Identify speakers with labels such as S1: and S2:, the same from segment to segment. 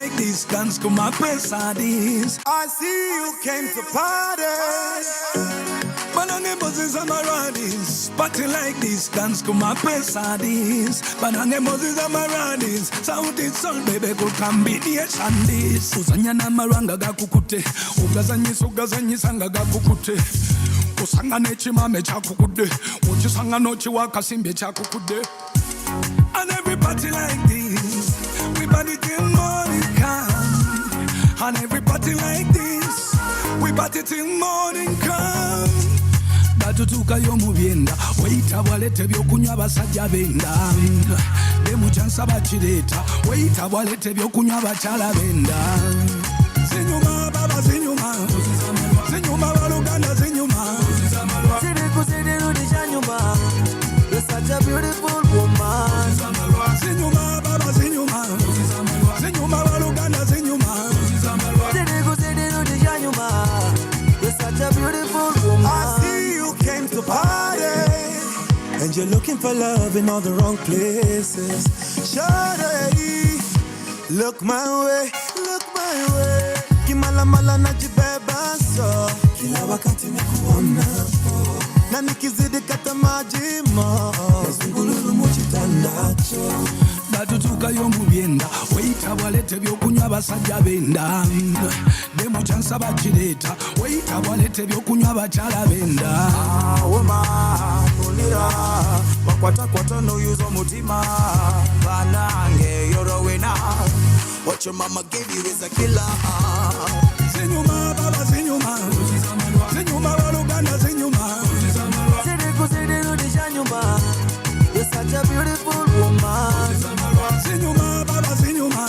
S1: Like these guns come my pesadis. I see you came to party. Banana Moses and my radis. Party like these guns come my pesadis. Banana Moses and my radis. Sound it soul baby could combination this. Usanya na maranga gakukute. Ugazanyi sanga gakukute. Usanga nechi mame chakukude. Uchisanga nochi wakasimbe chakukude. And everybody like this. We party till morning come. And everybody like this. We party till morning come. Batutuka yo mubyenda. Waita walete byokunywa basajja benda. Demu chansa bachireta. Waita walete byokunywa bachala benda. Zinyuma baba zinyuma. Zinyuma baluganda zinyuma. Zidiku zidiru dijanyuma. You're such a beautiful woman. Zinyuma baba zinyuma. Zinyuma baluganda zinyuma. Zidiku zidiru dijanyuma. You're such a beautiful woman. I see you came to party, and you're looking for love in all the wrong places. Shawty, look my way, look my way. Kimala mala najibeba so. Kila wakati nikuona po. Na nikizidi kata majima. Nazungululu muchitandacho. Batutuka yo mubyenda. Waita walete byokunywa basajja benda. Demu chansa bachireta. Waita walete byokunywa bachala benda. Woma mulira. Wakwata no yuzo mutima. Banange you're a winner. What your mama gave you is a killer. Zinyuma baba zinyuma. Zinyuma baluganda zinyuma. Zidiku zidiru dijanyuma. You're such a beautiful woman. Zinyuma baba zinyuma.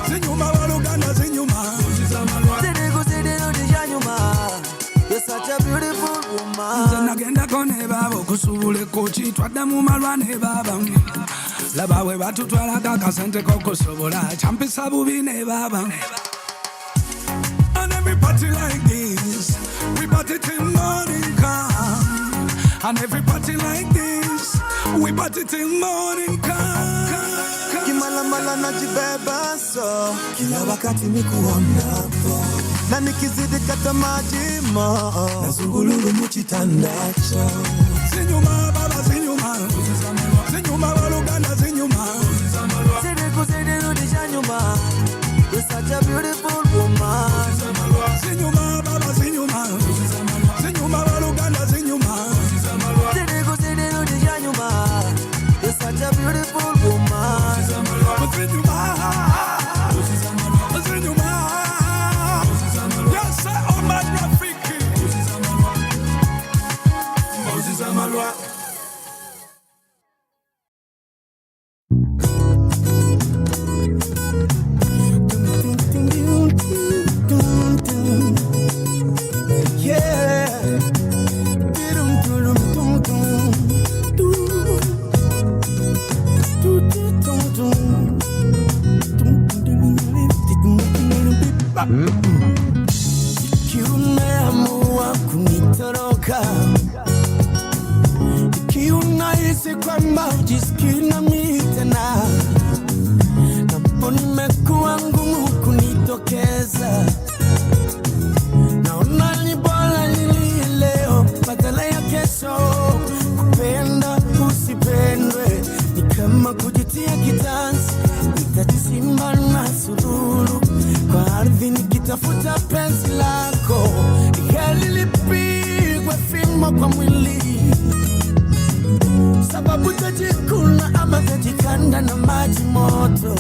S1: Zinyuma baluganda zinyuma. Zidiku zidiru dijanyuma. You're such a beautiful woman. Zanagenda kone baba kusubule kochi twada mu malwane baba. Laba we batutwala kakasente kokusobola champisa bubine baba. And every party like this, we party till morning come. And every party like this, we party till morning come. Kimala mala najibeba so. Kila wakati nikuona po. Na nikizidi kata majima. Nazungululu muchitandacho. Zinyuma baba zinyuma. Zinyuma baluganda zinyuma. Zidiku zidiru dijanyuma. You're such a beautiful woman. Zinyuma baba zinyuma. Zinyuma baluganda zinyuma. Zidiku zidiru dijanyuma. You're such a beautiful woman. Zinyuma. Zinyuma. Yes, oh my Rafiki. Moses Amalwa.
S2: Umeamua kunitoroka, unahisi kwamba ujisikii nami tena, napo nimekuwa ngumu kunitokeza. Naona ni bora nilie leo badala ya kesho. Kupenda usipendwe ni kama kujitia kitanzi. Nitajisimba na sururu kwa ardhi nikitafuta penzi lako. Heli lipigwe fimbo kwa mwili, sababu tajikuna ama tajikanda na maji moto.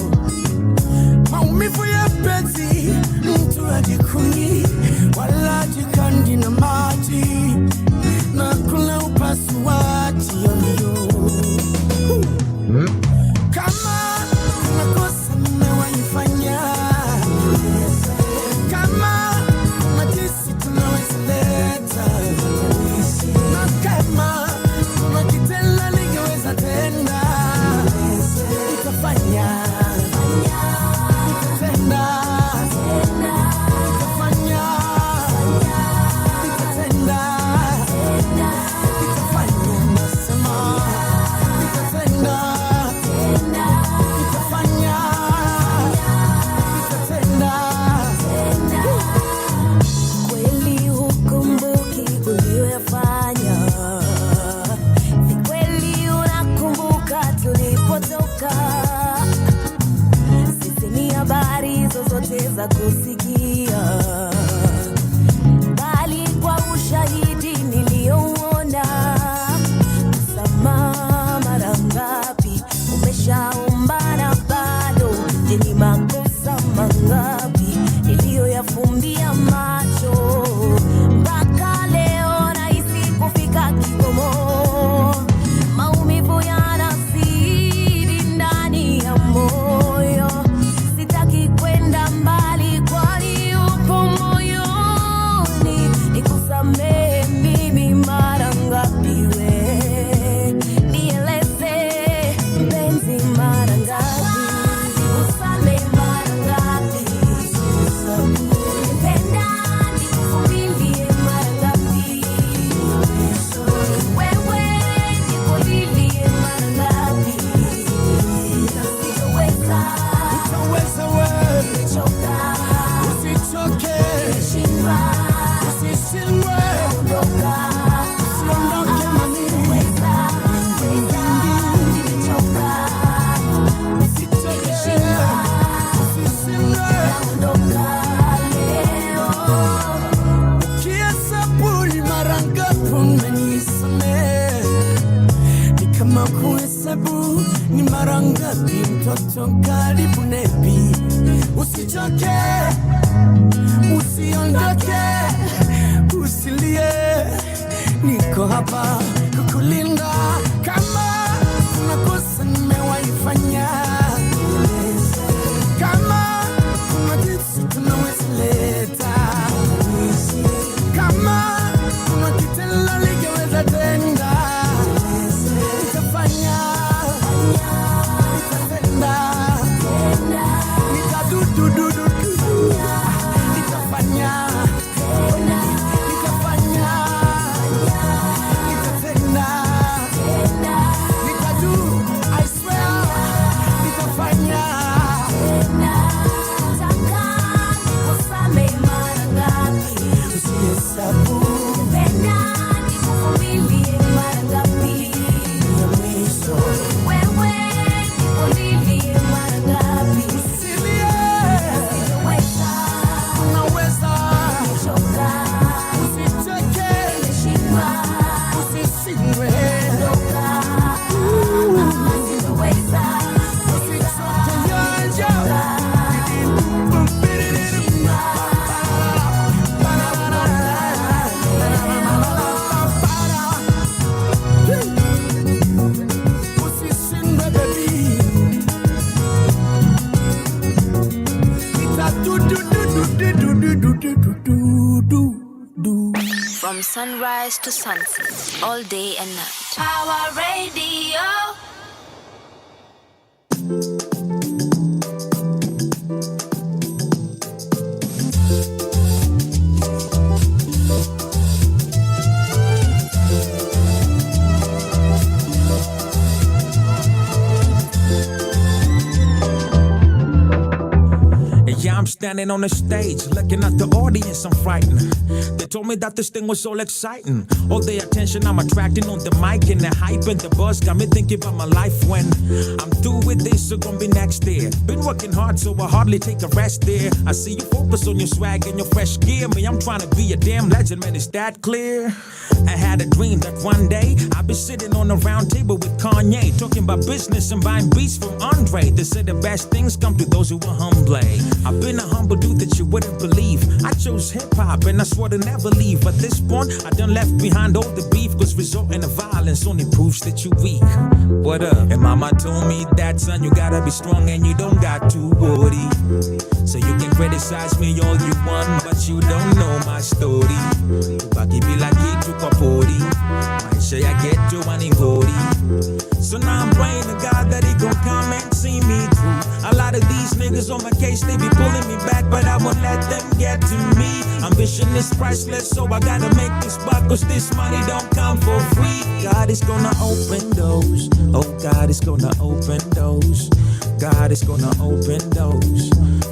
S2: Maumivu ya penzi mtu ajikuni wala jikandi na maji. Na kuna upasuaji yoyo. Kama kuna kosa mmewaifanya, kama kuna jinsi tunaweza leta, na kama kuna kitenda ningeweza tenda, nitafanya. kusikia, bali kwa ushahidi niliouona. Msamaha mara ngapi umeshaomba na bado? Je, ni makosa mangapi niliyoyafumbia macho? Mpaka leo nahisi kufika kikomo. Maumivu yanazidi ndani ya moyo. Sitaki kwenda mbali, kwani upo moyoni. Nikusamehe mimi mara ngapi we? Nieleze mpenzi mara ngapi? Nikusamehe mara ngapi? Nipenda nikuvumilie mara ngapi? Wewe nikulilie mara ngapi? Sitoweza,
S1: Utaweza wewe,
S2: choka,
S1: usichoke,
S2: nimeshindwa,
S1: usishindwe,
S2: ondoka.
S1: usiondoke mami.
S2: Weza, nimechoka,
S1: Usichoke, usishindwe.
S2: ondoka leo.
S1: Ukihesabu ni mara ngapi umenisamehe, ni kama kuhesabu ni mara ngapi mtoto karibu nepi. Usichoke, usiondoke, usilie, niko hapa kukulinda. Kama kuna kosa nimewaifanya, kama kuna kitu tunaweza leta, kama kuna kitendo ningeweza tenda, nitafanya, nitatenda, nitadudududu, nitafanya, nitafanya, nitatenda, nitadu, I swear, nitafanya.
S2: Nataka nikusamehe mara ngapi?
S1: Usihesabu
S2: Nipenda nikuvumilie mara ngapi?
S1: ya mwisho,
S2: Wewe nikulilie mara ngapi?
S1: usilie,
S2: Sitoweza,
S1: unaweza,
S2: choka,
S1: usichoke,
S2: nimeshindwa,
S1: usishindwe,
S2: ondoka. Sitoweza,
S1: usichoke, yanja. Usishindwe baby, nitadududududududududu.
S3: From sunrise to sunset, all day and night. Power Radio.
S4: Yeah, I'm standing on the stage, looking at the audience, I'm frightened. They told me that this thing was all exciting. All the attention I'm attracting on the mic and the hype and the buzz got me thinking about my life when I'm through with this, so gonna be next there. Been working hard, so I hardly take a rest there. I see you focus on your swag and your fresh gear. Me, I'm trying to be a damn legend, man, is that clear? I had a dream that one day I'd be sitting on a round table with Kanye, talking about business and buying beats from Andre. They said the best things come to those who are humble. I've been a humble dude that you wouldn't believe. I chose hip-hop and I swore to never leave. But this point, I done left behind all the beef, cause resorting to violence only proves that you weak. What up? And mama told me that, son, you gotta be strong and you don't got to worry. So you can criticize me all you want, but you don't know my story. Tubaki bila kitu kwa pori, maisha ya ghetto waningori. So now I'm praying to God that he gon' come and see me through. A lot of these niggas on my case, they be pulling me back, but I won't let them get to me. Ambition is priceless, so I gotta make this buck, cause this money don't come for free. God is gonna open doors. Oh, God is gonna open doors. God is gonna open doors.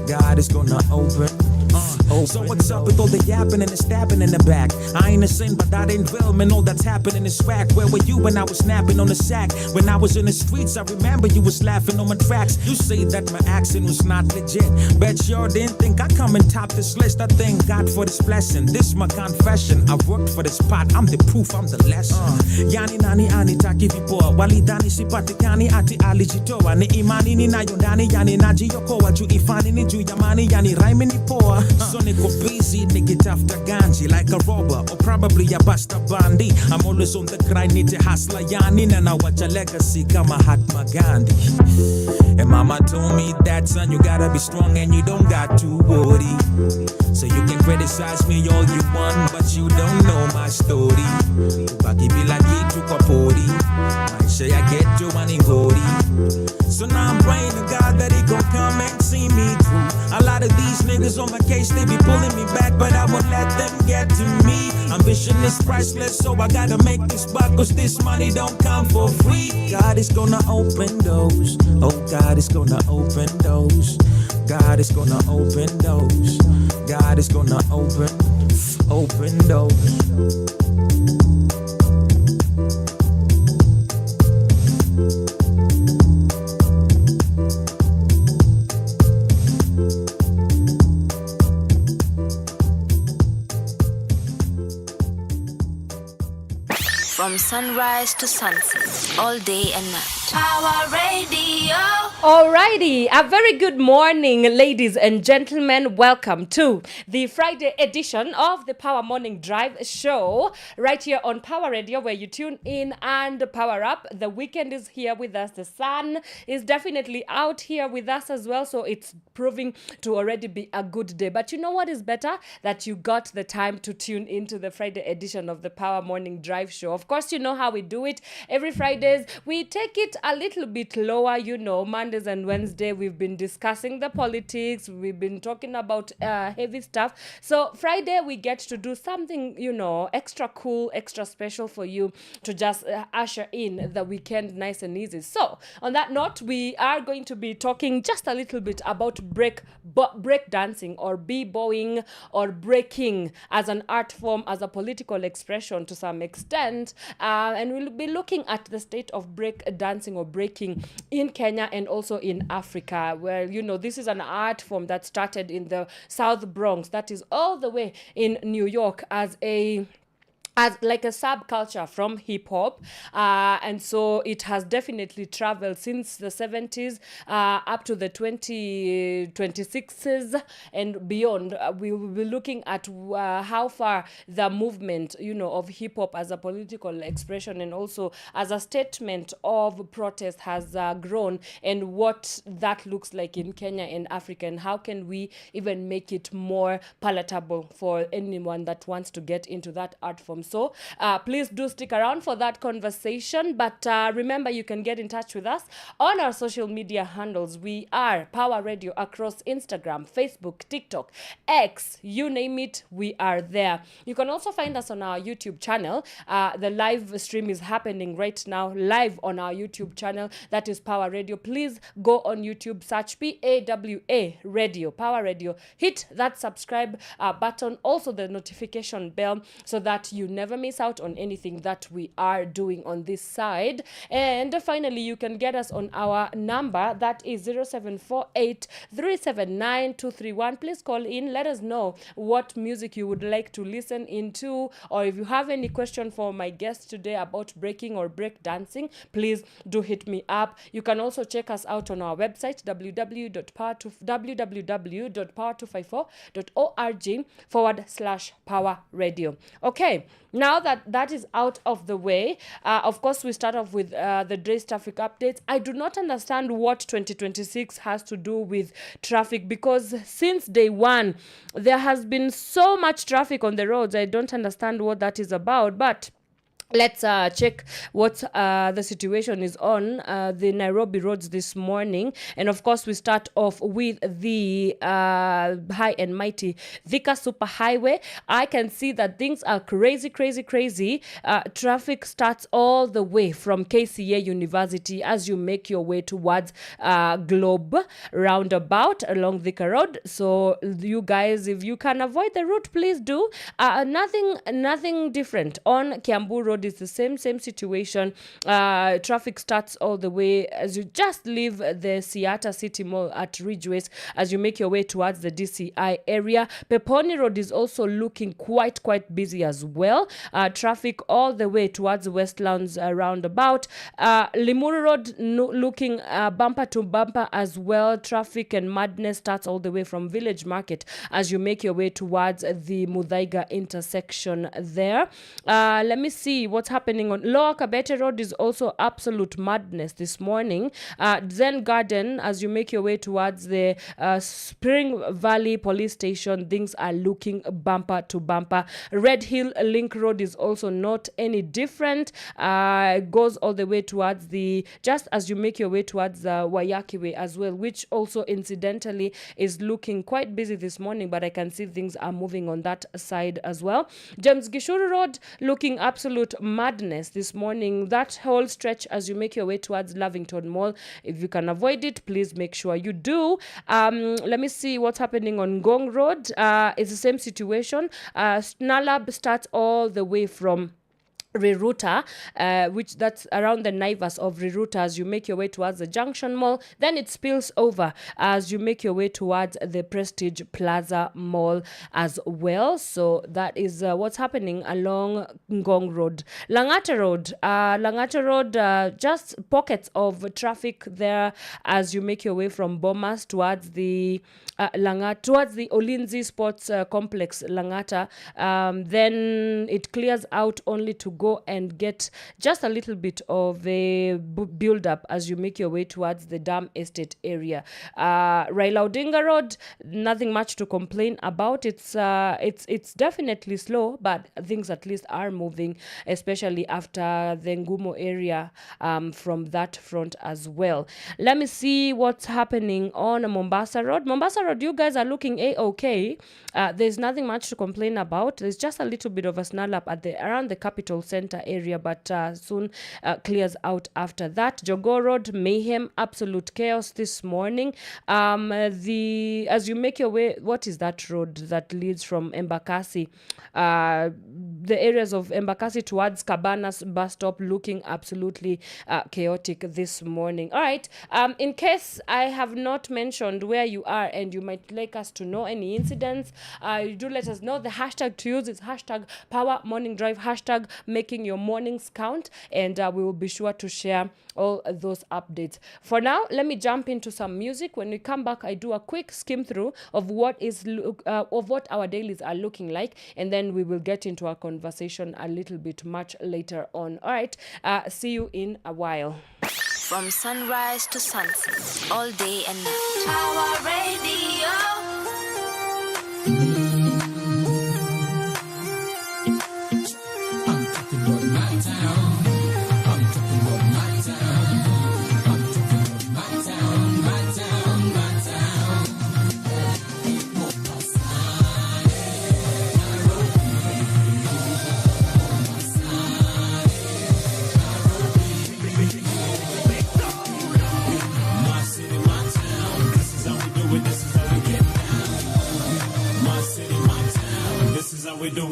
S4: God is gonna open. So what's up with all the yapping and the stabbing in the back? I ain't a sin, but that ain't real, man. All that's happening is whack. Where were you when I was snapping on the sack? When I was in the streets, I remember you was laughing on my tracks. You say that my accent was not legit. Bet sure didn't think I'd come and top this list. I thank God for this blessing. This my confession. I worked for this pot. I'm the proof, I'm the lesson. Yani nani ani taki vipoa. Walidani sipatikani ati alijitoa. Ni imani ni nayo ndani yani najiokoa. Juu ifani ni juu yamani yani raimi ni poa. So niko busy nikitafuta ganji like a robber or probably a basta bandi. I'm always on the grind, need to hustle yani na nawacha legacy kama Mahatma Gandhi. And mama told me that son you gotta be strong and you don't got to worry. So you can criticize me all you want but you don't know my story. Ubaki bila kitu kwa pori. Maisha ya ghetto waningori. So now I'm praying to God that he gon' come and see me through. A lot of these niggas on my case, they be pulling me back, but I won't let them get to me. Ambition is priceless, so I gotta make this buck, cause this money don't come for free. God is gonna open doors. Oh, God is gonna open doors. God is gonna open doors. God is gonna open doors.
S3: From sunrise to sunset, all day and night. Power Radio.
S5: Alrighty, a very good morning, ladies and gentlemen. Welcome to the Friday edition of the Power Morning Drive show, right here on Power Radio, where you tune in and power up. The weekend is here with us. The sun is definitely out here with us as well, so it's proving to already be a good day. But you know what is better? That you got the time to tune into the Friday edition of the Power Morning Drive show. Of course, you know how we do it. Every Fridays, we take it a little bit lower. You know, Mondays and Wednesday, we've been discussing the politics. We've been talking about heavy stuff. So Friday, we get to do something, you know, extra cool, extra special for you to just usher in the weekend nice and easy. So on that note, we are going to be talking just a little bit about break dancing or b-boying or breaking as an art form, as a political expression to some extent. And we'll be looking at the state of break dancing or breaking in Kenya and also in Africa, where, you know, this is an art form that started in the South Bronx, that is all the way in New York, as like a subculture from hip hop, and so it has definitely traveled since the 70s up to the 2026s and beyond. We will be looking at how far the movement, you know, of hip hop as a political expression and also as a statement of protest has grown, and what that looks like in Kenya and Africa, and how can we even make it more palatable for anyone that wants to get into that art form. So please do stick around for that conversation. But remember, you can get in touch with us on our social media handles. We are Power Radio across Instagram, Facebook, TikTok, X, you name it, we are there. You can also find us on our YouTube channel. The live stream is happening right now, live on our YouTube channel. That is Power Radio. Please go on YouTube, search PAWA Radio, Power Radio. Hit that subscribe button, also the notification bell, so that you never miss out on anything that we are doing on this side. And finally, you can get us on our number, that is 0748 379 231. Please call in, let us know what music you would like to listen into, or if you have any question for my guest today about breaking or break dancing, please do hit me up. You can also check us out on our website, www.power254.org/power radio. Okay, now that is out of the way, of course, we start off with the day's traffic updates. I do not understand what 2026 has to do with traffic, because since day one, there has been so much traffic on the roads. I don't understand what that is about, but Let's check what the situation is on the Nairobi roads this morning. And of course, we start off with the high and mighty Thika Super Highway. I can see that things are crazy. Traffic starts all the way from KCA University as you make your way towards Globe roundabout along Thika Road. So you guys, if you can avoid the route, please do. Nothing different on Kiambu Road. Is the same situation. Traffic starts all the way as you just leave the Siata City Mall at Ridgeways as you make your way towards the DCI area. Peponi Road is also looking quite busy as well. Traffic all the way towards Westlands roundabout. Limuru Road looking bumper to bumper as well. Traffic and madness starts all the way from Village Market as you make your way towards the Muthaiga intersection there. Let me see what's happening on Lower Kabete Road. Is also absolute madness this morning. Zen Garden, as you make your way towards the Spring Valley Police Station, things are looking bumper to bumper. Red Hill Link Road is also not any different. Goes all the way towards just as you make your way towards the Wanyoike Way as well, which also incidentally is looking quite busy this morning, but I can see things are moving on that side as well. James Gishuru Road looking absolute madness this morning. That whole stretch as you make your way towards Lavington Mall, if you can avoid it, please make sure you do. Let me see what's happening on Gong Road. It's the same situation. Snalab starts all the way from Riruta, which that's around the Naivas of Riruta as you make your way towards the Junction Mall. Then it spills over as you make your way towards the Prestige Plaza Mall as well. So that is what's happening along Ngong Road. Langata Road, just pockets of traffic there as you make your way from Bomas towards the towards the Ulinzi Sports Complex, Langata. Then it clears out only to go and get just a little bit of a build up as you make your way towards the Dam Estate area. Raila Odinga Road, nothing much to complain about. It's definitely slow, but things at least are moving, especially after the Ngumo area from that front as well. Let me see what's happening on Mombasa Road. Mombasa Road, you guys are looking A-okay. There's nothing much to complain about. There's just a little bit of a snarl up around the Capital Center area, but soon clears out after that. Jogoo Road, mayhem, absolute chaos this morning. As you make your way, what is that road that leads from Embakasi? The areas of Embakasi towards Cabanas bus stop looking absolutely chaotic this morning. All right. In case I have not mentioned where you are and you might like us to know any incidents, do let us know. The hashtag to use is hashtag Power Morning Drive, hashtag making your mornings count, and we will be sure to share all those updates. For now, let me jump into some music. When we come back, I do a quick skim through of what our dailies are looking like, and then we will get into our conversation a little bit much later on. All right, see you in a while.
S3: From sunrise to sunset, all day and night. Power Radio.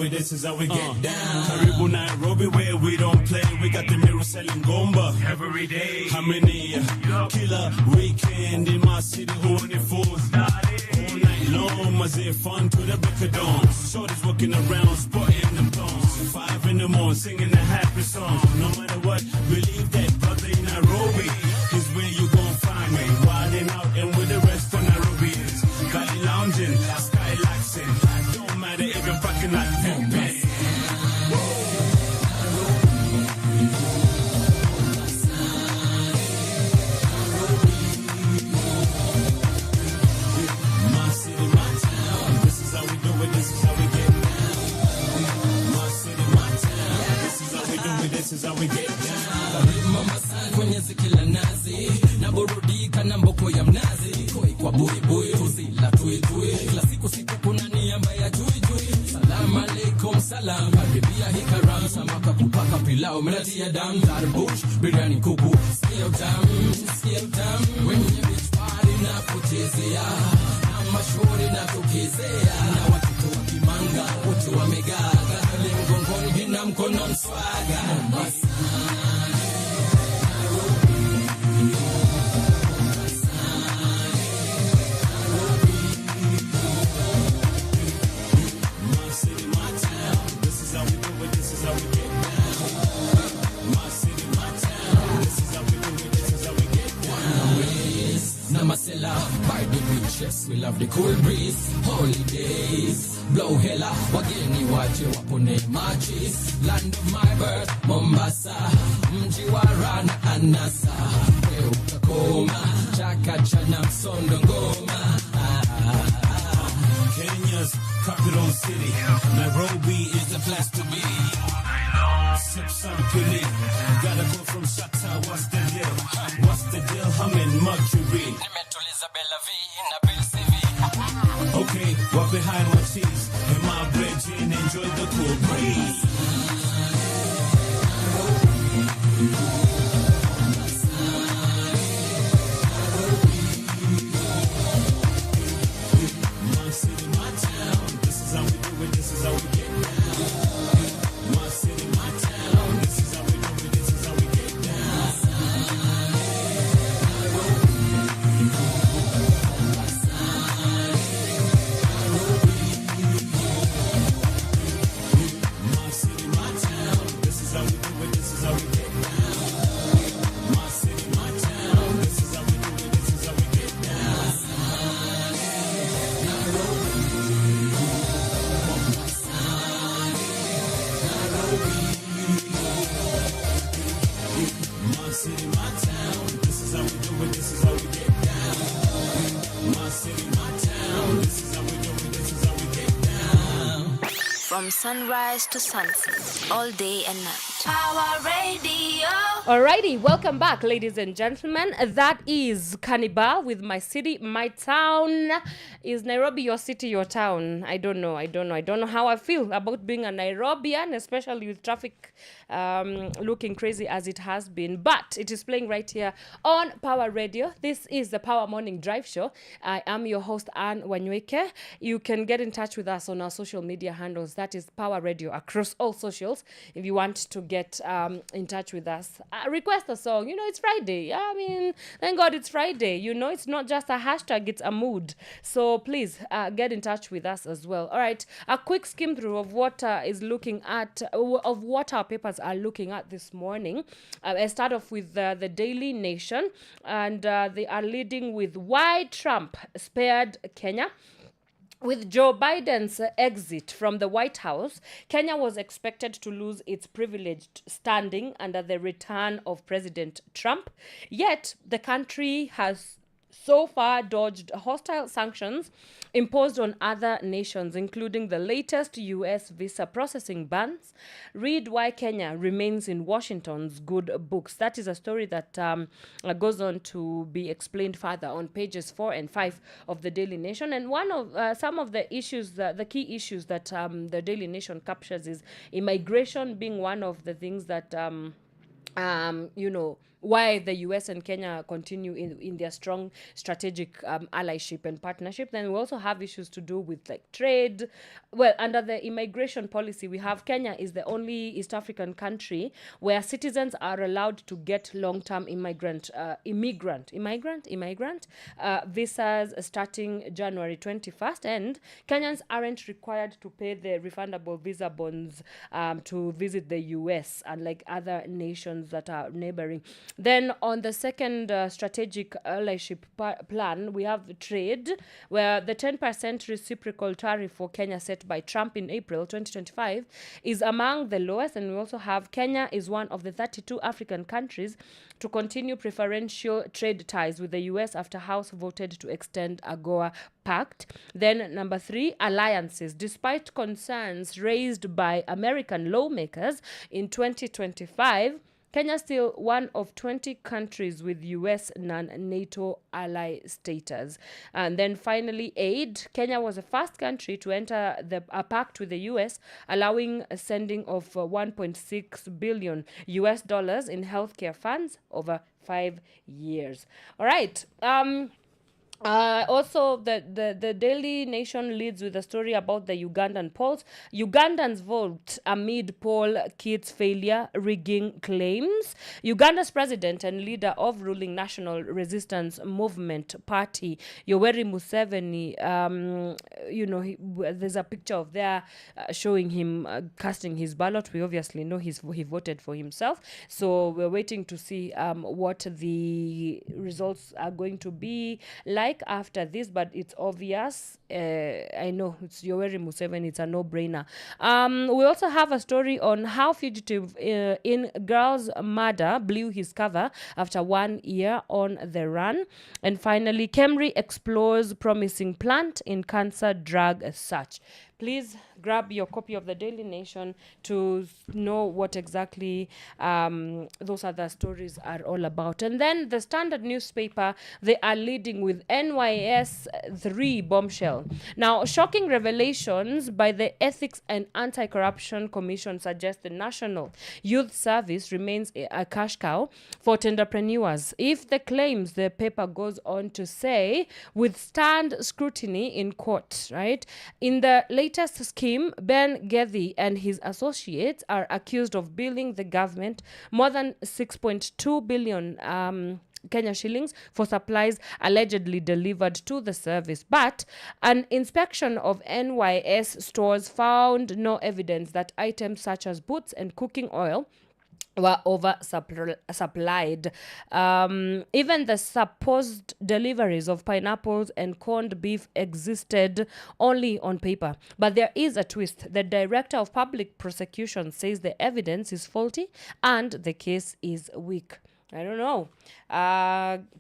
S6: This is how we get down. Karibu Nairobi, where we don't play. We got the mirror selling gomba every day. How many killer weekend in my city holding fools all night long? Was it fun to the break of dawn? Shorties walking around, sporting them thongs. 5 in the morning, singing a happy song. No matter what, believe that brother in Nairobi is where you gon' find me. Wilding out and with the rest of Nairobians. Valley lounging, skylaxing. Don't matter if you're fucking like Pepe.
S7: kwenye zikila nazi na burudika na mboko ya mnazi koi kwa buibui tuzila tuitui kila siku kuna niamba ya juijui salamu alaikum salam karibia hikaram samaka kupaka pilau mrati ya dam tarbush biryani kuku sikia utamu wenye beach party na kuchezea na mashuhuri na tukezea na watoto wa kimanga wote wamegaga hali mgongoni hina mkono mswaga Namasela, by the beaches, we love the cool breeze. Holidays, blow hella, wageni waje wapone machis. Land of my birth, Mombasa, mji wa rana anasa. We utakoma, chaka chana msondo ngoma.
S6: Kenya's capital city. Nairobi is the place to be. Sip some pili. Gotta go from Shatta, what's the deal? What's the deal? Humming Mercury.
S7: Nimetuliza Bella V na Bill CV.
S6: Okay, walk behind my cheese. And my bread and enjoy the cool breeze. My city, my town. This is how we do it, this is how we get down. My city, my town. This is how we do it, this is how we get down. My city, my town. This is how we do it, this is how we get down. My city, my town. This is how we do it, this is how we get down. My city, my town. This is how we do it, this is how we get down. My city, my town. This is how we do it, this is how we get down.
S3: From sunrise to sunset, all day and night. Power Radio.
S5: Alrighty, welcome back, ladies and gentlemen. That is Cannibal with My City, My Town. Is Nairobi your city, your town? I don't know how I feel about being a Nairobian, especially with traffic looking crazy as it has been. But it is playing right here on Power Radio. This is the Power Morning Drive Show. I am your host, Anne Wanyoike. You can get in touch with us on our social media handles. That is Power Radio across all socials. If you want to get in touch with us, request a song. You know, it's Friday. I mean, thank God it's Friday. You know, it's not just a hashtag, it's a mood. So please get in touch with us as well. All right, a quick skim through of what is looking at, of what our papers are looking at this morning. I start off with the Daily Nation, and they are leading with why Trump spared Kenya. With Joe Biden's exit from the White House, Kenya was expected to lose its privileged standing under the return of President Trump. Yet, the country has so far dodged hostile sanctions imposed on other nations, including the latest U.S. visa processing bans. Read why Kenya remains in Washington's good books. That is a story that goes on to be explained further on pages 4 and 5 of the Daily Nation. And one of some of the issues, the key issues that the Daily Nation captures is immigration being one of the things that why the US and Kenya continue in their strong strategic allyship and partnership. Then we also have issues to do with like trade. Well, under the immigration policy, we have Kenya is the only East African country where citizens are allowed to get long-term immigrant visas starting January 21st, and Kenyans aren't required to pay the refundable visa bonds to visit the US, unlike other nations that are neighboring. Then on the second strategic allyship plan, we have trade, where the 10% reciprocal tariff for Kenya set by Trump in April 2025 is among the lowest. And we also have Kenya is one of the 32 African countries to continue preferential trade ties with the US after House voted to extend AGOA Pact. Then number 3, alliances. Despite concerns raised by American lawmakers in 2025, Kenya still one of 20 countries with U.S. non-NATO ally status. And then finally, aid. Kenya was the first country to enter a pact with the U.S., allowing a sending of 1.6 billion US dollars in healthcare funds over 5 years. All right. Also, the Daily Nation leads with a story about the Ugandan polls. Ugandans vote amid poll kits failure, rigging claims. Uganda's president and leader of ruling National Resistance Movement Party, Yoweri Museveni, there's a picture of there showing him casting his ballot. We obviously know he voted for himself. So we're waiting to see what the results are going to be like after this, but it's obvious. I know it's Yoweri Museveni, it's a no-brainer. We also have a story on how fugitive in girl's murder blew his cover after 1 year on the run. And finally, Kemri explores promising plant in cancer drug search. Please grab your copy of the Daily Nation to know what exactly those other stories are all about. And then the Standard newspaper, they are leading with NYS 3 bombshell. Now, shocking revelations by the Ethics and Anti-Corruption Commission suggest the National Youth Service remains a cash cow for entrepreneurs. If the claims, the paper goes on to say, withstand scrutiny in court, right? In the latest scheme, Ben Gedhi and his associates are accused of billing the government more than 6.2 billion Kenya shillings for supplies allegedly delivered to the service. But an inspection of NYS stores found no evidence that items such as boots and cooking oil were over-supplied. Even the supposed deliveries of pineapples and corned beef existed only on paper. But there is a twist. The Director of Public Prosecution says the evidence is faulty and the case is weak. I don't know.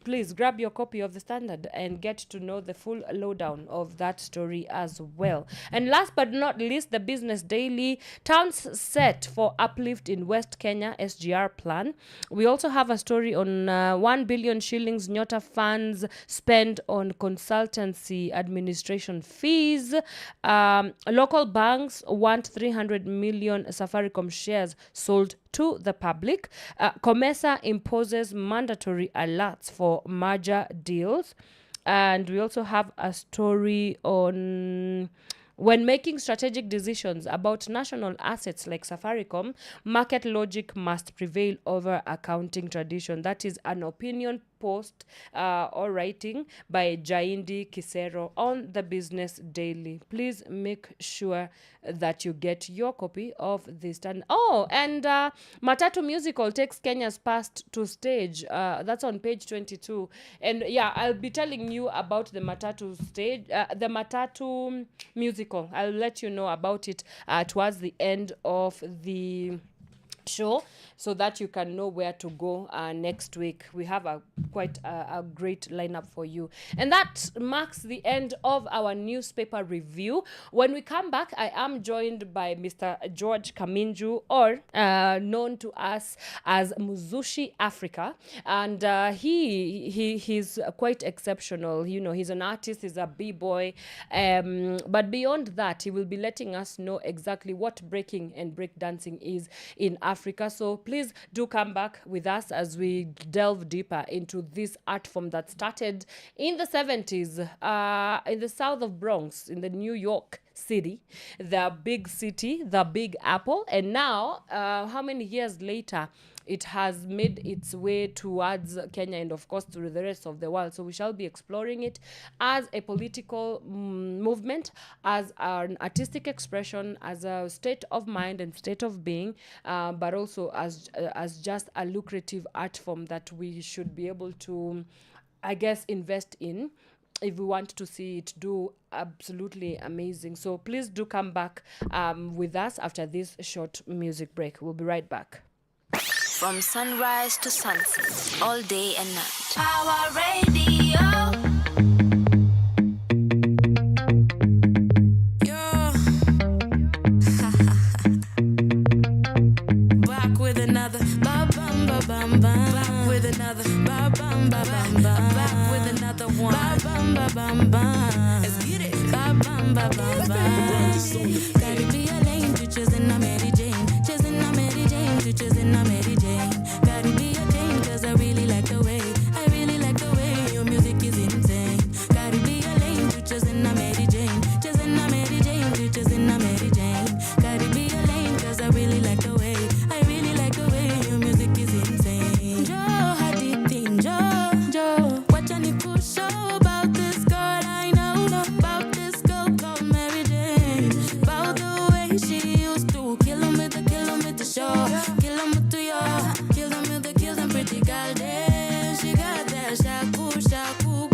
S5: Please grab your copy of the Standard and get to know the full lowdown of that story as well. And last but not least, the Business Daily, towns set for uplift in West Kenya SGR plan. We also have a story on 1 billion shillings Nyota funds spent on consultancy administration fees. Local banks want 300 million Safaricom shares sold to the public. COMESA imposes mandatory alerts for merger deals. And we also have a story on when making strategic decisions about national assets like Safaricom, market logic must prevail over accounting tradition. That is an opinion post or writing by Jaindi Kisero on the Business Daily. Please make sure that you get your copy of this. And Matatu musical takes Kenya's past to stage. That's on page 22. And yeah, I'll be telling you about the Matatu stage, the Matatu musical. I'll let you know about it towards the end of the show, so that you can know where to go next week. We have quite a great lineup for you. And that marks the end of our newspaper review. When we come back, I am joined by Mr. George Kaminju, or known to us as MzushiAfrica. And he's quite exceptional. You know, he's an artist, he's a b-boy. But beyond that, he will be letting us know exactly what breaking and breakdancing is in Africa. So please do come back with us as we delve deeper into this art form that started in the 70s in the south of Bronx, in the New York City, the big city, the Big Apple. And now, how many years later, it has made its way towards Kenya and, of course, to the rest of the world. So we shall be exploring it as a political movement, as an artistic expression, as a state of mind and state of being, but also as just a lucrative art form that we should be able to, I guess, invest in if we want to see it do absolutely amazing. So please do come back with us after this short music break. We'll be right back.
S3: From sunrise to sunset, all day and night. Power Radio. Back with another ba bum
S2: with another. Ba bum ba bum ba. I'm back with another one. Ba bum ba bum ba. Let's get it. Ba bum ba bum ba. Gotta be a lane to choosing a Mary Jane. Choosing a Mary Jane to choosing a Mary Jane. Gotta be a Jane 'cause I really like the way. I really like the way your music is insane. Gotta be a lane to choosing a Mary Jane. Choosing a Mary Jane to choosing a Mary Jane. Gotta be a lane 'cause I really like the way. I really like the way your music is insane. Joe, Hadithin, Joe. What can you show about this girl I know? About this girl called Mary Jane. About the way she used to kill 'em with the show. Kill 'em with the yo. Kill them pretty girl there. She got that shaku.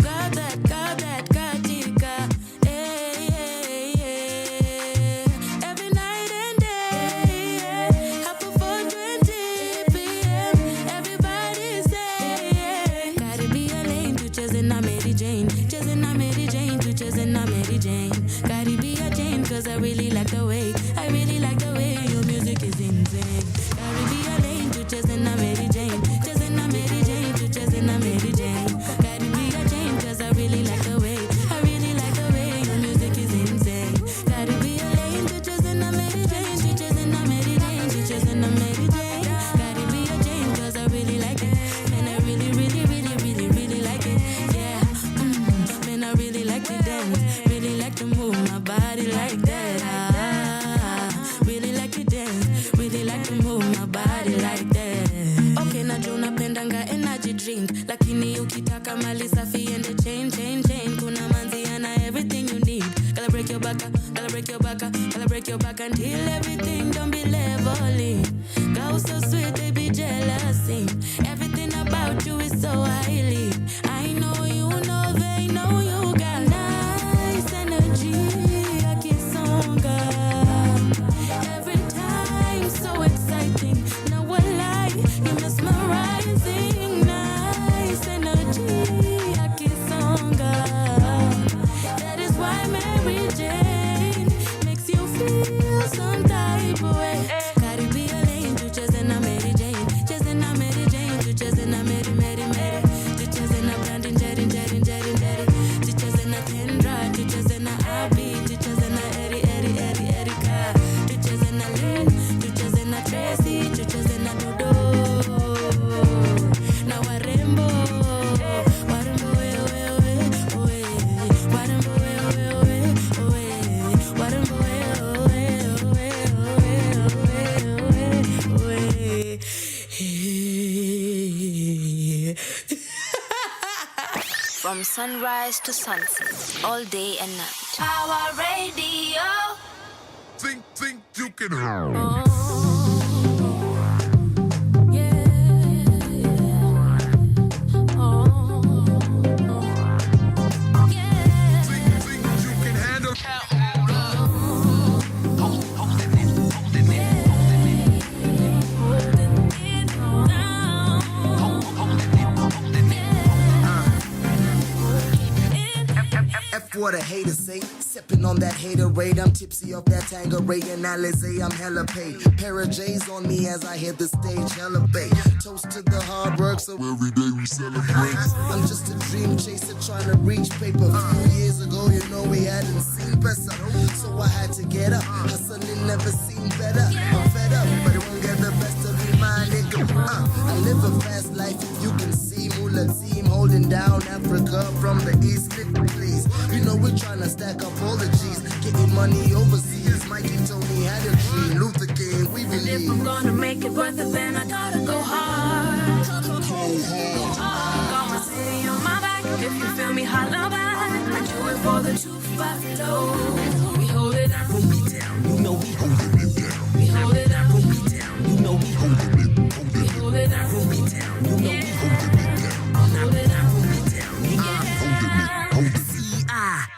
S2: Got that katika. Every night and day. Up for 4:20 p.m. Everybody say, gotta be a lane to chasing a Mary Jane. Chasing a Mary Jane to chasing a Mary Jane. Gotta be a Jane 'cause I really like the way. I really like the way your music is insane. Gotta be a lane to chasing a Mary Jane. Chasing a Mary Jane to chasing a Mary Jane. Gotta be a Jane 'cause I really like the way. I really like the way your music is insane. Gotta be a lane to chasing a Mary Jane. To chasing a Mary Jane. To chasing a Mary Jane. Gotta be a Jane 'cause I really like it. Man, I really like it. Yeah. Man, I really like to dance. Really like to move my body like that. Really like to dance. Really like to move my body like that. Okay, na Jona pendanga energy drink. Lakini ukitaka mali safi and the chain. Kuna manziana everything you need. Gotta break your back until everything don't be leveling. Girl so sweet, they be jealousy. Everything about you is so highly. I know you know they know you got nice energy. Akisonga. Every time so exciting. No one lie, you mesmerizing. Nice energy. Akisonga. That is why Mary Jane makes you feel some type of way. Gotta be a lane to chasing a Mary Jane. Chasing a Mary Jane to chasing a Mary. To chasing a Brandon, Jerry. To chasing a Kendra. To chasing a Abby. To chasing a Erika. To chasing a Lynn. To chasing a Tracy. To chasing a Dodo. Now Warembo.
S3: From sunrise to sunset, all day and night. Power Radio.
S8: Think you can
S9: What a hater say, sipping on that haterade. I'm tipsy off that Tanqueray and Alizé, I'm hella paid. Pair of J's on me as I hit the stage, hella bait. Toast to the hard work, so every day we celebrate. I'm just a dream chaser trying to reach paper. A few years ago, you know we hadn't seen better, so I had to get up. Hustling never seemed better. I'm fed up, but it won't get the best of me, my nigga. I live a fast life, if you can see. Mula team holding down Africa from the east, please. You know we're trying to stack up all the G's, getting money overseas. Mikey told me had a dream, Luther King, we believe.
S2: If I'm gonna make it worth it, then I gotta go hard. Got my city on my back. If you feel me, holla back. I do it for the 250. We hold it down,
S8: hold me down. You know we holding it down.
S2: We hold it down,
S8: hold me down. You know we holding it.
S2: We hold it down,
S8: hold me down. You know we holding it down.
S2: Hold it down,
S8: hold me down. You know we holding it. Hold it.
S7: See,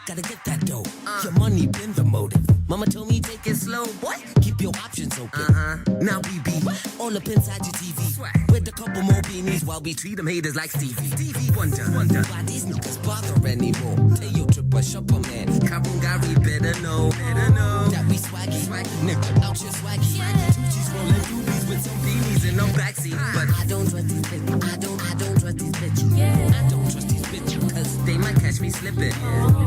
S7: gotta get that dough. Your money been the motive. Mama told me take it slow, boy. Keep your options open. Now we be all up inside your TV with a couple more beanies while we treat them haters like Stevie Wonder why these niggas bother anymore. Tell your tripper shopper man, Kabungari better know that we swaggy, nigga out your swaggy. Tucci's rolling doobies with Benz on beanies and no backseat. But I don't trust these bitches. I don't trust these bitches. I don't trust these bitches, cause they might catch me slipping.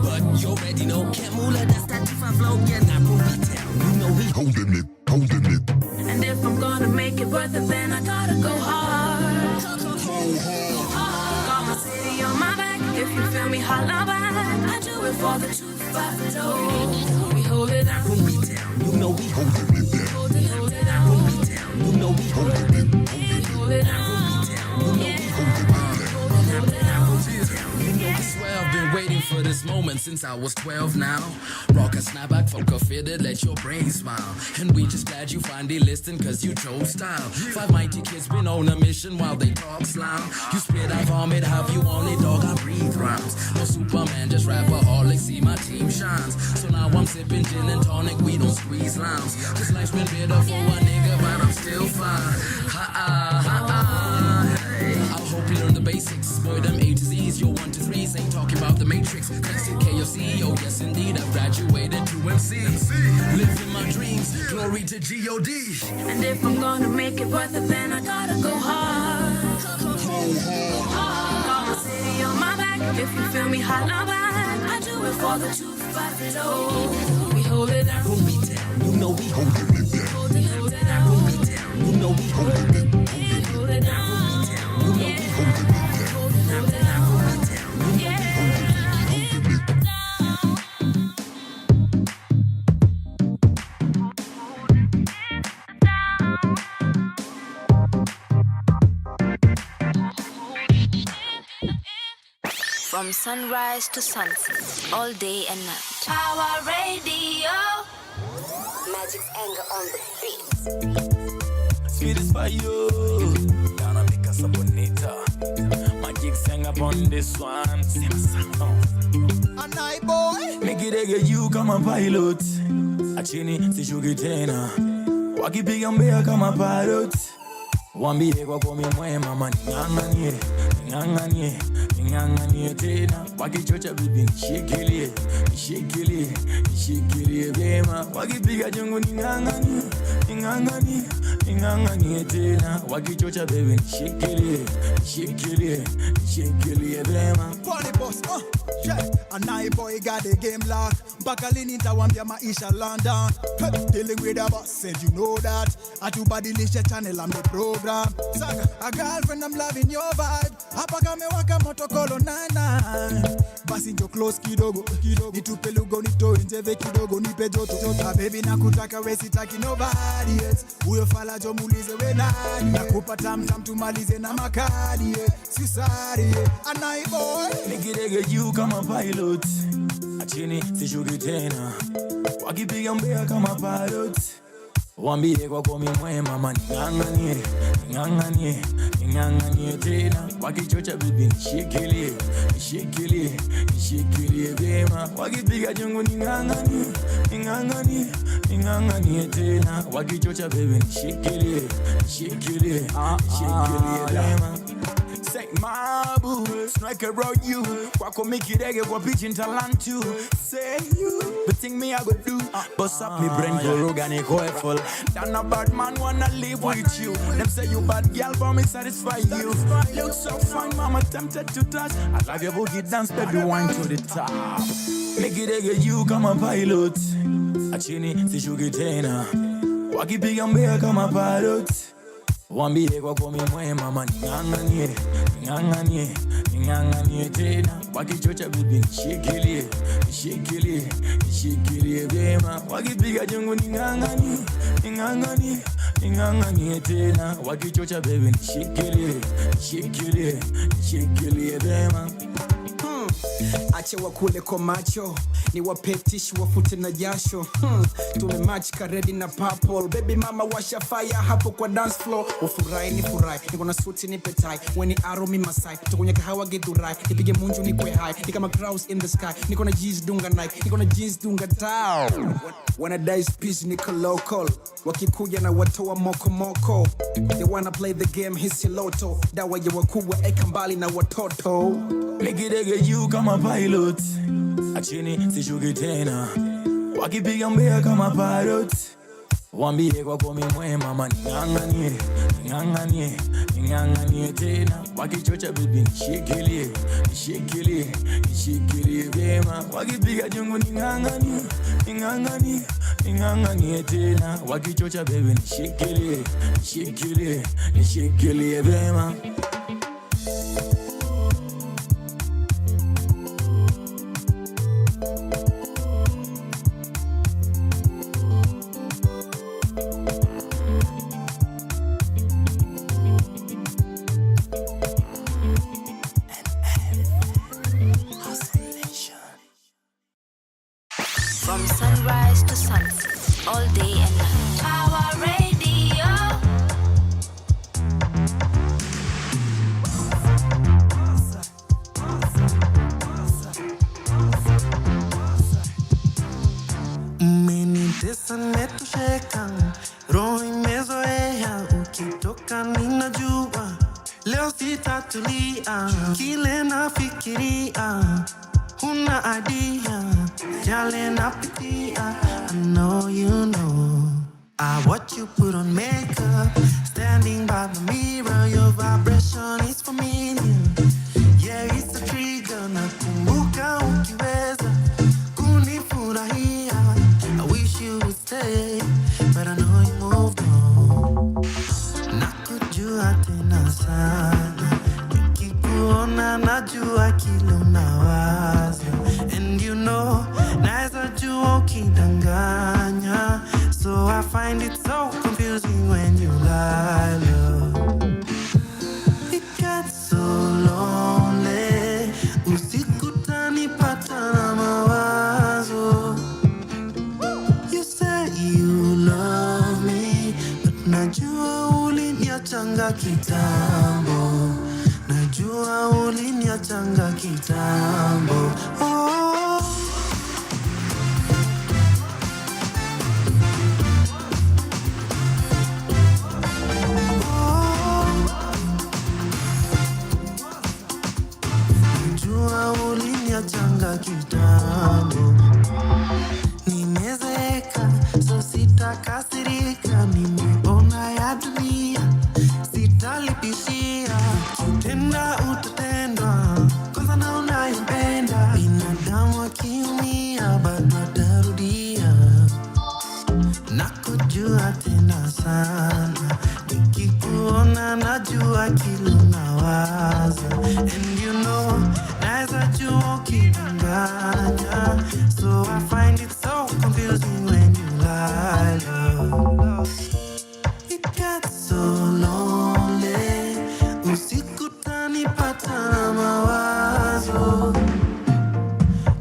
S7: But you already know, Kemula, that's that 25 flow. Yeah, not Ruby Town. You know we
S8: holding it, holding it.
S2: And if I'm gonna make it worth it, then I gotta go hard. Got my city on my back. If you feel me, holla back. I do it for the 2-5 flow. We hold it down.
S7: Ruby Town. You know we
S8: Holding it down.
S2: Hold it down.
S7: Ruby Town. You know we
S8: Holding it,
S2: Hold it down.
S7: Ruby Town. You know we I swear I've been waiting for this moment since I was 12 now. Rock a snapback, fuck a fitted, let your brain smile. And we just glad you finally listened cause you chose style. 5 mighty kids been on a mission while they talk slang. You spit, I vomit, have you on it, dog, I breathe rhymes. No Superman, just rapaholic, see my team shines. So now I'm sipping gin and tonic, we don't squeeze limes. Cause life's been bitter for a nigga, but I'm still fine. Hey. I hope you learn the basics. Boy, them A to Z's, your 1 to 3s ain't talking about the Matrix. Next to KFC, oh yes indeed, I've graduated to MC. Living my dreams, glory to G.O.D.
S2: And if I'm gonna make it worth it, then I gotta go hard. Got my city on my back. If you feel me, holla back. I do it for the 2-5 flow. We hold it down.
S7: Ruby Town, you know we
S8: holding it down.
S2: Hold it down.
S7: Ruby Town, you know we
S8: Holding it,
S2: Hold it down.
S7: Ruby Town, you know we
S8: holding it down.
S2: Hold it down.
S7: Ruby Town, you know
S8: Holding it.
S3: From sunrise to sunset, all day and night. Power Radio. Magic's anger on the beat.
S10: Sweet is for you. Gonna make us a bonita. Magic sang upon this one.
S1: A night boy.
S10: Make it again, you come a pilot. A chini, si shugi tena. Wakipiga mbea kama pilot. Wambie kwa komi mwe mama ninganganie. Ninganganie, ninganganie tena. Wakichocha bibi nishikilie. Nishikilie, nishikilie bema. Wakipiga jungu ninganganie. Ninganganie, ninganganie tena. Wakichocha baby nishikilie. Nishikilie, nishikilie bema.
S1: Party boss, yeah. A night boy got the game locked. Bakalini tawambia maisha London. Dealing with a boss, said you know that. Atubadilisha channel, I'm the program. Saga, a girlfriend, I'm loving your vibe. Hapa kame waka moto kolo 99. Basi njo close kidogo. Nitupe lugo nito njeve kidogo nipe joto. Baby nakutaka we sitaki nobody else. Uyo fala jo mulize we nani. Nakupa tam tumalize na makadi. Sisari, a night boy.
S10: Nikirege you kama pilot. Achini sishugi tena. Wakipiga mbea kama pilot. Wambie kwa komi mwe mama ninganganie. Ninganganie, ninganganie tena. Wakichocha bibi nishikilie. Nishikilie, nishikilie bema. Wakipiga jungu ninganganie. Ninganganie, ninganganie tena. Wakichocha bibi nishikilie. Nishikilie, nishikilie bema. Say my boo, strike around you. Kwako mikirege kwa pitching talent too. Say you, but think me I go do. Bust up me brain go rogue and it go full. Then a bad man wanna live with you. Them say you bad girl but me satisfy you. Look so fine, mama tempted to touch. I love your boogie dance, baby wine to the top. Mikirege you kama pilot. Achini sishugi tena. Wakipiga mbea kama pilot. Wambie kwa komi mwe mama ninganganie. Ninganganie, ninganganie tena. Wakichocha bibi nishikilie. Nishikilie, nishikilie bema. Wakipiga jungu ninganganie. Ninganganie, ninganganie tena. Wakichocha baby nishikilie. Nishikilie, nishikilie bema.
S11: Ache wakule kwa macho, ni wapetishi wafute na jasho. Tumematch karedi na purple. Baby mama washa fire hapo kwa dance floor. Ufurahi ni furahi, niko na suti ni petai. Weni aro mi masai, tukunye kahawa githurai. Nipige munju ni kwe high, ni kama crows in the sky. Niko na jeans dunga Nike, niko na jeans dunga tao. Wanna dice peace niko local. Wakikuja na watoa moko moko. They wanna play the game hisi loto. Dawa ya wakubwa eka mbali na watoto.
S10: Nikirege you kama pilot. Achini sishugi tena. Wakipiga mbea kama pilot. Wambie kwako mimi mwema mama ning'ang'anie tena wakichocha bibi nishikilie vyema wakipiga jungu ning'ang'anie tena wakichocha bibi nishikilie vyema.
S3: From sunrise to sunset, all day and night. Power Radio.
S12: Umenitesa nimetosheka, roho imezoea, ukitoka ninajua leo sitatulia, kile nafikiria huna idea, yale napitia. I know you know. I watch you put on makeup, standing by the mirror, your vibration is familiar. Yeah, it's a trigger, nakumbuka ukiweza kunifurahia. I wish you would stay, but I know you moved on. Nakujua tena sana, nikikuona najua kile unawaza. And you know, naeza jua ukidanganya. So I find it so confusing when you lie, love. It gets so lonely, usiku tanipata na mawazo. You say you love me, but najua uliniachanga kitambo. Najua uliniachanga kitambo. Oh. Najua uliniachanga kitambo. Nimezeeka, so sitakasirika. Nimeona ya dunia, sitalipishia. Tenda utatendwa, kwanza na unayempenda. Binadamu akiumia, bado atarudia. Nakujua tena sana, nikikuona najua kile unawaza. And you know, naeza jua ukidanganya. So I find it so confusing when you lie, love. It gets so lonely, usiku tanipata na mawazo.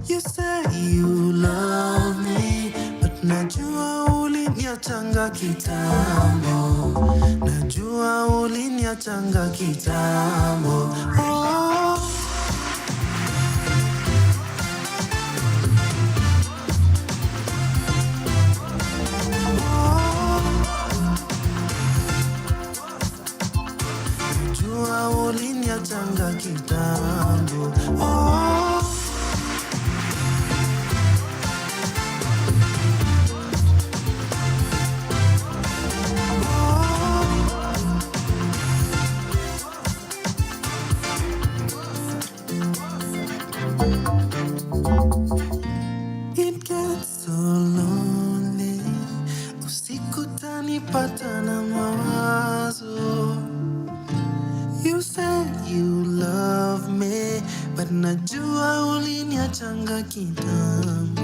S12: You say you love me, but najua uliniachanga kitambo. Najua uliniachanga kitambo. Oh. Najua uliniachanga kitambo. Oh. It gets so lonely, usiku tanipata na mawazo. You said you love me, but najua uliniachanga kitambo.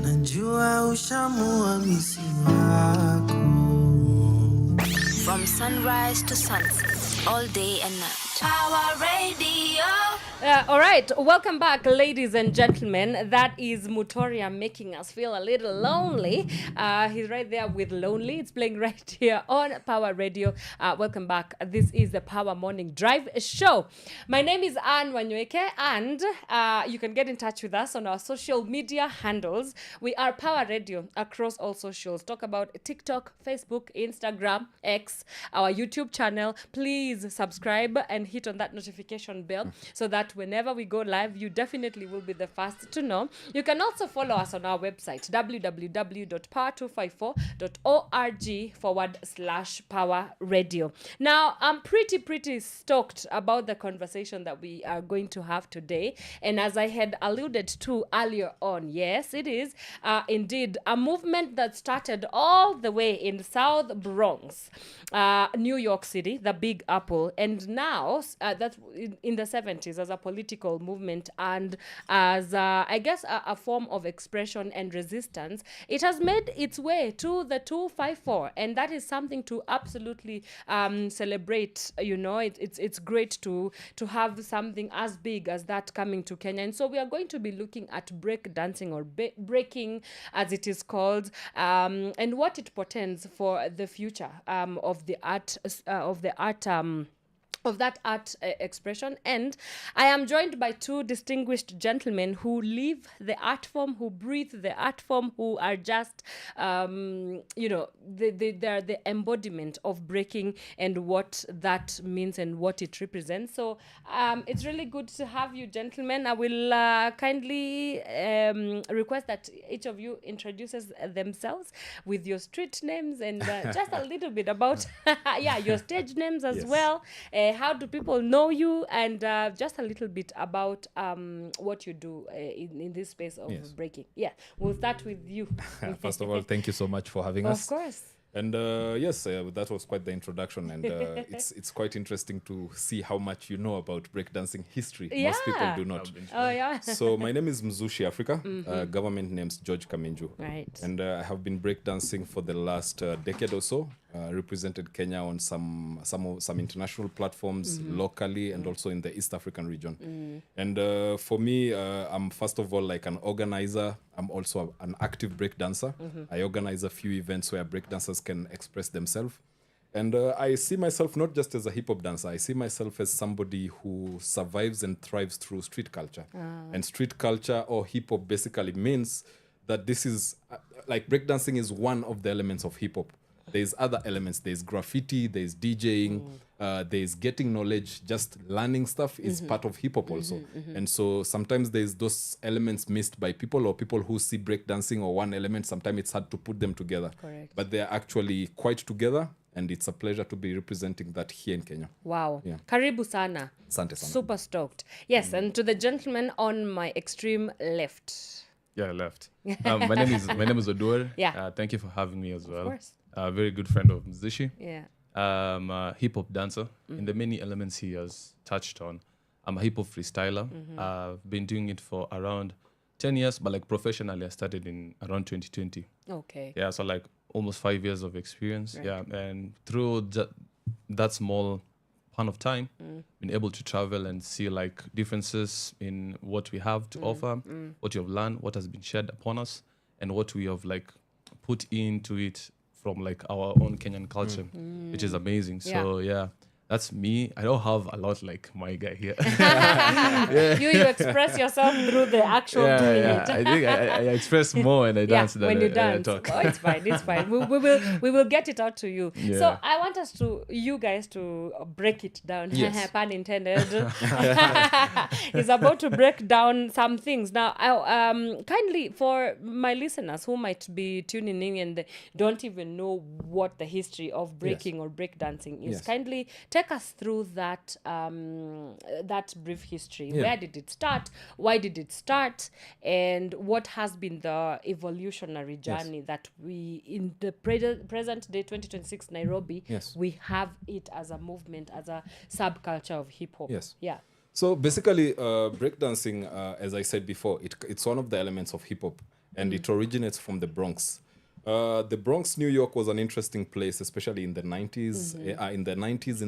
S12: Najua ushamua misi wako.
S3: From sunrise to sunset, all day and night. Power Radio.
S5: All right, welcome back, ladies and gentlemen. That is Mutoria making us feel a little lonely. He's right there with Lonely. It's playing right here on Power Radio. Welcome back. This is the Power Morning Drive Show. My name is Wanyoike, and you can get in touch with us on our social media handles. We are Power Radio across all socials. Talk about TikTok, Facebook, Instagram, X, our YouTube channel. Please subscribe and hit on that notification bell so that that whenever we go live, you definitely will be the first to know. You can also follow us on our website, www.power254.org/Power Radio. Now, I'm pretty stoked about the conversation that we are going to have today. And as I had alluded to earlier on, yes, it is indeed a movement that started all the way in South Bronx, New York City, the Big Apple, and now that's in the 70s as a political movement and as I guess a form of expression and resistance. It has made its way to the 254, and that is something to absolutely celebrate. You know, it's great to have something as big as that coming to Kenya. And so we are going to be looking at break dancing, or breaking as it is called, and what it portends for the future of the art of that art expression. And I am joined by two distinguished gentlemen who live the art form, who breathe the art form, who are just, you know, they are the embodiment of breaking and what that means and what it represents. So it's really good to have you, gentlemen. I will kindly request that each of you introduces themselves with your street names and just a little bit about your stage names as well. How do people know you, and just a little bit about what you do in this space of breaking. Yeah, we'll start with you.
S13: First of all, thank you so much for having us.
S5: Of course.
S13: And that was quite the introduction, and it's quite interesting to see how much you know about breakdancing history. Most people do not.
S5: Oh yeah.
S13: So my name is MzushiAfrica. Government name's George Kamenju.
S5: Right.
S13: And I have been breakdancing for the last decade or so. Represented Kenya on some international platforms, locally, and also in the East African region. And for me, I'm first of all like an organizer. I'm also an active breakdancer. I organize a few events where breakdancers can express themselves. And I see myself not just as a hip-hop dancer. I see myself as somebody who survives and thrives through street culture. And street culture, or hip-hop, basically means that this is, like, breakdancing is one of the elements of hip-hop. There's other elements. There's graffiti, there's DJing, there's getting knowledge. Just learning stuff is part of hip-hop also. And so sometimes there's those elements missed by people, or people who see breakdancing or one element. Sometimes it's hard to put them together.
S5: Correct.
S13: But they're actually quite together, and it's a pleasure to be representing that here in Kenya.
S5: Wow.
S13: Yeah.
S5: Karibu sana.
S13: Asante sana.
S5: Super stoked. Yes, and to the gentleman on my extreme left.
S14: Yeah, left. My name is Odur.
S5: Yeah.
S14: Thank you for having me as well.
S5: Of course.
S14: A very good friend of Mzushi.
S5: Yeah.
S14: I'm a hip-hop dancer in the many elements he has touched on. I'm a hip-hop freestyler. I've been doing it for around 10 years, but like professionally, I started in around 2020.
S5: Okay.
S14: Yeah, so like almost 5 years of experience.
S5: Right.
S14: Yeah, and through that small span of time, been able to travel and see like differences in what we have to offer, what you have learned, what has been shared upon us, and what we have like put into it from like our own Kenyan culture, which is amazing. So yeah, that's me. I don't have a lot like my guy here.
S5: You express yourself through the actual doing it.
S14: I think I express more when I dance than
S5: when you
S14: I
S5: dance.
S14: talk.
S5: Oh, it's fine. It's fine. We will get it out to you.
S14: Yeah.
S5: So I want you guys to break it down.
S14: Yes.
S5: Pun intended. He's about to break down some things. Now, kindly for my listeners who might be tuning in and don't even know what the history of breaking or breakdancing is, kindly take us through that that brief history.
S13: Yeah.
S5: Where did it start? Why did it start? And what has been the evolutionary journey that we, in the present day 2026 Nairobi, we have it as a movement, as a subculture of hip hop.
S13: Yes.
S5: Yeah.
S13: So basically, breakdancing, as I said before, it's one of the elements of hip hop, and it originates from the Bronx. The Bronx, New York was an interesting place, especially in the 90s, in the 80s,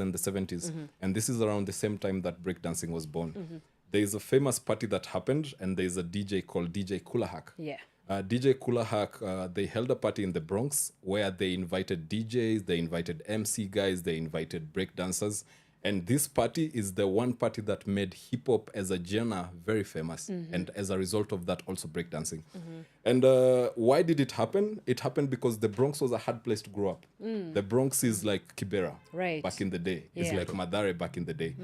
S13: and the 70s. And this is around the same time that breakdancing was born. There is a famous party that happened, and there is a DJ called DJ Kulahak.
S5: Yeah.
S13: DJ Kulahak, they held a party in the Bronx where they invited DJs, they invited MC guys, they invited breakdancers. And this party is the one party that made hip hop as a genre very famous. And as a result of that, also breakdancing. And why did it happen? It happened because the Bronx was a hard place to grow up. The Bronx is like Kibera back in the day. It's like Madare back in the day.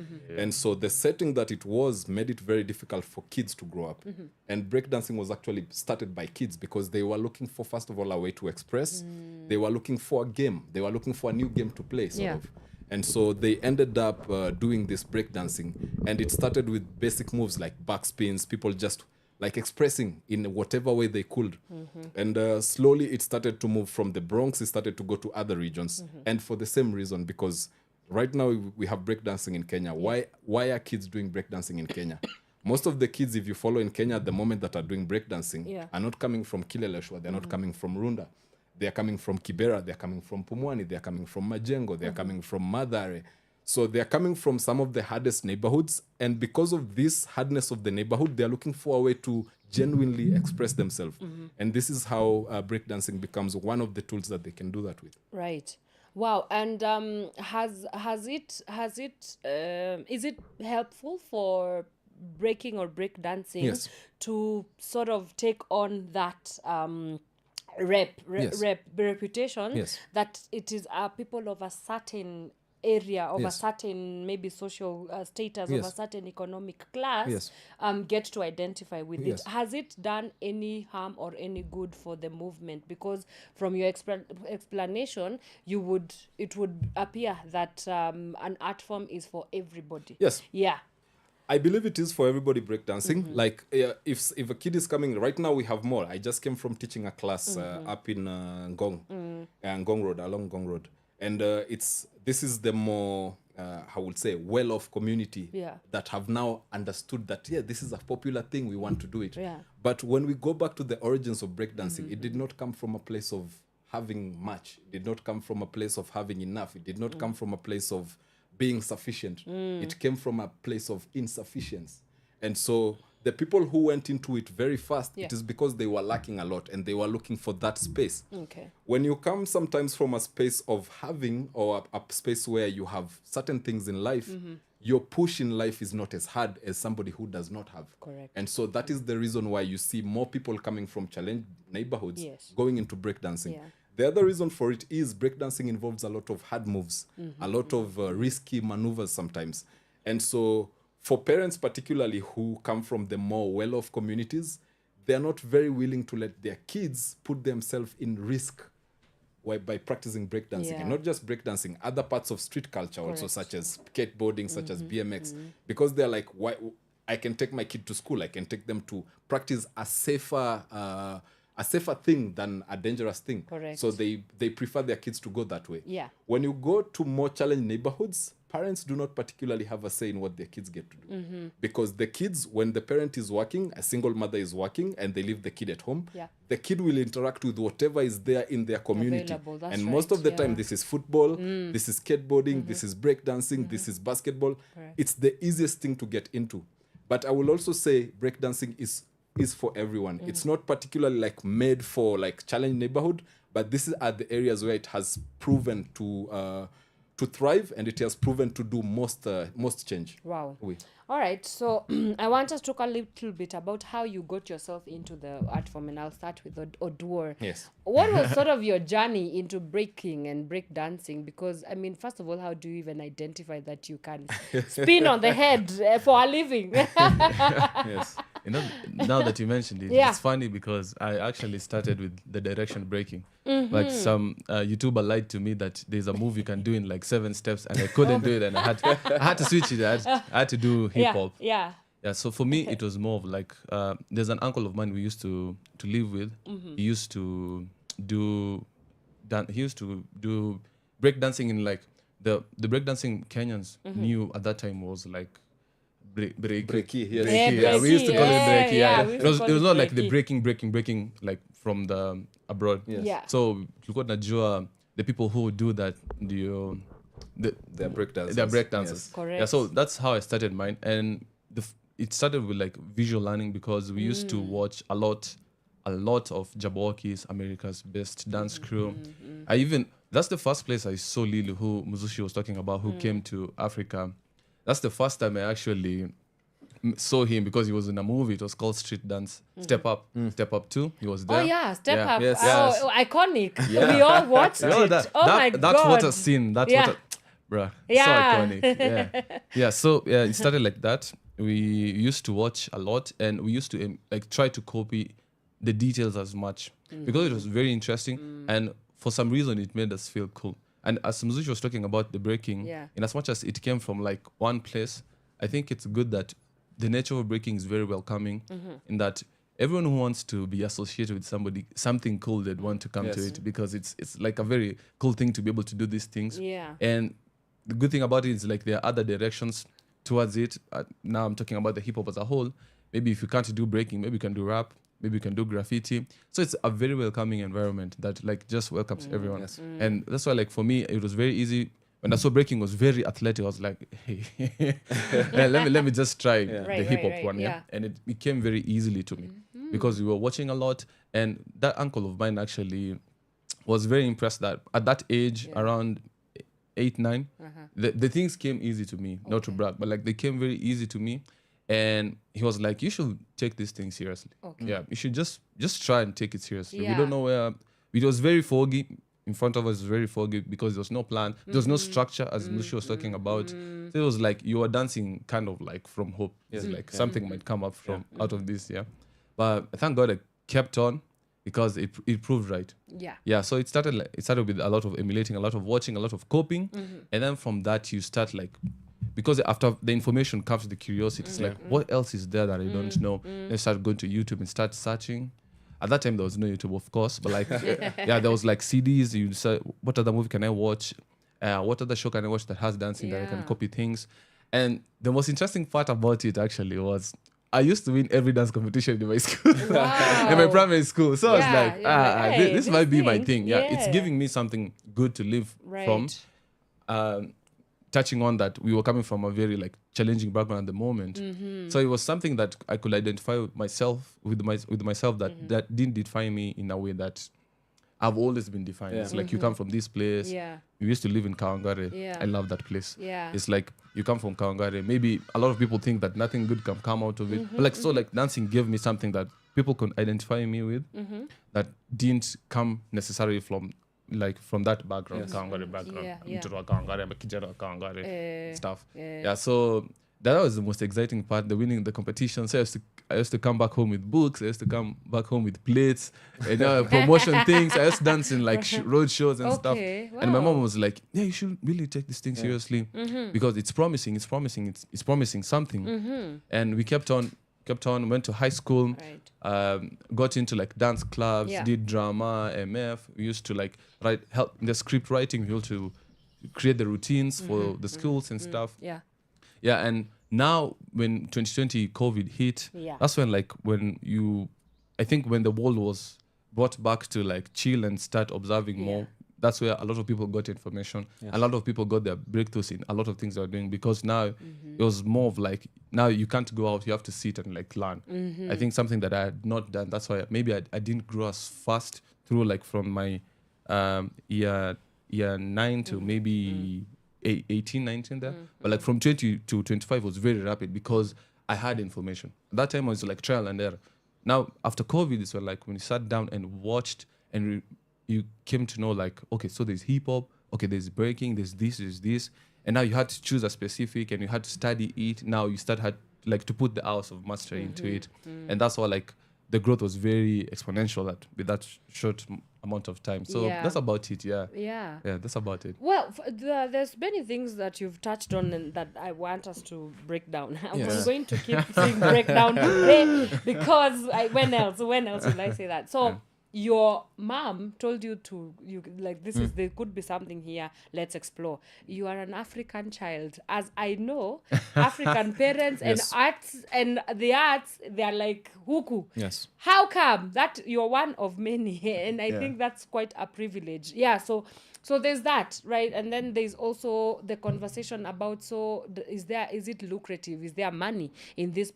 S13: And so the setting that it was made it very difficult for kids to grow up. And breakdancing was actually started by kids because they were looking for, first of all, a way to express. They were looking for a game. They were looking for a new game to play, sort of. And so they ended up doing this breakdancing. And it started with basic moves like backspins, people just like expressing in whatever way they could. And slowly it started to move from the Bronx, it started to go to other regions. And for the same reason, because right now we have breakdancing in Kenya. Why are kids doing breakdancing in Kenya? Most of the kids, if you follow in Kenya at the moment that are doing breakdancing, are not coming from Kileleshwa, they're not coming from Runda. They're coming from Kibera, they're coming from Pumwani, they're coming from Majengo, they're coming from Madare. So they're coming from some of the hardest neighborhoods. And because of this hardness of the neighborhood, they're looking for a way to genuinely express themselves. And this is how breakdancing becomes one of the tools that they can do that with.
S5: Right. Wow. And is it helpful for breaking or breakdancing to sort of take on that reputation that it is people of a certain area, of a certain maybe social status, of a certain economic class get to identify with it? Has it done any harm or any good for the movement? Because from your explanation, it would appear that an art form is for everybody.
S13: Yes.
S5: Yeah.
S13: I believe it is for everybody breakdancing. Like if a kid is coming, right now we have more. I just came from teaching a class up in Ngong Road, along Ngong Road. And this is the more, I would say, well-off community that have now understood that, this is a popular thing, we want to do it. But when we go back to the origins of breakdancing, it did not come from a place of having much. It did not come from a place of having enough. It did not come from a place of being sufficient. It came from a place of insufficiency. And so the people who went into it very fast, it is because they were lacking a lot and they were looking for that space. When you come sometimes from a space of having, or a space where you have certain things in life, your push in life is not as hard as somebody who does not have. And so that is the reason why you see more people coming from challenged neighborhoods going into breakdancing. The other reason for it is breakdancing involves a lot of hard moves, a lot of risky maneuvers sometimes. And so for parents particularly who come from the more well-off communities, they're not very willing to let their kids put themselves in risk by practicing breakdancing. And not just breakdancing, other parts of street culture also, such as skateboarding, such as BMX, because they're like, why? I can take my kid to school, I can take them to practice a safer thing than a dangerous thing. So they prefer their kids to go that way. When you go to more challenged neighborhoods, parents do not particularly have a say in what their kids get to do. Because the kids, when the parent is working, a single mother is working, and they leave the kid at home, the kid will interact with whatever is there in their community. And most of the time, this is football, this is skateboarding, this is breakdancing, this is basketball. It's the easiest thing to get into. But I will also say breakdancing is for everyone. It's not particularly like made for like challenged neighborhood, but this is at the areas where it has proven to thrive, and it has proven to do most change.
S5: Wow. All right, so I want us to talk a little bit about how you got yourself into the art form, and I'll start with Oduor.
S13: Yes.
S5: What was sort of your journey into breaking and break dancing? Because, I mean, first of all, how do you even identify that you can spin on the head for a living?
S14: Yes. You know, now that you mentioned it, it's funny because I actually started with the direction breaking. Like some YouTuber lied to me that there's a move you can do in like 7 steps, and I couldn't do it, and I had to switch it. I had to do hip hop.
S5: Yeah.
S14: So for me, it was more of like there's an uncle of mine we used to live with. He used to do breakdancing in like the breakdancing Kenyans knew at that time was like breaky.
S13: Yes.
S14: We used to call it breaky. It was not like the breaking like from the abroad. So tulikuwa tunajua the people who do that
S13: they're breakdancers.
S14: They're breakdancers.
S5: Correct.
S14: Yeah, so that's how I started mine, and it started with like visual learning because we used to watch a lot of Jabberwockies, America's Best Dance Crew. I even that's the first place I saw Lily, who Mzushi was talking about, who came to Africa. That's the first time I actually saw him because he was in a movie. It was called Street Dance. Step Up. Step Up 2. He was there.
S5: Oh yeah, Step Up.
S14: Yes,
S5: Oh, iconic. We all watched it. My God.
S14: That's what a scene. That's what a... Bruh.
S5: Yeah.
S14: So iconic. Yeah. So it started like that. We used to watch a lot, and we used to like try to copy the details as much because it was very interesting, and for some reason it made us feel cool. And as Mzushi was talking about the breaking, in as much as it came from like one place, I think it's good that the nature of breaking is very welcoming in that everyone who wants to be associated with something cool, they'd want to come to it because it's like a very cool thing to be able to do these things.
S5: Yeah.
S14: And the good thing about it is like there are other directions towards it. Now I'm talking about the hip hop as a whole. Maybe if you can't do breaking, maybe you can do rap, maybe you can do graffiti. So it's a very welcoming environment that like just welcomes everyone.
S13: Yes.
S14: And that's why like for me, it was very easy. When I saw breaking was very athletic, I was like, hey, let me just try the hip hop one. Yeah. And it became very easily to me because we were watching a lot. And that uncle of mine actually was very impressed that at that age, around 8, 9, the things came easy to me, not to brag, but like they came very easy to me. And he was like, you should take this thing seriously. Yeah, you should just try and take it seriously. We don't know where, it was very foggy. In front of us was very foggy because there was no plan. There was no structure, as Mushi was talking about. So it was like you were dancing kind of like from hope. It's like something might come up from out of this, But thank God I kept on because it proved right. Yeah, so it started with a lot of emulating, a lot of watching, a lot of coping. And then from that you start like, because after the information comes the curiosity. It's like, what else is there that I don't know? Then start going to YouTube and start searching. At that time, there was no YouTube, of course, but like, there was like CDs. You decide, what other movie can I watch? What other show can I watch that has dancing that I can copy things? And the most interesting part about it actually was I used to win every dance competition in my school, in my primary school. So I was like, this might be my thing. Yeah, it's giving me something good to live from. Touching on that, we were coming from a very like challenging background at the moment, so it was something that I could identify with myself that didn't define me in a way that I've always been defined. It's like you come from this place. You used to live in Kawangware. I love that place. It's like you come from Kawangware. Maybe a lot of people think that nothing good can come out of it, but like so like dancing gave me something that people could identify me with that didn't come necessarily from that background, Kawangware background, stuff. So that was the most exciting part, the winning the competition. So I used to come back home with books, I used to come back home with plates, and promotion things. I used to dance in like road shows and stuff. Wow. And my mom was like, yeah, you should really take this thing seriously because it's promising something. And we kept on, went to high school, got into like dance clubs, did drama, MF. We used to like help in the script writing. We used to create the routines for the schools and stuff. And now when 2020 COVID hit, that's when I think when the world was brought back to like chill and start observing more, that's where a lot of people got information. A lot of people got their breakthroughs in a lot of things they were doing because now it was more of like, now you can't go out, you have to sit and like learn. I think something that I had not done, that's why maybe I didn't grow as fast through like from my year 9 to maybe 18, 19 there. But like from 20 to 25 was very rapid because I had information. At that time I was like trial and error. Now after COVID, it's like when you sat down and watched and you came to know like, okay, so there's hip hop, okay, there's breaking, there's this, and now you had to choose a specific and you had to study it. Now you had like to put the hours of mastery into it, and that's why like the growth was very exponential with that short amount of time. So that's about it. Yeah, that's about it.
S5: Well, there's many things that you've touched on and that I want us to break down. I'm going to keep saying break down today because when else will I say that? So. Your mom told you there could be something here, let's explore. You are an African child. As I know, African parents and arts and the arts, they're like huku.
S13: Yes.
S5: How come that you're one of many? And I think that's quite a privilege. Yeah, so So there's that, right? And then there's also the conversation about, is it lucrative? Is there money in this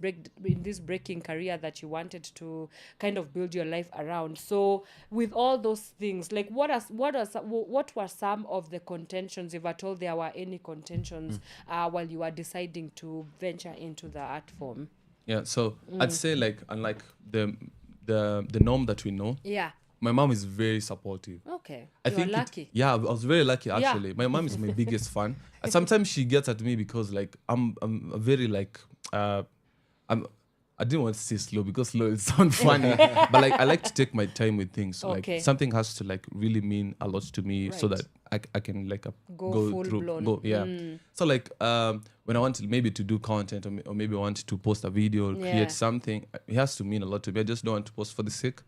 S5: breaking career that you wanted to kind of build your life around? So with all those things, like what were some of the contentions, if at all there were any contentions, while you were deciding to venture into the art form?
S14: Yeah, so I'd say, like, unlike the norm that we know, my mom is very supportive.
S5: Okay,
S14: you're
S5: lucky.
S14: I was very lucky, actually. My mom is my biggest fan. And sometimes she gets at me because, like, I'm a very, like, I didn't want to say slow because slow it sounds funny, but like I like to take my time with things. So like something has to like really mean a lot to me, so that I can like
S5: go through.
S14: Blown. So like when I want to maybe to do content or maybe I want to post a video or create something, it has to mean a lot to me. I just don't want to post for the sake.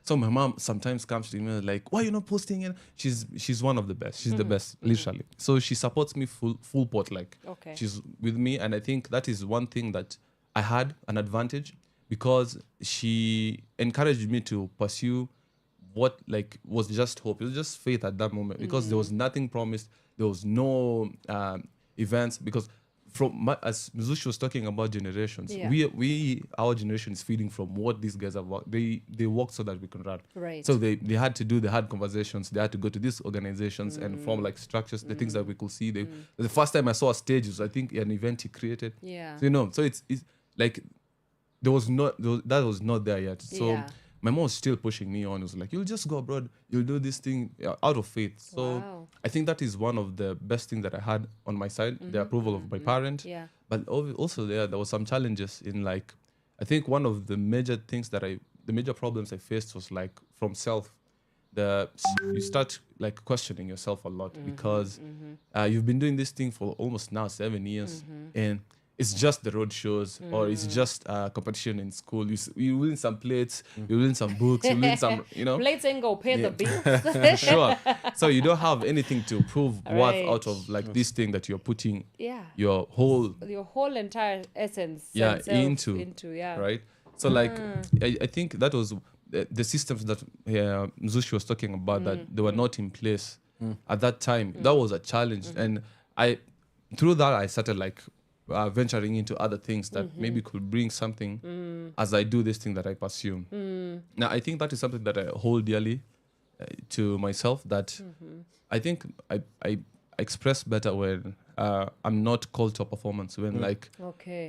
S14: So my mom sometimes comes to me like, why are you not posting it? She's one of the best. She's the best, literally. So she supports me full pot, like she's with me, and I think that is one thing that I had an advantage, because she encouraged me to pursue what like was just hope. It was just faith at that moment, because there was nothing promised. There was no events, because as Mzushi was talking about generations, our generation is feeding from what these guys have worked. They worked so that we can run.
S5: Right.
S14: So they had to do the hard conversations. They had to go to these organizations and form like structures, the things that we could see. The first time I saw a stage was, I think, an event he created.
S5: Yeah.
S14: So, so it's like that was not there yet. So my mom was still pushing me on. It was like, you'll just go abroad, you'll do this thing out of faith. So I think that is one of the best things that I had on my side, the approval of my parent.
S5: Yeah.
S14: But also there was some challenges in, like, I think one of the major things the major problems I faced was like from self. You start like questioning yourself a lot, because you've been doing this thing for almost now 7 years, and it's just the road shows, or it's just competition in school. You win some plates, you win some books, you win some,
S5: Plates ain't go pay the bills.
S14: Sure. So you don't have anything to prove worth out of like this thing that you're putting your whole
S5: entire essence into
S14: right. So like I think that was the systems that Mzushi was talking about, that they were not in place at that time. That was a challenge, and through that I started like venturing into other things that maybe could bring something as I do this thing that I pursue. Now, I think that is something that I hold dearly to myself, that I think I express better when I'm not called to a performance, when like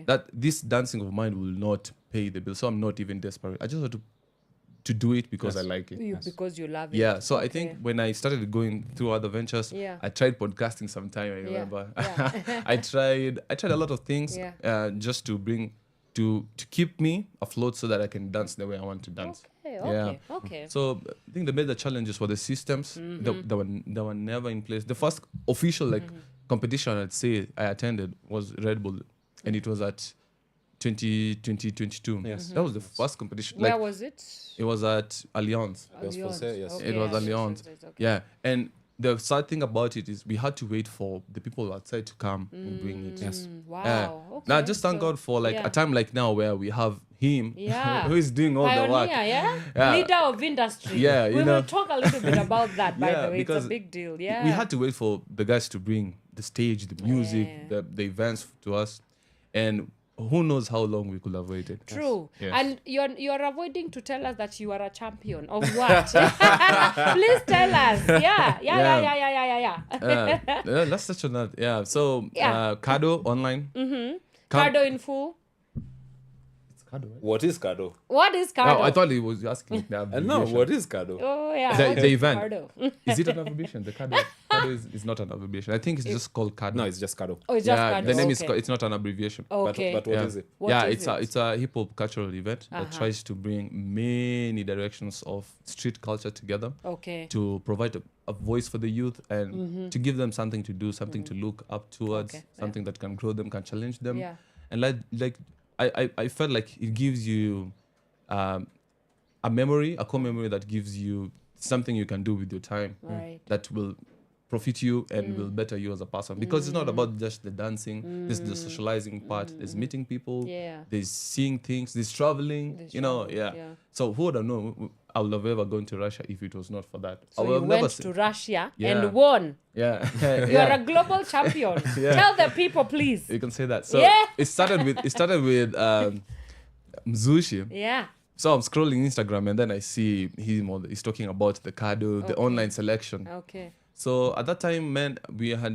S14: that this dancing of mine will not pay the bill. So I'm not even desperate. I just want to do it because I like it.
S5: Because you love it.
S14: Yeah, so I think when I started going through other ventures, I tried podcasting sometime, I remember. I tried a lot of things just to keep me afloat so that I can dance the way I want to dance.
S5: Okay.
S14: So I think the major challenges were the systems that were never in place. The first official like competition I'd say I attended was Red Bull, and it was at 2022.
S13: Yes.
S14: That was the first competition.
S5: Where was it?
S14: It was at Allianz.
S13: Yes.
S14: It was Allianz. Yeah. And the sad thing about it is we had to wait for the people outside to come and bring it.
S13: Yes.
S5: Wow.
S14: Now just thank God for like a time like now where we have him who is doing all the work.
S5: Leader of industry. We will talk a little bit about that, by the way. It's a big deal.
S14: We had to wait for the guys to bring the stage, the music, the events to us. And who knows how long we could have waited.
S5: True. Yes. And you're avoiding to tell us that you are a champion of what? Please tell us. Yeah.
S14: Let's touch on that. Yeah. So Kado online.
S5: Kado in full.
S14: Kado, right?
S13: What is Kado?
S5: What is Kado?
S14: No, I thought he was asking the abbreviation.
S13: No, what is Kado?
S5: Oh, yeah.
S14: The event. Kado? Is it an abbreviation? The Kado is not an abbreviation. I think it's just called Kado.
S13: No, it's just Kado.
S5: Oh, it's just Kado.
S14: The name is it's not an abbreviation.
S5: Okay.
S13: But what is it?
S14: It's a hip hop cultural event that tries to bring many directions of street culture together.
S5: Okay.
S14: To provide a voice for the youth and to give them something to do, something to look up towards, something that can grow them, can challenge them.
S5: Yeah.
S14: And like I felt like it gives you a core memory that gives you something you can do with your time that will profit you and will better you as a person. Because it's not about just the dancing, there's the socializing part, there's meeting people, there's seeing things, there's traveling, So who would have known I would have ever gone to Russia if it was not for that. I
S5: So
S14: would
S5: you
S14: have never
S5: went
S14: se-
S5: to Russia
S14: Yeah.
S5: and won.
S14: Yeah.
S5: You are a global champion.
S14: Yeah.
S5: Tell the people, please.
S14: You can say that. So
S5: Yeah.
S14: it started with Mzushi.
S5: Yeah.
S14: So I'm scrolling Instagram and then I see he's talking about the Kado, the online selection.
S5: Okay.
S14: So at that time, man,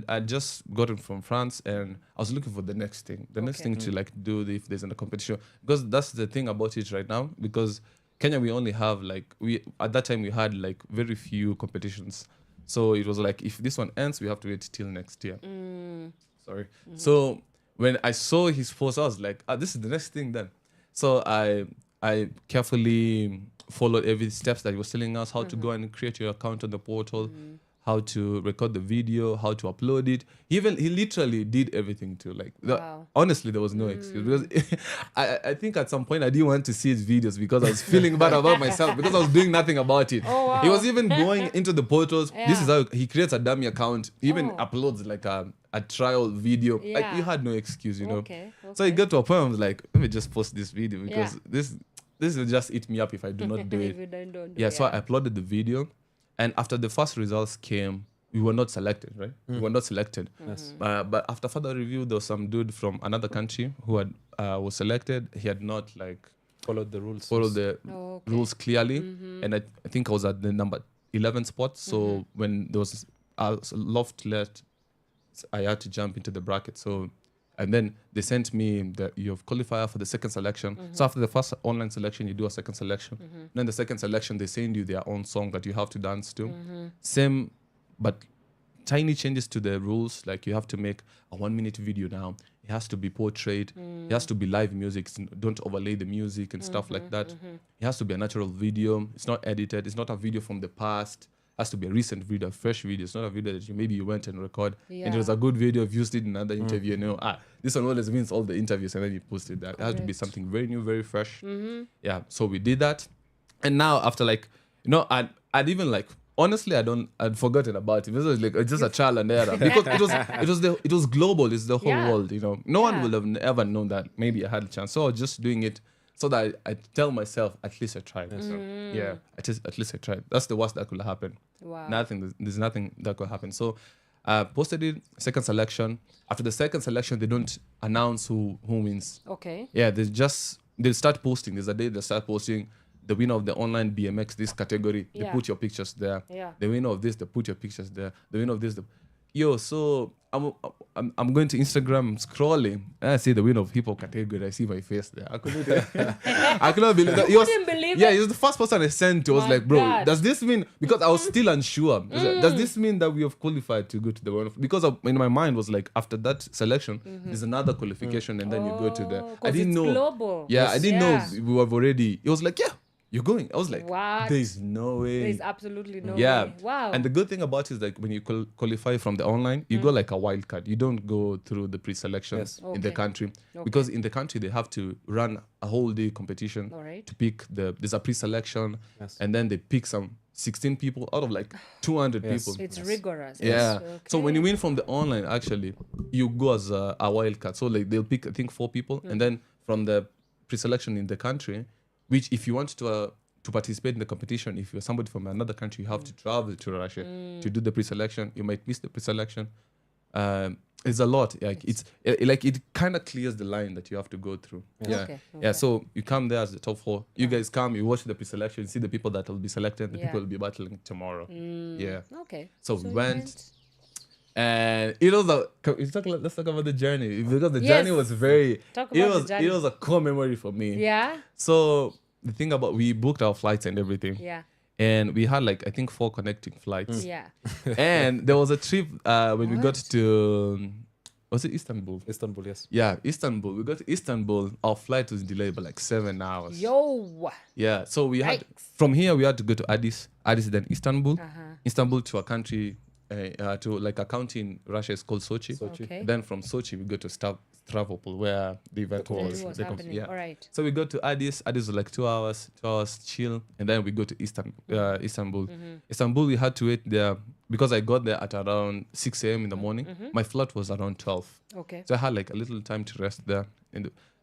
S14: I just gotten from France and I was looking for the next thing. The next thing to like do if there's a competition. Because that's the thing about it right now. Because Kenya, we only have at that time we had like very few competitions. So it was like, if this one ends, we have to wait till next year. Sorry. So when I saw his post, I was like, this is the next thing then. So I carefully followed every steps that he was telling us, how to go and create your account on the portal, how to record the video, how to upload it. He literally did everything too. Like, honestly, there was no excuse because I think at some point I didn't want to see his videos because I was feeling bad about myself because I was doing nothing about it.
S5: Oh, wow.
S14: He was even going into the portals.
S5: Yeah.
S14: This is how he creates a dummy account, even uploads like a trial video. Like,
S5: Yeah.
S14: you had no excuse, you know.
S5: Okay.
S14: So it got to a point I was like, let me just post this video because this will just eat me up if I do not do
S5: If
S14: it.
S5: you don't do
S14: Yeah, so I uploaded the video. And after the first results came, we were not selected, right? We were not selected.
S13: Yes.
S14: But after further review, there was some dude from another country who had was selected. He had not like
S13: Followed the rules.
S14: rules clearly, and I think I was at the number 11 spot. So when there was a loft left, I had to jump into the bracket. So. And then they sent me that you have qualifier for the second selection. So after the first online selection, you do a second selection. Then the second selection, they send you their own song that you have to dance to. Same, but tiny changes to the rules. Like, you have to make a 1 minute video now. It has to be portrayed. It has to be live music. Don't overlay the music and stuff like that. It has to be a natural video. It's not edited. It's not a video from the past. Has to be a recent video, a fresh video. It's not a video that you went and record. And it was a good video. You've used it in another interview. You know, this one always wins all the interviews, and then you posted that. It has to be something very new, very fresh. Yeah. So we did that, and now after I'd even like, honestly, I'd forgotten about it. It was like just a trial and error because it was global. It's the whole world. You know, no one will have ever known that. Maybe I had a chance, so I was just doing it. So that I tell myself, at least I tried. Yeah, at least I tried. That's the worst that could happen.
S5: Wow.
S14: There's nothing that could happen. So posted it, second selection. After the second selection, they don't announce who wins.
S5: Okay.
S14: Yeah, they start posting. There's a day they start posting the winner of the online BMX, this category. They put your pictures there.
S5: Yeah.
S14: The winner of this, they put your pictures there. The winner of this, so I'm going to Instagram, scrolling, and I see the winner of hip hop category. I see my face there. I couldn't believe that.
S5: Couldn't believe
S14: yeah,
S5: it?
S14: he was the first person I sent to. I was
S5: My
S14: like, bro,
S5: God.
S14: does this mean, because I was still unsure, does this mean that we have qualified to go to the one? Because in my mind was like, after that selection, there's another qualification, and then you go to the. I
S5: 'cause
S14: didn't
S5: it's
S14: know.
S5: global.
S14: Yeah, I didn't know
S5: Yeah.
S14: we have already. It was like, yeah, you're going. I was like,
S5: What?
S14: there's no way.
S5: There's absolutely no
S14: Yeah.
S5: way. Wow.
S14: And the good thing about it is like when you qualify from the online, you go like a wild card. You don't go through the pre-selection in the
S5: Okay.
S14: country. Because in the country, they have to run a whole day competition
S5: Alright.
S14: to pick there's a pre-selection and then they pick some 16 people out of like 200 people.
S5: It's rigorous.
S14: Yeah.
S5: Yes.
S14: So when you win from the online, actually, you go as a wild card. So like they'll pick, I think, 4 people. And then from the pre-selection in the country, which if you want to participate in the competition, if you're somebody from another country, you have to travel to Russia to do the pre-selection. You might miss the pre-selection. It's a lot. Like it kind of clears the line that you have to go through. Yeah. Yeah. So you come there as the top 4. You guys come, you watch the pre-selection, see the people that will be selected, the people will be battling tomorrow. Yeah.
S5: Okay.
S14: So we went. And let's talk about the journey, because the journey was very. It was a core memory for me.
S5: Yeah.
S14: So the thing about, we booked our flights and everything.
S5: Yeah.
S14: And we had like, I think, 4 connecting flights.
S5: Yeah.
S14: And there was a trip when we got to, was it Istanbul?
S13: Istanbul, yes.
S14: Yeah, Istanbul. We got to Istanbul. Our flight was delayed by like 7 hours.
S5: Yo.
S14: Yeah. So we had, from here, we had to go to Addis, then Istanbul. Istanbul to a country, to like a county in Russia is called Sochi.
S5: Okay.
S14: Then from Sochi, we go to Stavropol, where the event was.
S5: Happening.
S14: Yeah.
S5: All right.
S14: So we go to Addis. Addis was like 2 hours chill, and then we go to Istanbul. Istanbul, we had to wait there because I got there at around 6 a.m. in the morning. My flight was around 12.
S5: Okay.
S14: So I had like a little time to rest there.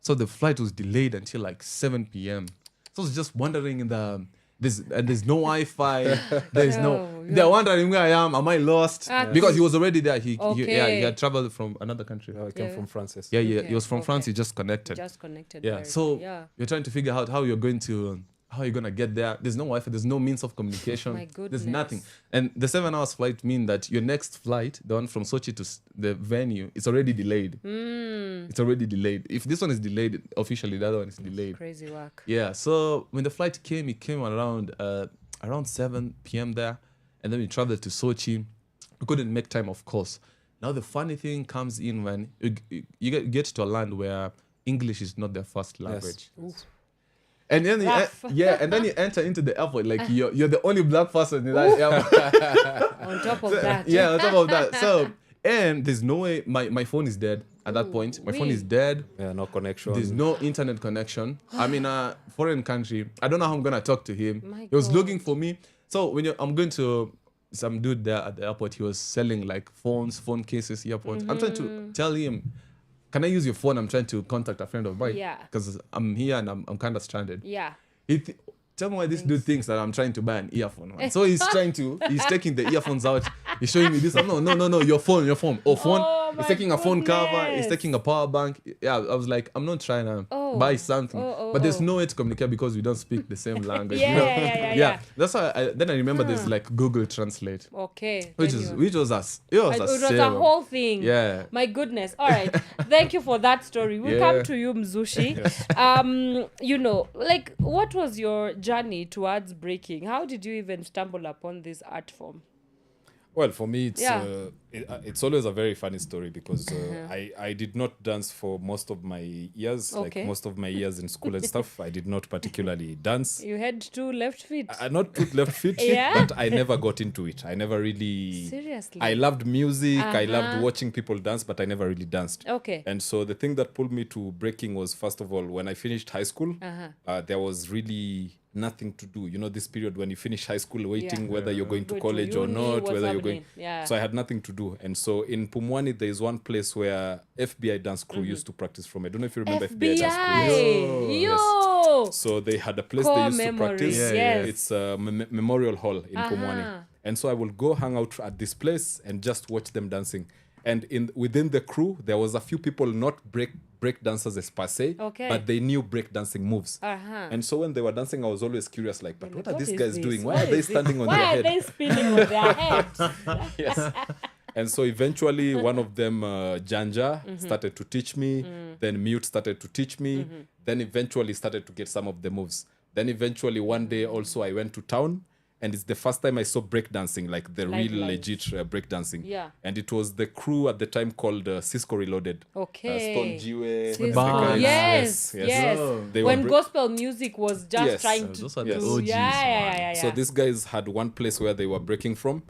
S14: So the flight was delayed until like 7 p.m. So I was just wandering in There's no Wi-Fi. There's they're wondering where I am. Am I lost? Because he was already there. He had traveled from another country.
S13: He came from France. Yes.
S14: Yeah. He was from France. He just connected.
S5: Yeah.
S14: So you're trying to figure out how you're going to get there. There's no Wi-Fi. There's no means of communication.
S5: My goodness.
S14: There's nothing. And the 7 hours flight mean that your next flight, the one from Sochi to the venue, it's already delayed. It's already delayed. If this one is delayed officially, the other one is delayed.
S5: Crazy work.
S14: Yeah. So when the flight came, it came around 7 p.m. there, and then we traveled to Sochi. We couldn't make time, of course. Now the funny thing comes in when you get to a land where English is not their first language.
S5: Yes.
S14: And then you enter into the airport like you're the only black person in that airport.
S5: On top of that.
S14: Yeah, on top of that. So, and there's no way my phone is dead at that point. My phone is dead.
S13: Yeah, no connection.
S14: There's no internet connection. I'm in a foreign country. I don't know how I'm gonna talk to him.
S5: My
S14: He was
S5: God.
S14: looking for me. So I'm going to some dude there at the airport. He was selling like phone cases, earpods. I'm trying to tell him, can I use your phone? I'm trying to contact a friend of mine.
S5: Yeah.
S14: Because I'm here and I'm kind of stranded.
S5: Yeah.
S14: Tell me why this dude thinks that I'm trying to buy an earphone. Man. So he's taking the earphones out. He's showing me this. No, your phone. Oh, phone.
S5: Oh,
S14: He's taking a phone cover.
S5: goodness.
S14: He's taking a power bank. Yeah, I was like, I'm not trying to buy something. But there's no way to communicate because we don't speak the same language.
S5: Yeah.
S14: That's why I remember there's like Google Translate.
S5: Okay.
S14: Which was us. It was
S5: a whole thing.
S14: Yeah.
S5: My goodness. All right. Thank you for that story. We'll come to you, Mzushi. Like, what was your journey towards breaking? How did you even stumble upon this art form?
S13: Well, for me, it's always a very funny story because I did not dance for most of my years.
S5: Okay.
S13: Like most of my years in school and stuff, I did not particularly dance.
S5: You had 2 left feet.
S13: Not two left feet, but I never got into it. I never really...
S5: Seriously?
S13: I loved music. I loved watching people dance, but I never really danced.
S5: Okay.
S13: And so the thing that pulled me to breaking was, first of all, when I finished high school, there was really nothing to do. You know, this period when you finish high school, waiting whether you're going to college or not, whether you're going... So I had nothing to do. And so in Pumwani, there is one place where FBI dance crew used to practice from. I don't know if you remember FBI dance crew.
S5: Yo!
S13: So they had a place
S5: Core
S13: they used
S5: memories,
S13: to practice.
S5: yes.
S13: It's a memorial hall in Pumwani. And so I will go hang out at this place and just watch them dancing. And within the crew, there was a few people not break dancers as per se, but they knew break dancing moves. And so when they were dancing, I was always curious, like, but what are these guys doing? Why are they standing on their head?
S5: Why are they spinning on their heads?
S13: Yes. And so eventually one of them, Janja, started to teach me. Then Mute started to teach me. Then eventually started to get some of the moves. Then eventually one day also I went to town. And it's the first time I saw breakdancing, like the real legit breakdancing.
S5: Yeah.
S13: And it was the crew at the time called Cisco Reloaded.
S5: Okay.
S13: Stone Jiwe.
S5: Cisco. Yes. When gospel music was just trying to...
S14: Those are the OGs.
S13: So these guys had one place where they were breaking from.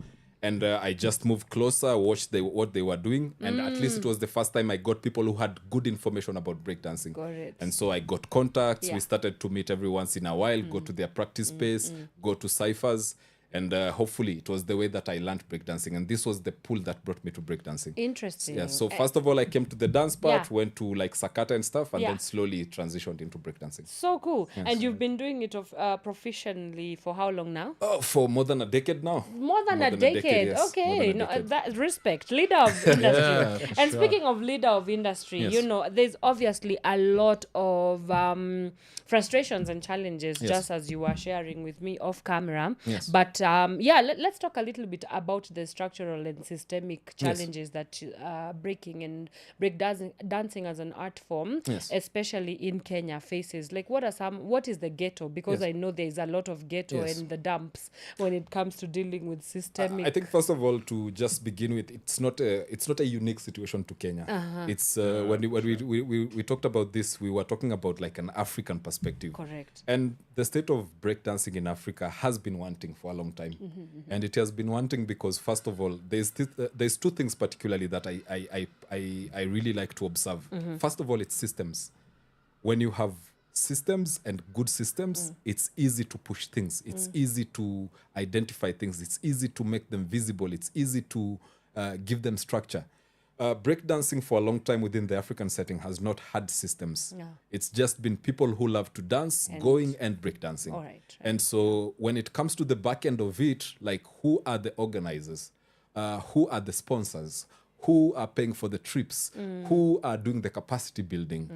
S13: And I just moved closer, watched what they were doing. And at least it was the first time I got people who had good information about breakdancing.
S5: Got it.
S13: And so I got contacts. We started to meet every once in a while, go to their practice space, go to ciphers. And hopefully it was the way that I learned breakdancing. And this was the pull that brought me to breakdancing.
S5: Interesting.
S13: Yeah. So first of all, I came to the dance part, went to like Sakata and stuff, and then slowly transitioned into breakdancing.
S5: So cool. Yes. And you've been doing it professionally for how long now?
S13: Oh, for more than a decade now.
S5: More than a decade. Yes. Okay. That respect. Leader of industry. And speaking of leader of industry, you know, there's obviously a lot of frustrations and challenges, just as you were sharing with me off camera.
S13: Yes.
S5: But let's talk a little bit about the structural and systemic challenges that breaking and breakdancing as an art form, especially in Kenya, faces. Like, what is the ghetto? Because I know there's a lot of ghetto in the dumps when it comes to dealing with systemic.
S13: I think first of all, to just begin with, it's not a unique situation to Kenya. It's when we talked about this, we were talking about like an African perspective.
S5: Correct.
S13: And the state of breakdancing in Africa has been wanting for a long time. And it has been wanting because, first of all, there's 2 things particularly that I really like to observe. First of all, it's systems. When you have systems and good systems, it's easy to push things. It's easy to identify things. It's easy to make them visible. It's easy to give them structure. breakdancing for a long time within the African setting has not had systems.
S5: Yeah.
S13: It's just been people who love to dance, going and breakdancing.
S5: All right.
S13: And so when it comes to the back end of it, like who are the organizers? Who are the sponsors? Who are paying for the trips? Who are doing the capacity building?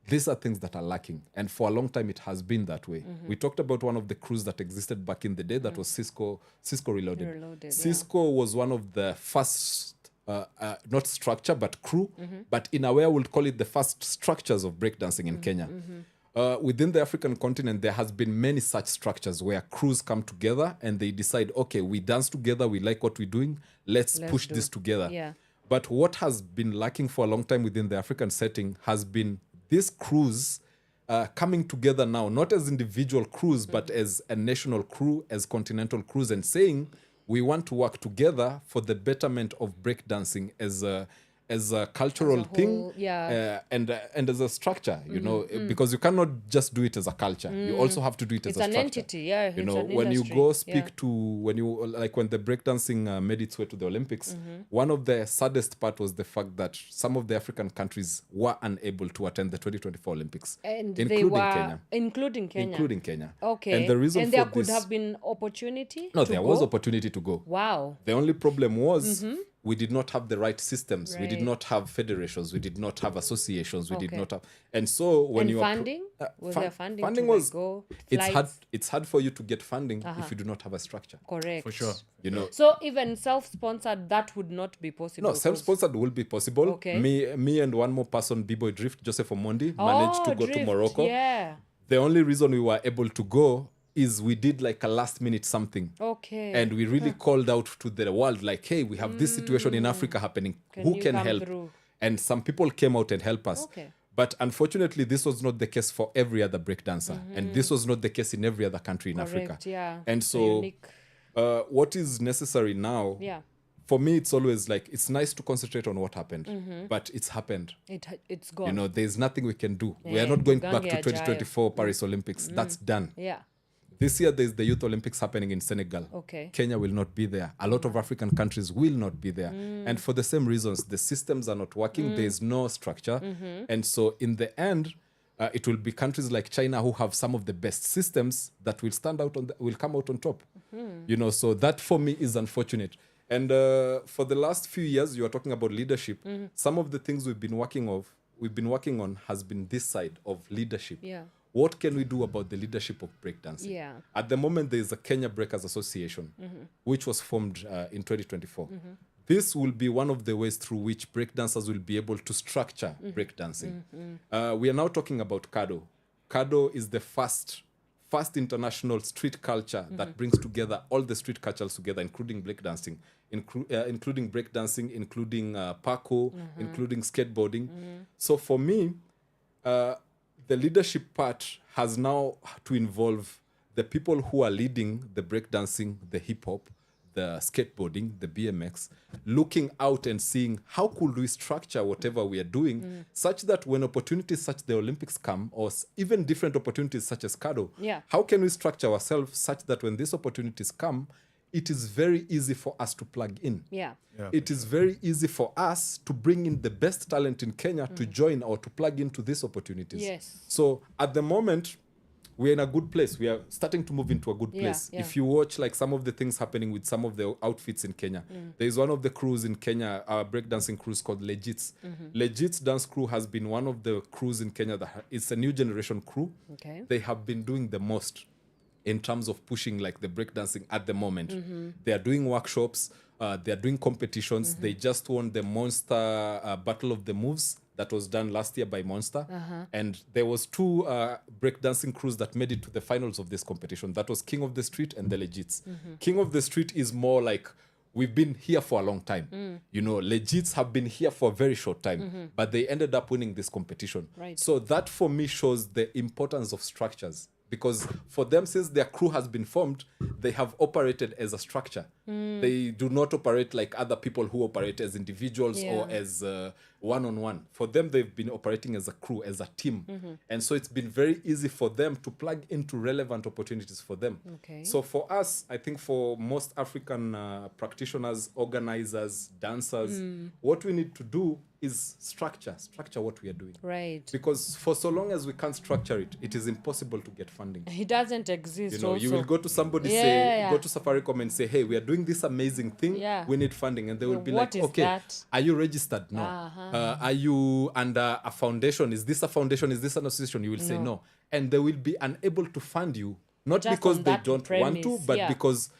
S13: These are things that are lacking. And for a long time, it has been that way. We talked about one of the crews that existed back in the day that was Cisco Reloaded. Cisco was one of the first, not structure, but crew. But in a way, I would call it the first structures of breakdancing in Kenya. Within the African continent, there has been many such structures where crews come together and they decide, okay, we dance together, we like what we're doing, let's push this together.
S5: Yeah.
S13: But what has been lacking for a long time within the African setting has been these crews coming together now, not as individual crews, but as a national crew, as continental crews, and saying we want to work together for the betterment of breakdancing as a cultural thing, and as a structure, you know, because you cannot just do it as a culture. You also have to do it as a structure.
S5: It's an entity, yeah.
S13: You know, when you go speak to, when the breakdancing made its way to the Olympics, one of the saddest part was the fact that some of the African countries were unable to attend the 2024 Olympics,
S5: and
S13: including
S5: Kenya.
S13: Including Kenya.
S5: Okay.
S13: And the reason
S5: there
S13: for
S5: could
S13: this,
S5: have been opportunity.
S13: No,
S5: to
S13: there
S5: go?
S13: was opportunity to go.
S5: Wow.
S13: The only problem was we did not have the right systems.
S5: Right.
S13: We did not have federations. We did not have associations. We did not have, and so when you
S5: funding, was there funding?
S13: Funding
S5: to
S13: was
S5: go?
S13: It's hard for you to get funding if you do not have a structure.
S5: Correct.
S14: For sure.
S13: You know.
S5: So even self-sponsored, that would not be possible.
S13: No, self-sponsored will be possible.
S5: Okay.
S13: Me and one more person, B-Boy Drift, Joseph Omondi, managed to go to Morocco.
S5: Yeah.
S13: The only reason we were able to go is we did like a last minute something.
S5: Okay.
S13: And we really called out to the world like, hey, we have this situation in Africa happening. Who can help?
S5: Through?
S13: And some people came out and helped us.
S5: Okay.
S13: But unfortunately, this was not the case for every other breakdancer. And this was not the case in every other country in Africa.
S5: Yeah.
S13: And so what is necessary now, for me, it's always like, it's nice to concentrate on what happened, but it's happened.
S5: It's gone.
S13: You know, there's nothing we can do. We are not going back to 2024 Paris Olympics. That's done.
S5: Yeah.
S13: This year, there's the Youth Olympics happening in Senegal.
S5: Okay.
S13: Kenya will not be there. A lot of African countries will not be there. And for the same reasons, the systems are not working. There's no structure. And so in the end, it will be countries like China who have some of the best systems that will stand out will come out on top. You know, so that for me is unfortunate. And for the last few years, you are talking about leadership. Some of the things we've been working on has been this side of leadership.
S5: Yeah.
S13: What can we do about the leadership of breakdancing?
S5: Yeah.
S13: At the moment, there is a Kenya Breakers Association, which was formed in 2024. This will be one of the ways through which breakdancers will be able to structure breakdancing. We are now talking about Kado. Kado is the first international street culture that brings together all the street cultures together, including breakdancing, including parkour, including skateboarding. So for me, the leadership part has now to involve the people who are leading the breakdancing, the hip-hop, the skateboarding, the BMX, looking out and seeing how could we structure whatever we are doing such that when opportunities such the Olympics come, or even different opportunities such as Kado, how can we structure ourselves such that when these opportunities come, it is very easy for us to plug in. It is very easy for us to bring in the best talent in Kenya to join or to plug into these opportunities.
S5: Yes.
S13: So at the moment, we're in a good place. We are starting to move into a good place. If you watch like some of the things happening with some of the outfits in Kenya, there is one of the crews in Kenya, our breakdancing crews called Legits. Legits dance crew has been one of the crews in Kenya that it's a new generation crew.
S5: Okay.
S13: They have been doing the most in terms of pushing like the breakdancing at the moment. They are doing workshops, they are doing competitions. They just won the Monster Battle of the Moves that was done last year by Monster. And there was two breakdancing crews that made it to the finals of this competition. That was King of the Street and the Legits. King of the Street is more like, we've been here for a long time. You know, Legits have been here for a very short time, but they ended up winning this competition.
S5: Right.
S13: So that for me shows the importance of structures. Because for them, since their crew has been formed, they have operated as a structure. They do not operate like other people who operate as individuals or as one-on-one. For them, they've been operating as a crew, as a team. And so it's been very easy for them to plug into relevant opportunities for them.
S5: Okay.
S13: So for us, I think for most African practitioners, organizers, dancers, what we need to do is structure what we are doing.
S5: Right.
S13: Because for so long as we can't structure it, it is impossible to get funding.
S5: It doesn't exist.
S13: You know,
S5: also.
S13: you will go to somebody, go to Safaricom and say, hey, we are doing this amazing thing.
S5: Yeah.
S13: We need funding. And they will be
S5: What
S13: like,
S5: is
S13: okay,
S5: that?
S13: are you registered? No. Are you under a foundation? Is this a foundation? Is this an association? You will say no. And they will be unable to fund you, not
S5: Just
S13: because
S5: on
S13: they
S5: that
S13: don't want to,
S5: premise,
S13: but
S5: yeah.
S13: because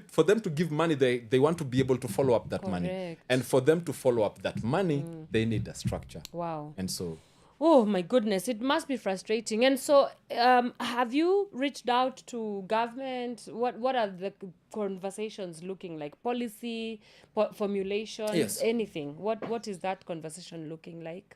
S13: for them to give money, they want to be able to follow up that money.
S5: Correct.
S13: And for them to follow up that money, they need a structure.
S5: Wow.
S13: And so...
S5: Oh my goodness, it must be frustrating. And so, have you reached out to government? What are the conversations looking like? Policy, formulations,
S13: Yes.
S5: anything? What is that conversation looking like?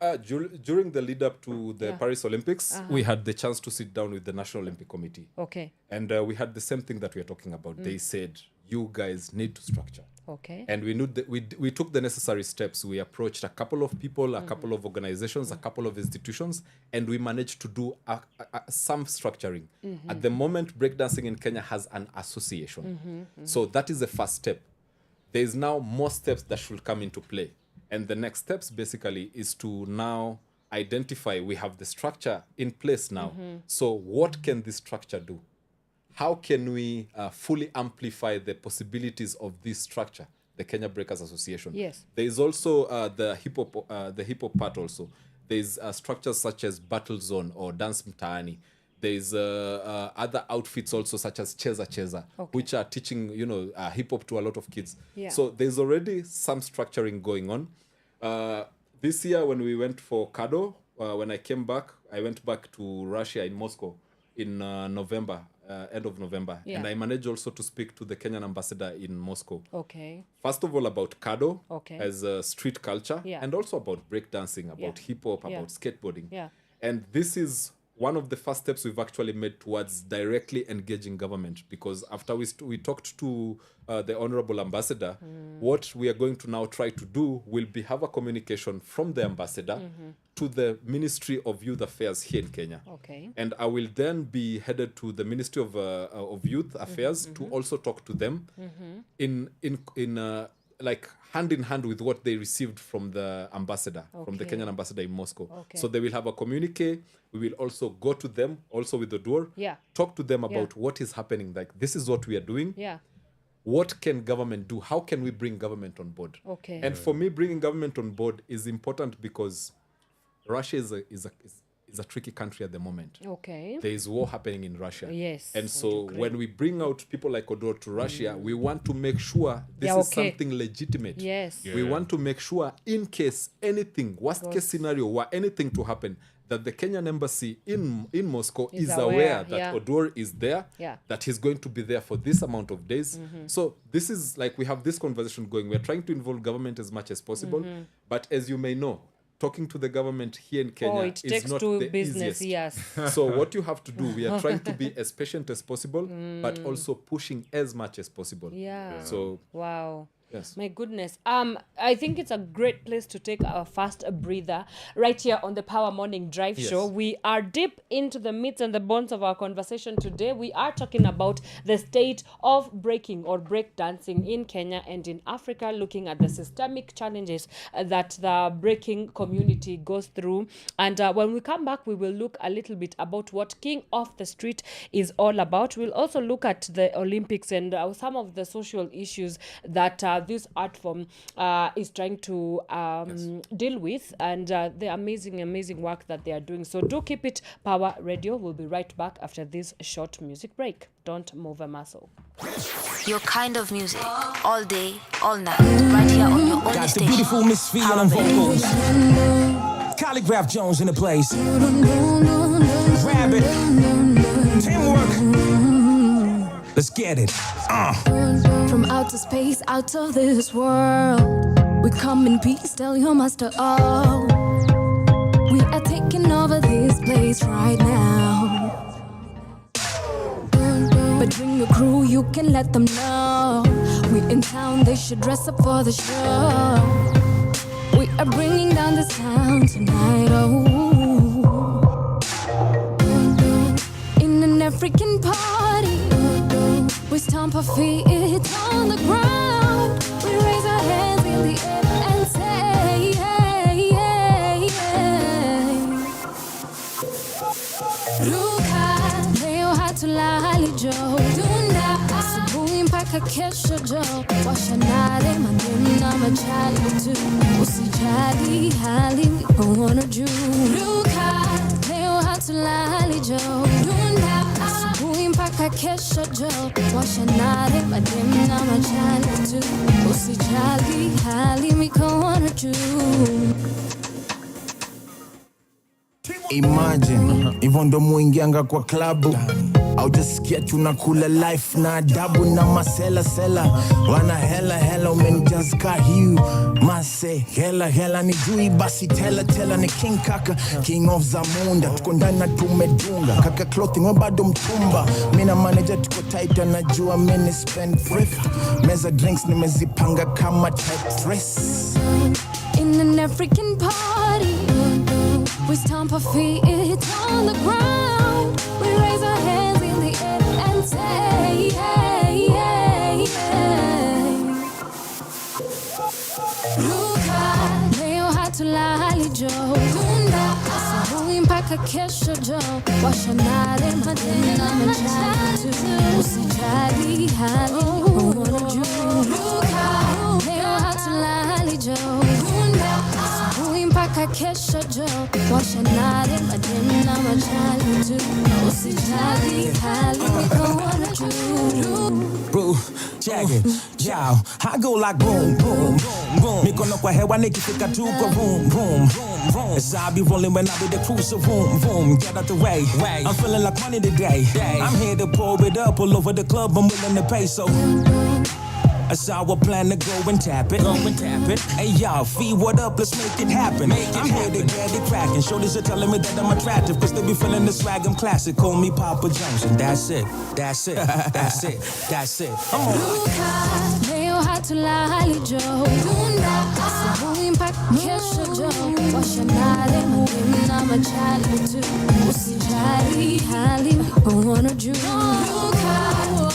S13: During the lead up to the Paris Olympics, we had the chance to sit down with the National Olympic Committee.
S5: Okay.
S13: And we had the same thing that we are talking about. They said, you guys need to structure.
S5: Okay.
S13: And we took the necessary steps. We approached a couple of people, a couple of organizations, a couple of institutions, and we managed to do some structuring. At the moment, breakdancing in Kenya has an association. So that is the first step. There is now more steps that should come into play. And the next steps basically is to now identify, we have the structure in place now. So what can this structure do? How can we fully amplify the possibilities of this structure, the Kenya Breakers Association?
S5: Yes.
S13: There is also the hip hop part also. There is structures such as Battle Zone or Dance Mtaani. There is other outfits also such as Cheza, which are teaching hip hop to a lot of kids.
S5: Yeah.
S13: So there's already some structuring going on. This year when we went for Kado, when I came back, I went back to Russia in Moscow in November. End of November.
S5: Yeah.
S13: And I managed also to speak to the Kenyan ambassador in Moscow.
S5: Okay.
S13: First of all, about Kado
S5: Okay.
S13: as a street culture,
S5: Yeah.
S13: and also about breakdancing, about hip-hop,
S5: Yeah.
S13: about skateboarding.
S5: Yeah.
S13: And this is one of the first steps we've actually made towards directly engaging government, because after we talked to the Honorable Ambassador, what we are going to now try to do will be have a communication from the ambassador to the Ministry of Youth Affairs here in Kenya.
S5: Okay.
S13: And I will then be headed to the Ministry of Youth Affairs to also talk to them in like hand in hand with what they received from the ambassador, from the
S5: Okay.
S13: Kenyan ambassador in Moscow.
S5: Okay.
S13: So they will have a communique. We will also go to them, also with the door,
S5: Yeah.
S13: talk to them about what is happening. Like, this is what we are doing.
S5: Yeah.
S13: What can government do? How can we bring government on board?
S5: Okay.
S13: And for me, bringing government on board is important because Russia is a tricky country at the moment.
S5: Okay.
S13: There is war happening in Russia.
S5: Yes,
S13: And
S5: I
S13: so
S5: agree.
S13: when we bring out people like Odor to Russia, we want to make sure this
S5: Yeah,
S13: is
S5: okay.
S13: something legitimate.
S5: Yes.
S13: We want to make sure, in case anything, worst case scenario, were anything to happen, that the Kenyan embassy in Moscow
S5: Is
S13: is
S5: aware,
S13: aware that
S5: yeah.
S13: Odor is there,
S5: Yeah.
S13: that he's going to be there for this amount of days. So this is like, we have this conversation going. We're trying to involve government as much as possible. But as you may know, talking to the government here in Kenya
S5: it
S13: is
S5: takes
S13: not
S5: two
S13: the
S5: business
S13: easiest.
S5: years.
S13: So what you have to do, we are trying to be as patient as possible, but also pushing as much as possible.
S5: Yeah.
S13: So
S5: Wow.
S13: yes.
S5: My goodness. I think it's a great place to take a fast breather right here on the Power Morning Drive
S13: Yes.
S5: Show. We are deep into the meats and the bones of our conversation today. We are talking about the state of breaking or break dancing in Kenya and in Africa, looking at the systemic challenges that the breaking community goes through. And when we come back, we will look a little bit about what King of the Street is all about. We'll also look at the Olympics and some of the social issues that this art form is trying to deal with, and the amazing work that they are doing. So do keep it Power Radio. We'll be right back after this short music break. Don't move a muscle.
S3: Your kind of music, all day, all night, right here on your only
S4: Got the
S3: station.
S4: beautiful Miss V on vocals. Calligraph Jones in the place. Rabbit. Teamwork. Let's get it.
S2: From outer space, out of this world, we come in peace, tell your master all. We are taking over this place right now. But bring your crew, you can let them know. We in town, they should dress up for the show. We are bringing down the sound tonight. Oh, in an African party, we stomp our feet on the ground. We raise our hands in the air and say, hey, hey, hey. Ruka, leo hatulali jo. Dunda, asubuhi mpaka kesho jo. Washanare maneno na majali tu. Usijali hali mikono juu. Ruka, leo hatulali jo. Dunda, asubuhi mpaka kesho jo. Washanare maneno na majali tu. Usijali hali mikono juu.
S10: Imagine, hivyo ndo muingianga kwa klabu au jasikia tunakula life na adabu na masela sela wana hela hela umenijazka hiu mase hela hela ni jui basi tela ni king kaka king of Zamunda tuko ndani na tumedunga kaka clothing wabado mtumba mina manager tuko tight anajua mini spend thrift meza drinks nimezipanga kama Tetris.
S2: In an African party, we stomp our feet on the ground. We raise our hands in the air and say, hey, hey, hey. Ruka, leo hatulali jo. Dunda, asubuhi mpaka kesho jo. Washanare madeni na majali tu. Usijali hali mikono juu. Ruka, leo hatulali jo. Dunda, asubuhi mpaka kesho jo. Washanare madeni na majali tu. Usijali hali mikono juu.
S4: Bro, check it, yo, I go like boom, boom, boom, boom. Mikono kwa hewa nikifika tu kwa boom, boom, boom, boom. As I be rolling when I be the cruiser, boom, boom. Get out the way, I'm feeling like money today. I'm here to pour it up all over the club, I'm willing to pay, so that's our plan to go and tap it. Hey y'all, feed what up, let's make it happen. I'm here to get it cracking. Shorties are telling me that I'm attractive, cause they be feeling the swag, I'm classic. Call me Papa Jones, and that's it. That's it. I'm on.
S2: Ruka, leo hatulali jo. Dunda, asubuhi mpaka kesho jo. Washanare madeni na majali tu. Usijali hali mikono juu. Ruka,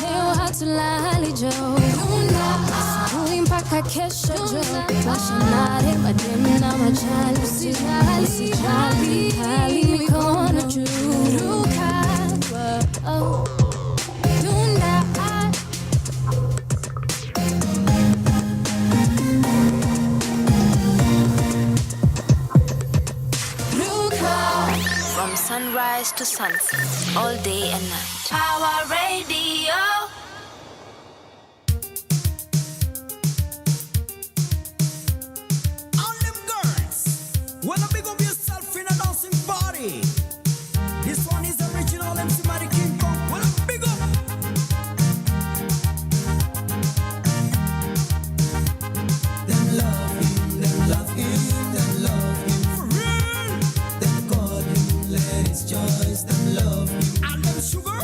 S2: leo hatulali jo. Dunda, asubuhi mpaka kesho jo. Washanare madeni na majali tu. Usijali hali mikono juu. Ruka, oh. Dunda,
S3: From sunrise to sunset, all day and night. Power Radio.
S11: All them girls, wanna big up yourself in a dancing party. This one is original MC Mari King Kong. Wanna big up. Them love him, them love him, them love him. For real. Them call him, let his choice, them love him. And them sugar.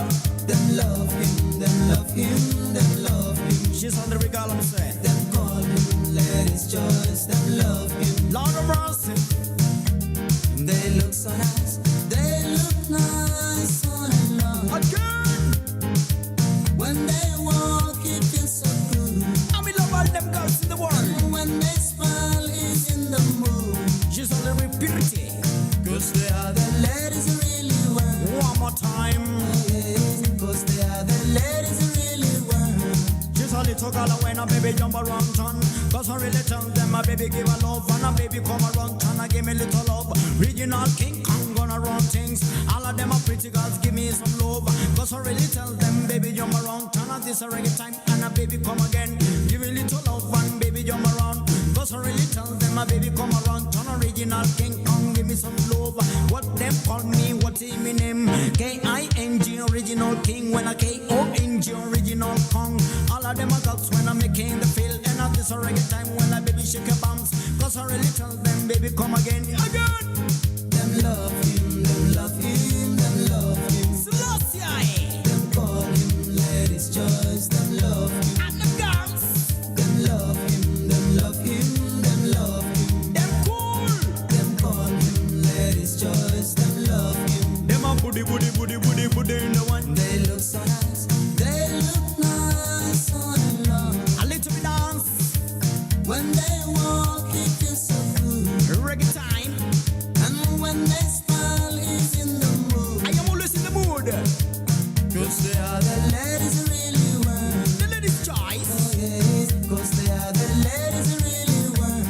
S11: Them love him, them love him, them love him. She's on the regal, I'm saying. Them call him, let his choice, them love him. Lord of mercy. They look so nice, they look nice on and on. Again. When they walk, it feels so good. I mean, love all them girls in the world. And when they smile, he's in the mood. She's on the purity. Cause they are the ladies who really want. One more time. Cause they are the ladies who really want. She's a little girl when a baby jump around town. Cause I really tell them my baby give a love. And a baby come around town and give me little love. Regional King Kong gonna run things. All of them are pretty girls, give me some love. Cause I really tell them baby jump around town. And this a reggae time and a baby come again. Give me little love and baby jump around. Cause I really tell them my baby come around town. Original King Kong give me some love. What them call me, what is my name? K-I-N-G, original king. When I K-O-N-G, original Kong. All of them are girls when I'm making the field. And at this a reggae time when I baby shake your bounce. Cause I really tell them baby come again. Them love him, them love him, them love him. Selassie. Them call him, let his choice, them love him. And them girls. Them love him, them love him, them love him. Them cool.
S6: booty, booty, booty, booty, booty in the one.
S12: They look so nice. They look nice on the lawn.
S6: A little bit dance.
S12: When they walk, it feels so good.
S6: Reggae time.
S12: And when they smile, it's in the mood.
S6: I am always in the mood.
S12: Cause they are the ladies who really want.
S6: The ladies' choice.
S12: Oh yes, cause they are the ladies who really want.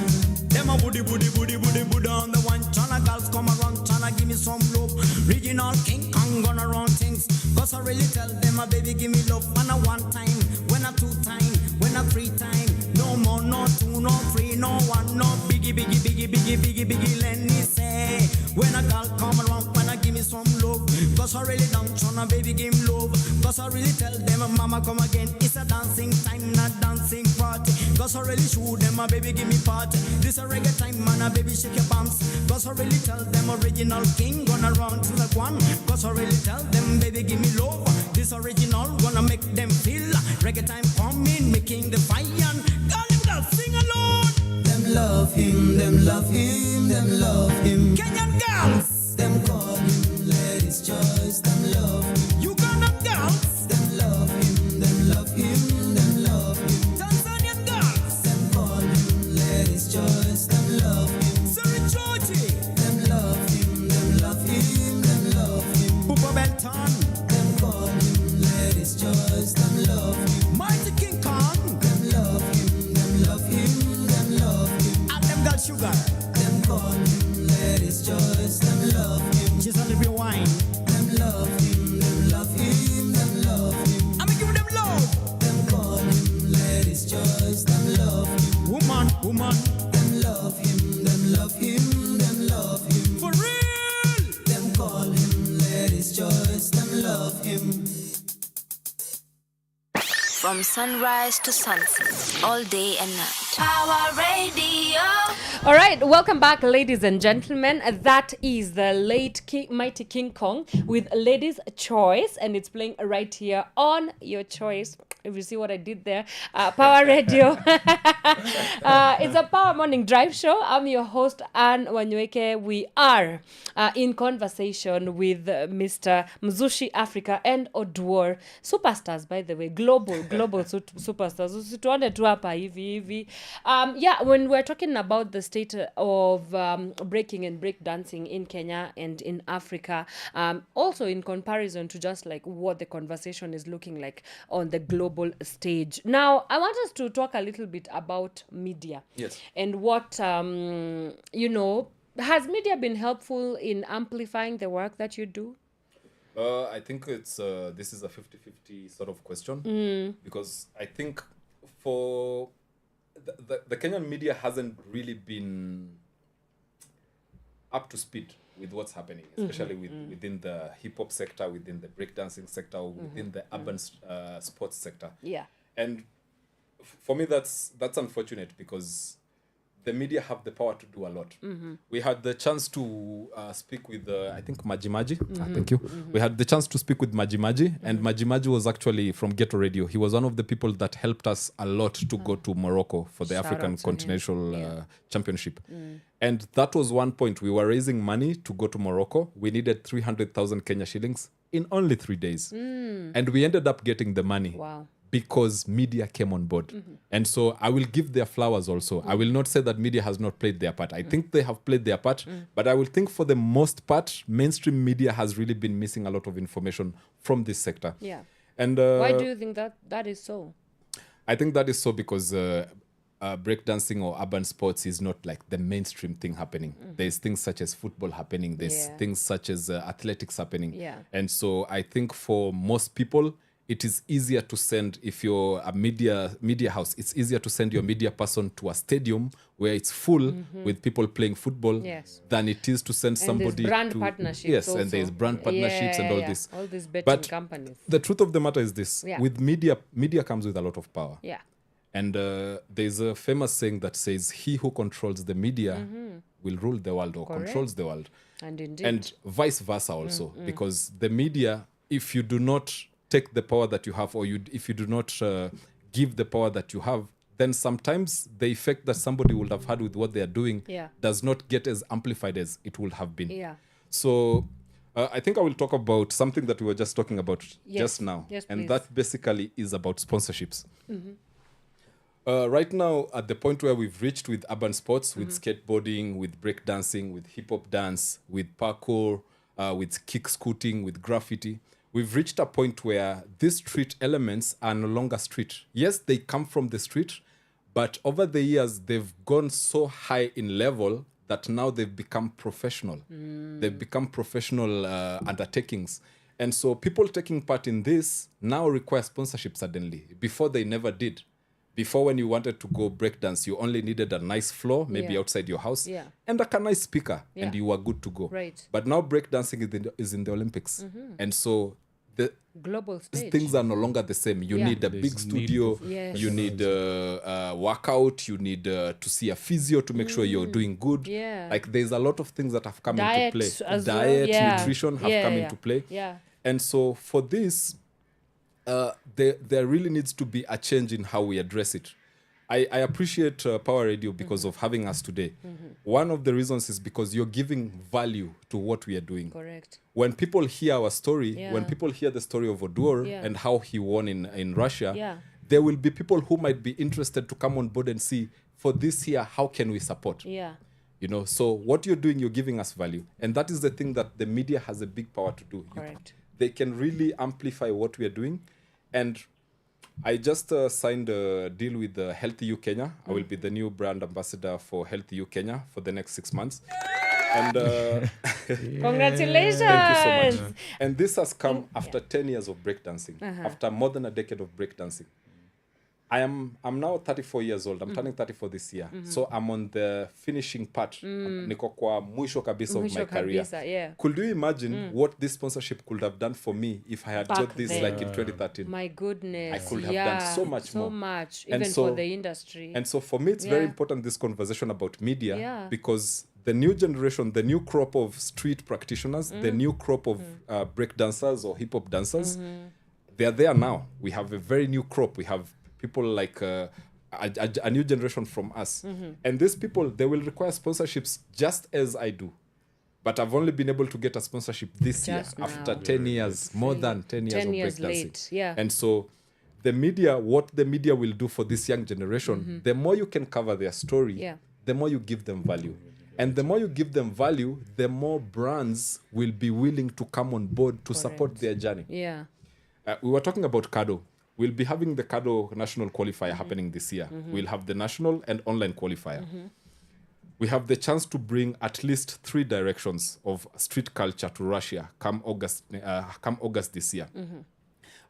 S6: Them a booty, booty, booty, booty, booty on the one. China girls come around, China give me some love. Regional King Kong gonna run things. Cause I really tell them, baby, give me love. When a one time, when a two time, when a three time. No more, no two, no three, no one, no biggie, biggie, biggie, biggie, biggie, biggie. Let me say, when a girl come around, when I give me some love. Cause I really don't tryna, baby, give me love. Cause I really tell them, mama, come again. It's a dancing time, not dancing party. Cause I really show them, baby, give me party. This a reggae time, man, baby, shake your bumps. Cause I really tell them, original king gonna run to the one. Cause I really tell them, baby, give me love. This original gonna make them feel reggae time coming, making the fire. Girl, sing along.
S12: Them love him, them love him, them love him.
S6: Kenyan girls,
S12: them call him ladies' choice, them love him.
S6: Ugandan girls,
S12: them love him, them love him, them love him.
S6: Tanzanian girls,
S12: them call him ladies' choice, them love him.
S6: Sarichoti,
S12: them love him, them love him, them love him.
S6: Pupa Benton,
S12: them call him ladies' choice, them love him.
S6: Mighty King Kong,
S12: them love him, them love him, them love him.
S6: And them got sugar,
S12: them call him ladies' choice, them love him.
S6: She's only be wine,
S12: them love him, them love him, them love him.
S6: I'ma give them love,
S12: them call him ladies' choice, them love him.
S6: Woman, woman,
S12: them love him, them love him, them love him.
S6: For real,
S12: them call him ladies' choice, them love him.
S3: From sunrise to sunset, all day and night. Power Radio.
S5: All right, welcome back, ladies and gentlemen. That is the late Mighty King Kong with Ladies' Choice, and it's playing right here on your choice. If you see what I did there, Power Radio. It's a Power Morning Drive Show. I'm your host, Anne Wanyoike. We are in conversation with Mr. MzushiAfrica and Oduor. Superstars, by the way, global superstars. Usituone tu hapa hivi. Yeah, when we're talking about the state of breaking and break dancing in Kenya and in Africa, also in comparison to just like what the conversation is looking like on the global stage. Now, I want us to talk a little bit about media.
S13: Yes.
S5: And what, has media been helpful in amplifying the work that you do?
S13: I think this is a 50-50 sort of question because I think for the Kenyan media hasn't really been up to speed with what's happening, especially within the hip-hop sector, within the breakdancing sector, within the urban sports sector.
S5: Yeah.
S13: And for me, that's unfortunate because the media have the power to do a lot. We had the chance to speak with, I think, Maji. Thank you. We had the chance to speak with Maji, and Maji was actually from Ghetto Radio. He was one of the people that helped us a lot to go to Morocco for the African Continental Championship. And that was one point. We were raising money to go to Morocco. We needed 300,000 Kenya shillings in only 3 days. And we ended up getting the money.
S5: Wow.
S13: Because media came on board. And so I will give their flowers also. I will not say that media has not played their part. I think they have played their part, but I will think for the most part, mainstream media has really been missing a lot of information from this sector.
S5: Yeah.
S13: And
S5: why do you think that is so?
S13: I think that is so because breakdancing or urban sports is not like the mainstream thing happening. There's things such as football happening. There's things such as athletics happening.
S5: Yeah.
S13: And so I think for most people, it is easier to send, if you're a media house, it's easier to send your media person to a stadium where it's full with people playing football than it is to send somebody
S5: there's brand
S13: to...
S5: partnerships
S13: Yes,
S5: also.
S13: and there's brand partnerships and all this.
S5: All these betting
S13: but
S5: companies.
S13: The truth of the matter is this.
S5: Yeah.
S13: With media comes with a lot of power.
S5: Yeah.
S13: And there's a famous saying that says, he who controls the media will rule the world or controls the world.
S5: And indeed.
S13: And vice versa also. Because the media, if you do not take the power that you have, or if you do not give the power that you have, then sometimes the effect that somebody would have had with what they are doing does not get as amplified as it would have been.
S5: Yeah.
S13: So I think I will talk about something that we were just talking about just now.
S5: Yes,
S13: and
S5: please.
S13: that basically is about sponsorships. Right now, at the point where we've reached with urban sports, with skateboarding, with breakdancing, with hip-hop dance, with parkour, with kick scooting, with graffiti, we've reached a point where these street elements are no longer street. Yes, they come from the street, but over the years, they've gone so high in level that now they've become professional. They've become professional undertakings. And so people taking part in this now require sponsorship suddenly. Before, they never did. Before, when you wanted to go breakdance, you only needed a nice floor, maybe outside your house, and a nice speaker, and you were good to go.
S5: Right.
S13: But now breakdancing is in the Olympics. And so the
S5: Global stage.
S13: things are no longer the same. You need a big studio.
S5: Yes.
S13: You need workout. You need to see a physio to make sure you're doing good.
S5: Yeah.
S13: Like there's a lot of things that have come
S5: Diet
S13: into play.
S5: as well.
S13: Diet,
S5: Yeah.
S13: nutrition have come into play.
S5: Yeah.
S13: And so for this, there really needs to be a change in how we address it. I appreciate Power Radio because of having us today. One of the reasons is because you're giving value to what we are doing.
S5: Correct.
S13: When people hear our story, when people hear the story of Odur and how he won in Russia, there will be people who might be interested to come on board and see, for this year, how can we support?
S5: Yeah.
S13: You know, so what you're doing, you're giving us value. And that is the thing that the media has a big power to do.
S5: Correct.
S13: They can really amplify what we are doing. And I just signed a deal with Healthy You Kenya. I will be the new brand ambassador for Healthy You Kenya for the next 6 months. And
S5: Congratulations.
S13: thank you so much. And this has come after 10 years of breakdancing, after more than a decade of breakdancing. I'm now 34 years old. I'm turning 34 this year. So I'm on the finishing part. Niko kwa mwisho kabisa of my career.
S5: Yeah.
S13: Could you imagine what this sponsorship could have done for me if I had got this like in 2013?
S5: My goodness.
S13: I could have done so much more.
S5: So much,
S13: And
S5: even
S13: so-
S5: for the industry.
S13: And so for me, it's very important, this conversation about media,
S5: Yeah.
S13: because the new generation, the new crop of street practitioners, the new crop of break dancers or hip hop dancers, they are there now. We have a very new crop. We have people like a new generation from us. And these people, they will require sponsorships just as I do. But I've only been able to get a sponsorship this year
S5: Just now.
S13: after 10 years, more than 10 years
S5: 10
S13: of
S5: years
S13: breakdancing.
S5: late, yeah.
S13: And so the media, what the media will do for this young generation, the more you can cover their story, the more you give them value. And the more you give them value, the more brands will be willing to come on board to support their journey.
S5: Yeah.
S13: We were talking about CADO. We'll be having the CADO national qualifier happening this year. We'll have the national and online qualifier. We have the chance to bring at least 3 directions of street culture to Russia come August this year.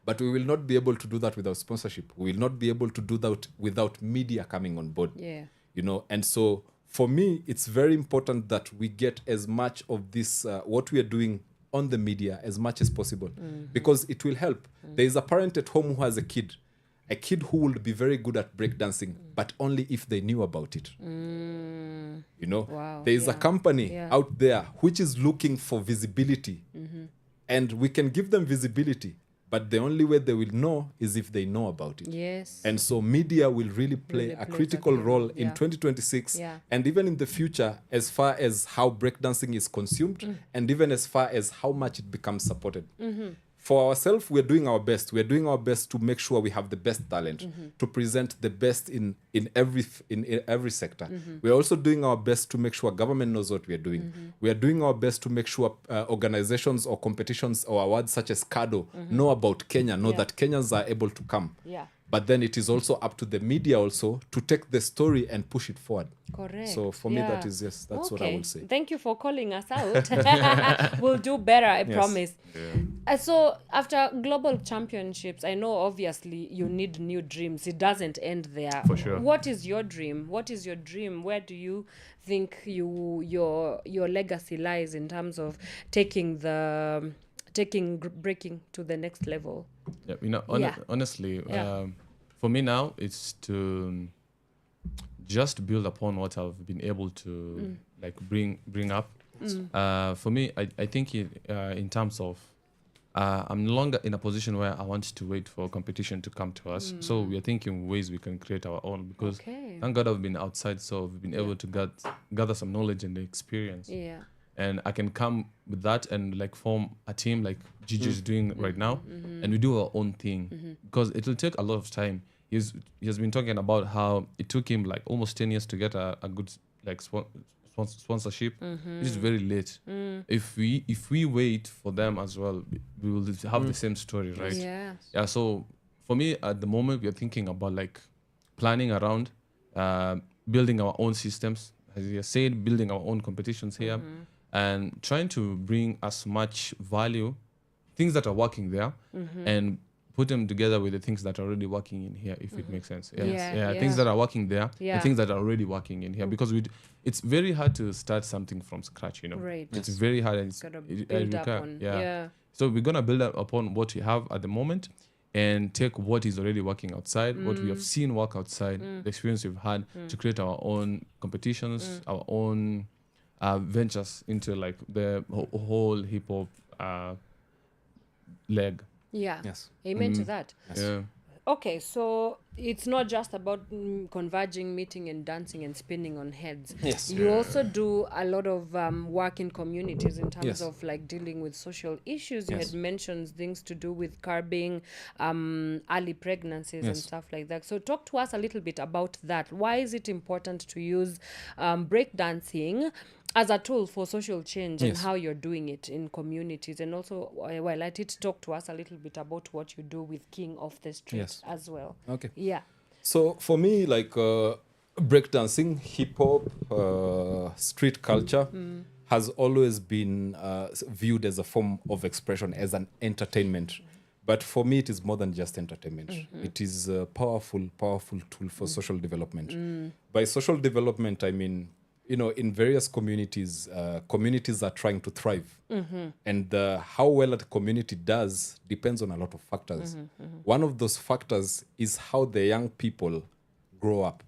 S13: But we will not be able to do that without sponsorship. We will not be able to do that without media coming on board.
S5: Yeah.
S13: You know, and so for me, it's very important that we get as much of this, what we are doing on the media as much as possible, because it will help. There is a parent at home who has a kid who would be very good at breakdancing, but only if they knew about it. You know,
S5: Wow,
S13: there is a company out there which is looking for visibility, and we can give them visibility, but the only way they will know is if they know about it.
S5: Yes.
S13: And so media will really play a critical role in 2026
S5: Yeah.
S13: and even in the future, as far as how breakdancing is consumed and even as far as how much it becomes supported. For ourselves, we're doing our best. We're doing our best to make sure we have the best talent, to present the best in every sector. We're also doing our best to make sure government knows what we're doing. We are doing our best to make sure organizations or competitions or awards such as CADO know about Kenya, know that Kenyans are able to come.
S5: Yeah.
S13: But then it is also up to the media also to take the story and push it forward.
S5: Correct.
S13: So for me, that is, yes, that's what I will say.
S5: Thank you for calling us out. We'll do better, I promise. So after global championships, I know obviously you need new dreams. It doesn't end there.
S14: For sure.
S5: What is your dream? What is your dream? Where do you think your legacy lies in terms of taking breaking to the next level?
S14: Yeah, you know, honestly, for me now, it's to just build upon what I've been able to like bring up. For me, I think in terms of I'm no longer in a position where I want to wait for competition to come to us. So we are thinking ways we can create our own, because thank God I've been outside, so we've been able to gather some knowledge and experience.
S5: Yeah.
S14: and I can come with that and like form a team like Gigi is doing right now, and we do our own thing because it will take a lot of time. He has been talking about how it took him like almost 10 years to get a good like sponsorship, which is very late. If we wait for them as well, we will have the same story, right? Yeah. So for me, at the moment, we are thinking about like planning around building our own systems, as you said, building our own competitions here, and trying to bring as much value, things that are working there, and put them together with the things that are already working in here, if it makes sense. Things that are working there, and things that are already working in here, because it's very hard to start something from scratch, you know.
S5: Right.
S14: It's very hard, and
S5: It's gotta build up on.
S14: So we're gonna build up upon what we have at the moment, and take what is already working outside, what we have seen work outside, the experience we've had, to create our own competitions, our own ventures into like the whole hip hop leg.
S5: Yeah.
S13: Yes.
S5: Amen to that.
S14: Yeah.
S5: Okay, so it's not just about converging, meeting and dancing and spinning on heads.
S13: Yes.
S5: You also do a lot of work in communities in terms
S13: Yes.
S5: of like dealing with social issues. You
S13: Yes.
S5: had mentioned things to do with curbing early pregnancies and
S13: Yes.
S5: stuff like that. So talk to us a little bit about that. Why is it important to use breakdancing as a tool for social change, and
S13: Yes.
S5: how you're doing it in communities? And also, while at it, talk to us a little bit about what you do with King of the Street
S13: Yes.
S5: as well.
S13: Okay.
S5: Yeah.
S13: So for me, like breakdancing, hip hop, street culture has always been viewed as a form of expression, as an entertainment. But for me, it is more than just entertainment. It is a powerful tool for social development. By social development, I mean, you know, in various communities, communities are trying to thrive. And how well a community does depends on a lot of factors. One of those factors is how the young people grow up.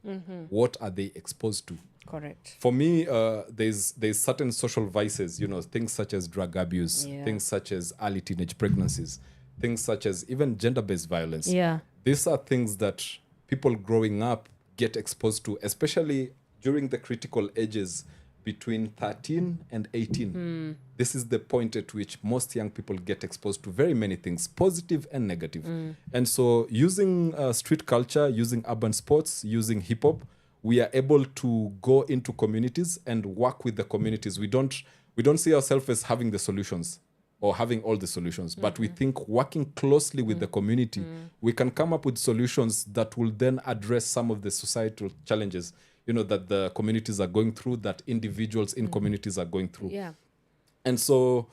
S13: What are they exposed to?
S5: Correct.
S13: For me, there's certain social vices, you know, things such as drug abuse, things such as early teenage pregnancies, things such as even gender-based violence.
S5: Yeah.
S13: These are things that people growing up get exposed to, especially during the critical ages between 13 and 18. This is the point at which most young people get exposed to very many things, positive and negative. And so using street culture, using urban sports, using hip hop, we are able to go into communities and work with the communities. We don't see ourselves as having the solutions or having all the solutions, but we think working closely with the community, we can come up with solutions that will then address some of the societal challenges, you know, that the communities are going through, that individuals in communities are going through.
S5: Yeah.
S13: And so,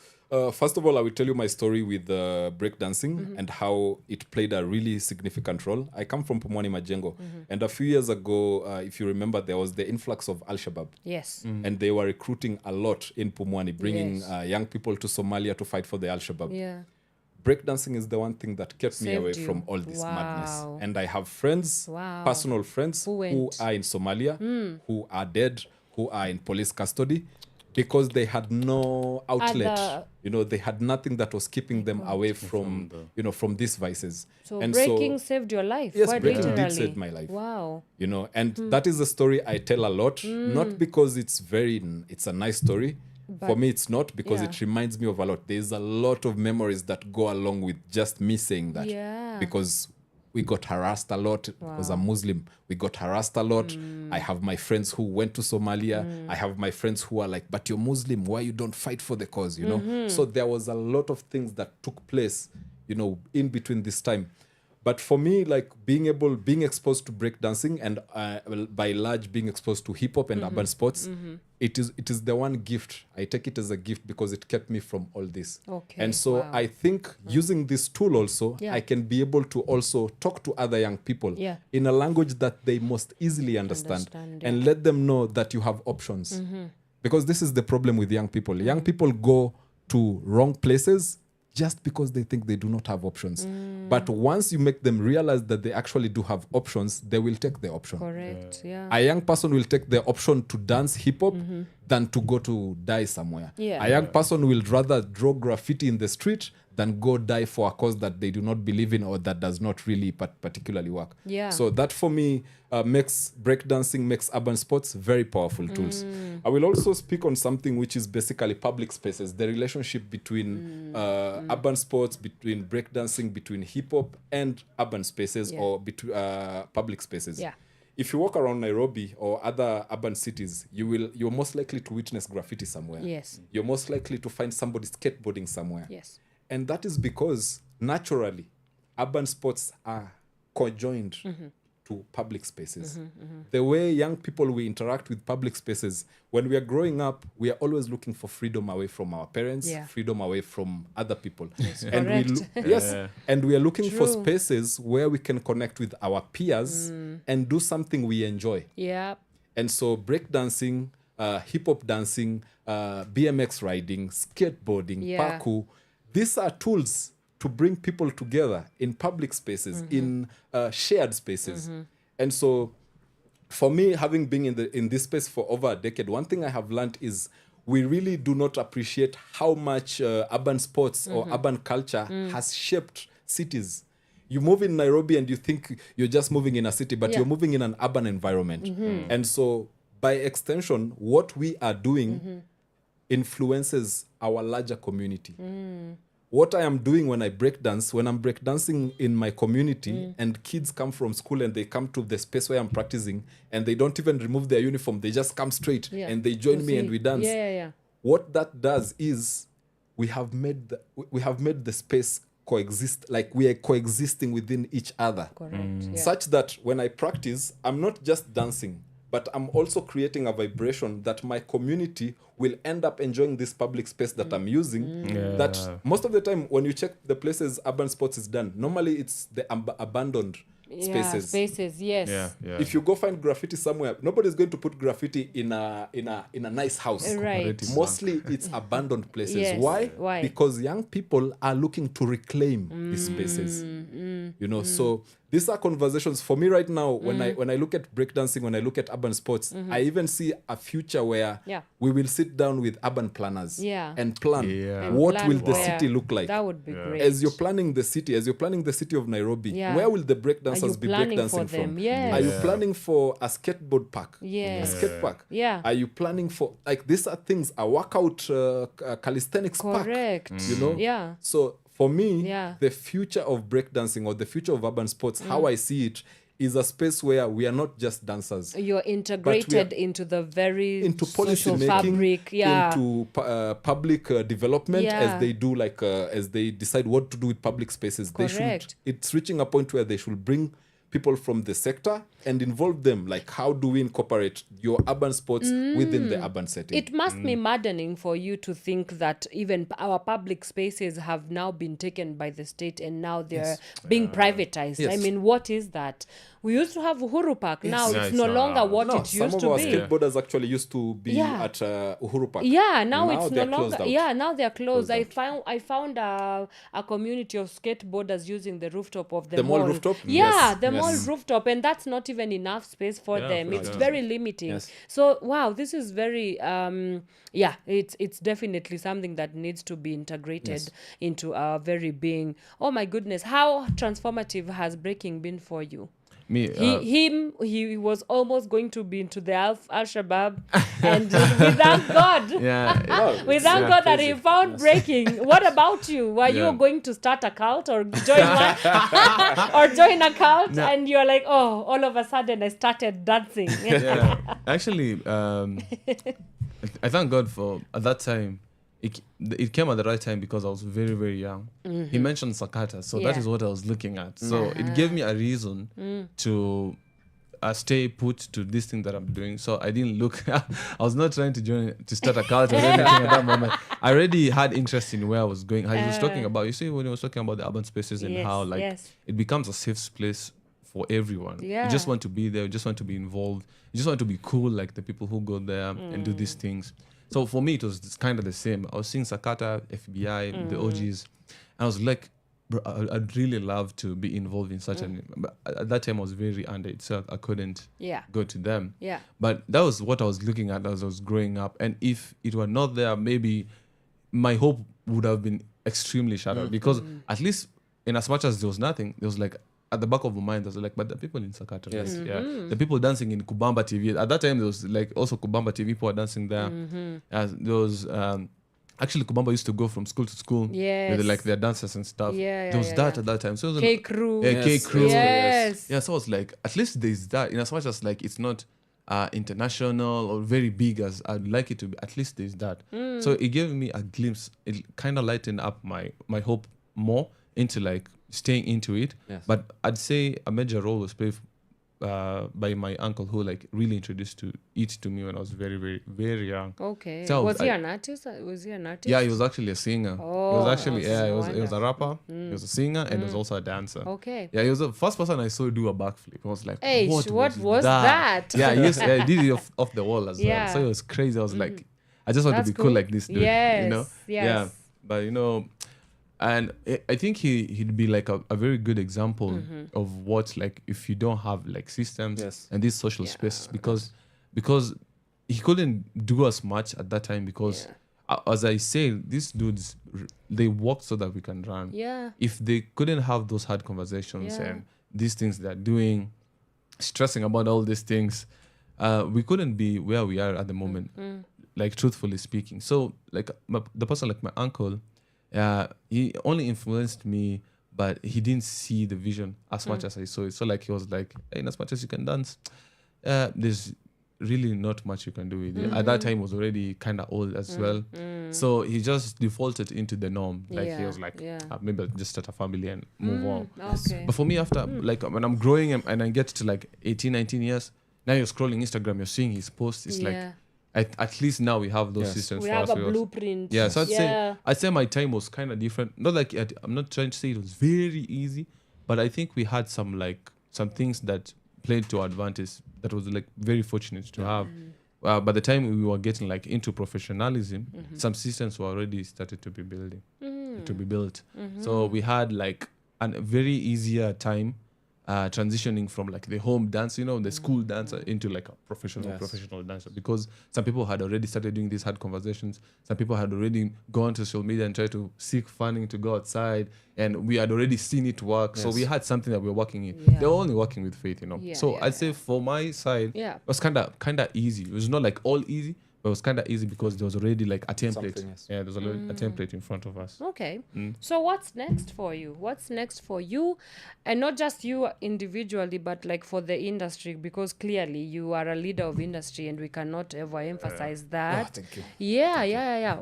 S13: first of all, I will tell you my story with breakdancing and how it played a really significant role. I come from Pumwani Majengo. And a few years ago, if you remember, there was the influx of Al-Shabaab.
S5: Yes.
S13: And they were recruiting a lot in Pumwani, bringing young people to Somalia to fight for the Al-Shabaab.
S5: Yeah.
S13: Breakdancing is the one thing that kept me
S5: Saved
S13: away
S5: you.
S13: from all this madness.
S5: Wow.
S13: And I have friends,
S5: Wow.
S13: personal friends,
S5: Who
S13: who
S5: went?
S13: are in Somalia, who are dead, who are in police custody, because they had no outlet.
S5: Other-
S13: You know, they had nothing that was keeping them away from you know, from these vices.
S5: So
S13: and
S5: breaking saved your life.
S13: Yes,
S5: quite
S13: breaking
S5: literally.
S13: did save my life.
S5: Wow.
S13: You know, and that is a story I tell a lot, not because it's a nice story. For me, it's not, because it reminds me of a lot. There's a lot of memories that go along with just me saying that.
S5: Yeah.
S13: Because we got harassed a lot. Because I'm Muslim, we got harassed a lot. I have my friends who went to Somalia. I have my friends who are like, but you're Muslim, why you don't fight for the cause, you know? So there was a lot of things that took place, you know, in between this time. But for me, like being exposed to breakdancing and by large being exposed to hip hop and urban sports, it is the one gift. I take it as a gift because it kept me from all this.
S5: Okay,
S13: And so
S5: wow.
S13: I think using this tool also,
S5: Yeah.
S13: I can be able to also talk to other young people
S5: Yeah.
S13: in a language that they most easily understand and let them know that you have options. Because this is the problem with young people. Young people go to wrong places just because they think they do not have options. But once you make them realize that they actually do have options, they will take the option.
S5: Correct. Yeah.
S13: A young person will take the option to dance hip hop than to go to die somewhere.
S5: Yeah.
S13: A young person will rather draw graffiti in the street than go die for a cause that they do not believe in or that does not really particularly work.
S5: Yeah.
S13: So that for me makes breakdancing, makes urban sports very powerful tools. I will also speak on something which is basically public spaces, the relationship between urban sports, between breakdancing, between hip hop and urban spaces or between public spaces.
S5: Yeah.
S13: If you walk around Nairobi or other urban cities, you're most likely to witness graffiti somewhere.
S5: Yes.
S13: You're most likely to find somebody skateboarding somewhere.
S5: Yes.
S13: And that is because naturally urban sports are conjoined to public spaces. The way young people we interact with public spaces, when we are growing up, we are always looking for freedom away from our parents, freedom away from other people. And and we are looking for spaces where we can connect with our peers and do something we enjoy.
S5: Yeah.
S13: And so breakdancing, hip hop dancing, BMX riding, skateboarding, parkour, these are tools to bring people together in public spaces, in shared spaces. And so for me, having been in this space for over a decade, one thing I have learned is we really do not appreciate how much urban sports or urban culture has shaped cities. You move in Nairobi and you think you're just moving in a city, but you're moving in an urban environment. And so by extension, what we are doing influences our larger community. What I am doing when I break dance, when I'm breakdancing in my community and kids come from school and they come to the space where I'm practicing and they don't even remove their uniform, they just come straight and they join me and we dance. What that does is we have made the space coexist, like we are coexisting within each other.
S5: Correct.
S13: Such that when I practice, I'm not just dancing, but I'm also creating a vibration that my community will end up enjoying this public space that I'm using. That most of the time, when you check the places urban sports is done, normally it's the abandoned spaces.
S5: Yes.
S13: If you go find graffiti somewhere, nobody's going to put graffiti in a nice house.
S5: Right.
S13: Mostly it's abandoned places.
S5: Yes.
S13: Why? Because young people are looking to reclaim these spaces. You know, so these are conversations for me right now. When I look at breakdancing, when I look at urban sports, I even see a future where we will sit down with urban planners and plan what will the city look like.
S5: That would be great.
S13: As you're planning the city of Nairobi, where will the breakdancers be breakdancing from?
S5: Yes.
S13: Are you planning for a skateboard park?
S5: Yes.
S13: A skate park?
S5: Yeah.
S13: Are you planning for, like, these are things, a workout calisthenics park?
S5: Correct.
S13: You know?
S5: Yeah.
S13: So for me, the future of breakdancing or the future of urban sports, how I see it, is a space where we are not just dancers.
S5: You're integrated into the very
S13: into policy making,
S5: fabric,
S13: into public development as they do, like as they decide what to do with public spaces.
S5: Correct.
S13: It's reaching a point where they should bring people from the sector and involve them. Like, how do we incorporate your urban sports within the urban setting?
S5: It must be maddening for you to think that even our public spaces have now been taken by the state and now they're being privatized.
S13: Yes.
S5: I mean, what is that? We used to have Uhuru Park. Now it's no longer what it used to be.
S13: Some of our skateboarders actually used to be at Uhuru Park.
S5: Yeah, now it's no longer.
S13: Yeah,
S5: now they're closed. I found a community of skateboarders using the rooftop of the mall.
S13: Rooftop?
S5: Yeah, the mall rooftop, and that's not even enough space for them. It's very limiting.
S13: Yes.
S5: So wow, this is very it's definitely something that needs to be integrated into our very being. Oh my goodness, how transformative has breaking been for you?
S14: Me,
S5: He was almost going to be into the Al-Shabaab, and we thank God. We thank God that he found breaking. What about you? Were you going to start a cult or join one or join a cult? And you're like, oh, all of a sudden I started dancing.
S14: Actually, I thank God for at that time. It came at the right time because I was very, very young. He mentioned Sakata, so that is what I was looking at. So it gave me a reason to stay put to this thing that I'm doing. So I didn't look. I was not trying to start a cult or anything at that moment. I already had interest in where I was going. I was talking about, you see, when he was talking about the urban spaces and how it becomes a safe place for everyone. You just want to be there. You just want to be involved. You just want to be cool like the people who go there and do these things. So for me, it was kind of the same. I was seeing Sakata, FBI, the OGs, and I was like, bro, I'd really love to be involved in such an... But at that time, I was very under it, so I couldn't go to them.
S5: Yeah.
S14: But that was what I was looking at as I was growing up. And if it were not there, maybe my hope would have been extremely shattered because at least in as much as there was nothing, there was like at the back of my mind, there was like, but the people in Sakata,
S13: Yes.
S14: like, the people dancing in Kubamba TV. At that time, there was like also Kubamba TV people were dancing there. There was actually Kubamba used to go from school to school with like their dancers and stuff.
S5: Yeah,
S14: there was that at that time. So it was
S5: K Crew.
S14: K Crew.
S5: Yes.
S14: Yeah, so I was like, at least there's that. In as much as like it's not international or very big as I'd like it to be, at least there's that. So it gave me a glimpse. It kind of lightened up my hope more into like staying into it.
S13: Yes.
S14: But I'd say a major role was played by my uncle who like really introduced it to me when I was very, very, very young.
S5: Okay.
S14: So
S5: was he an artist? Was he an artist?
S14: Yeah, he was actually a singer.
S5: Oh,
S14: he was actually
S5: that's
S14: he was a rapper. He was a singer and he was also a dancer.
S5: Okay.
S14: Yeah, he was the first person I saw do a backflip. I was like,
S5: Hey, what was that?
S14: Yeah, yes, I did it off the wall as
S5: Yeah.
S14: well. So it was crazy. I was like, I just want
S5: That's
S14: to be cool
S5: cool.
S14: like this dude.
S5: Yes,
S14: You know?
S5: yes.
S14: Yeah. But you know, and I think he'd be like a very good example of what like if you don't have like systems and these social spaces because he couldn't do as much at that time because as I say, these dudes they work so that we can run.
S5: Yeah.
S14: If they couldn't have those hard conversations
S5: Yeah.
S14: and these things they're doing, stressing about all these things, we couldn't be where we are at the moment. Like truthfully speaking. So like the person like my uncle, he only influenced me, but he didn't see the vision as much as I saw it. So like he was like, hey, in as much as you can dance, there's really not much you can do with it. At that time, he was already kind of old as well. So he just defaulted into the norm. Like he was like, maybe I'll just start a family and move on.
S5: Okay.
S14: But for me, after like when I'm growing and I get to like 18, 19 years, now you're scrolling Instagram, you're seeing his posts. It's like, at least now we have those systems
S5: We
S14: for
S5: have
S14: us.
S5: a blueprint.
S14: Yeah, so I'd say my time was kind of different. Not like I'm not trying to say it was very easy, but I think we had some things that played to our advantage that was like very fortunate to have. By the time we were getting like into professionalism, some systems were already started to be built. So we had like a very easier time transitioning from like the home dance, the school dancer into like a professional dancer, because some people had already started doing these hard conversations. Some people had already gone to social media and tried to seek funding to go outside, and we had already seen it work. So we had something that we were working in. They were only working with faith, I'd say for my side, it was kind of easy. It was not like all easy, but it was kind of easy because there was already like a template. Yeah, there was already a template in front of us.
S5: Okay. So what's next for you? And not just you individually, but like for the industry, because clearly you are a leader of industry and we cannot ever emphasize that.
S13: Thank you.
S5: Yeah.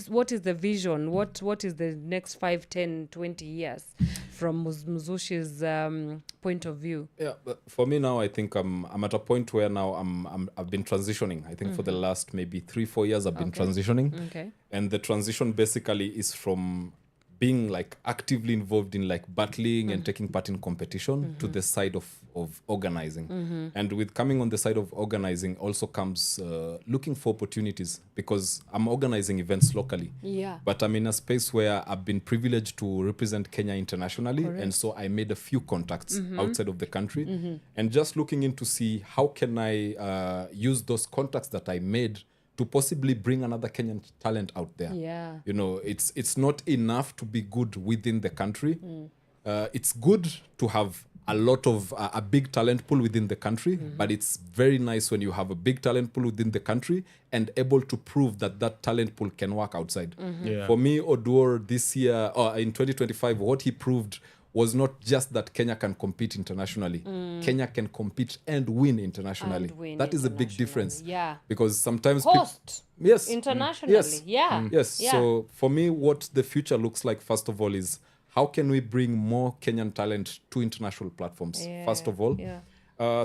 S5: What is the vision? What is the next 5, 10, 20 years from Mzushi's point of view?
S13: Yeah, but for me now, I think I'm at a point where now I've been transitioning. I think for the last maybe 3-4 years I've been transitioning.
S5: Okay.
S13: And the transition basically is from being like actively involved in like battling and taking part in competition to the side of organizing. And with coming on the side of organizing also comes looking for opportunities, because I'm organizing events locally.
S5: Yeah.
S13: But I'm in a space where I've been privileged to represent Kenya internationally.
S5: Correct.
S13: And so I made a few contacts outside of the country, and just looking in to see how can I use those contacts that I made to possibly bring another Kenyan talent out there.
S5: Yeah.
S13: It's not enough to be good within the country. It's good to have a lot of a big talent pool within the country, but it's very nice when you have a big talent pool within the country and able to prove that that talent pool can work outside.
S14: Yeah.
S13: For me, Oduor this year, or in 2025, what he proved was not just that Kenya can compete internationally. Kenya can compete and win internationally. That is a big difference.
S5: Yeah.
S13: Because sometimes
S5: Yes. Internationally.
S13: Yes.
S5: Yeah.
S13: Yes.
S5: Yeah.
S13: So for me, what the future looks like, first of all, is how can we bring more Kenyan talent to international platforms, first of all.
S5: Yeah.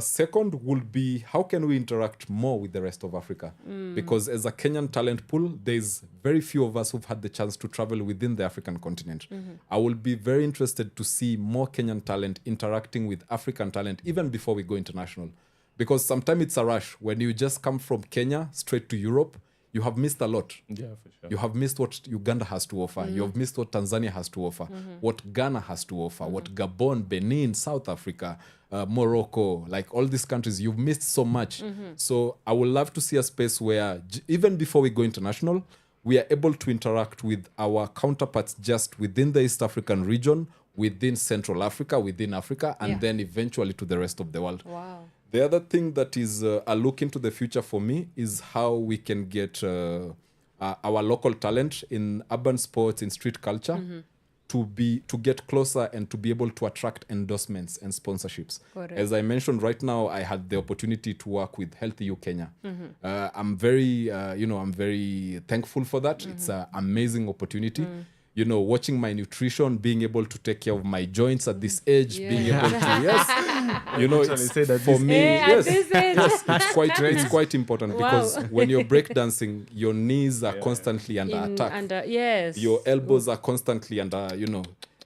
S13: Second would be how can we interact more with the rest of Africa? Because as a Kenyan talent pool, there's very few of us who've had the chance to travel within the African continent. I will be very interested to see more Kenyan talent interacting with African talent even before we go international. Because sometimes it's a rush. When you just come from Kenya straight to Europe, you have missed a lot.
S14: Yeah, for sure.
S13: You have missed what Uganda has to offer. You have missed what Tanzania has to offer, what Ghana has to offer, what Gabon, Benin, South Africa, Morocco, like all these countries, you've missed so much. So I would love to see a space where even before we go international, we are able to interact with our counterparts just within the East African region, within Central Africa, within Africa, and then eventually to the rest of the world.
S5: Wow.
S13: The other thing that is a look into the future for me is how we can get our local talent in urban sports, in street culture, to get closer and to be able to attract endorsements and sponsorships.
S5: Correct.
S13: As I mentioned, right now I had the opportunity to work with Healthy You Kenya. I'm very, I'm very thankful for that. It's an amazing opportunity. You know, watching my nutrition, being able to take care of my joints at this age, being able to, you know, it's, for me, yes, it's quite important because when you're breakdancing, your knees are constantly under attack. Your elbows are constantly under,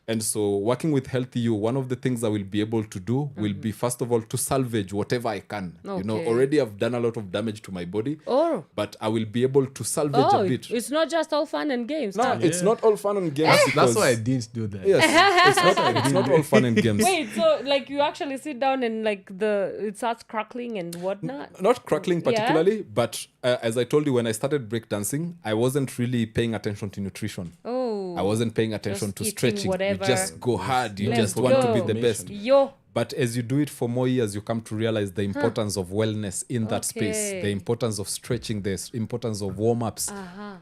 S13: And so working with Healthy You, one of the things I will be able to do will be, first of all, to salvage whatever I can. Already I've done a lot of damage to my body, but I will be able to salvage a bit.
S5: It's not just all fun and games.
S13: No, it's not all fun and games.
S14: That's why I didn't do that.
S13: Yes, it's not all fun and games.
S5: Wait, so like you actually sit down and like it starts crackling and whatnot?
S13: Not crackling particularly, but as I told you, when I started breakdancing, I wasn't really paying attention to nutrition. I wasn't paying attention to stretching.
S5: Whatever.
S13: You just go hard. You just want to be the best.
S5: Yo.
S13: But as you do it for more years, you come to realize the importance of wellness in that space, the importance of stretching, the importance of warm-ups,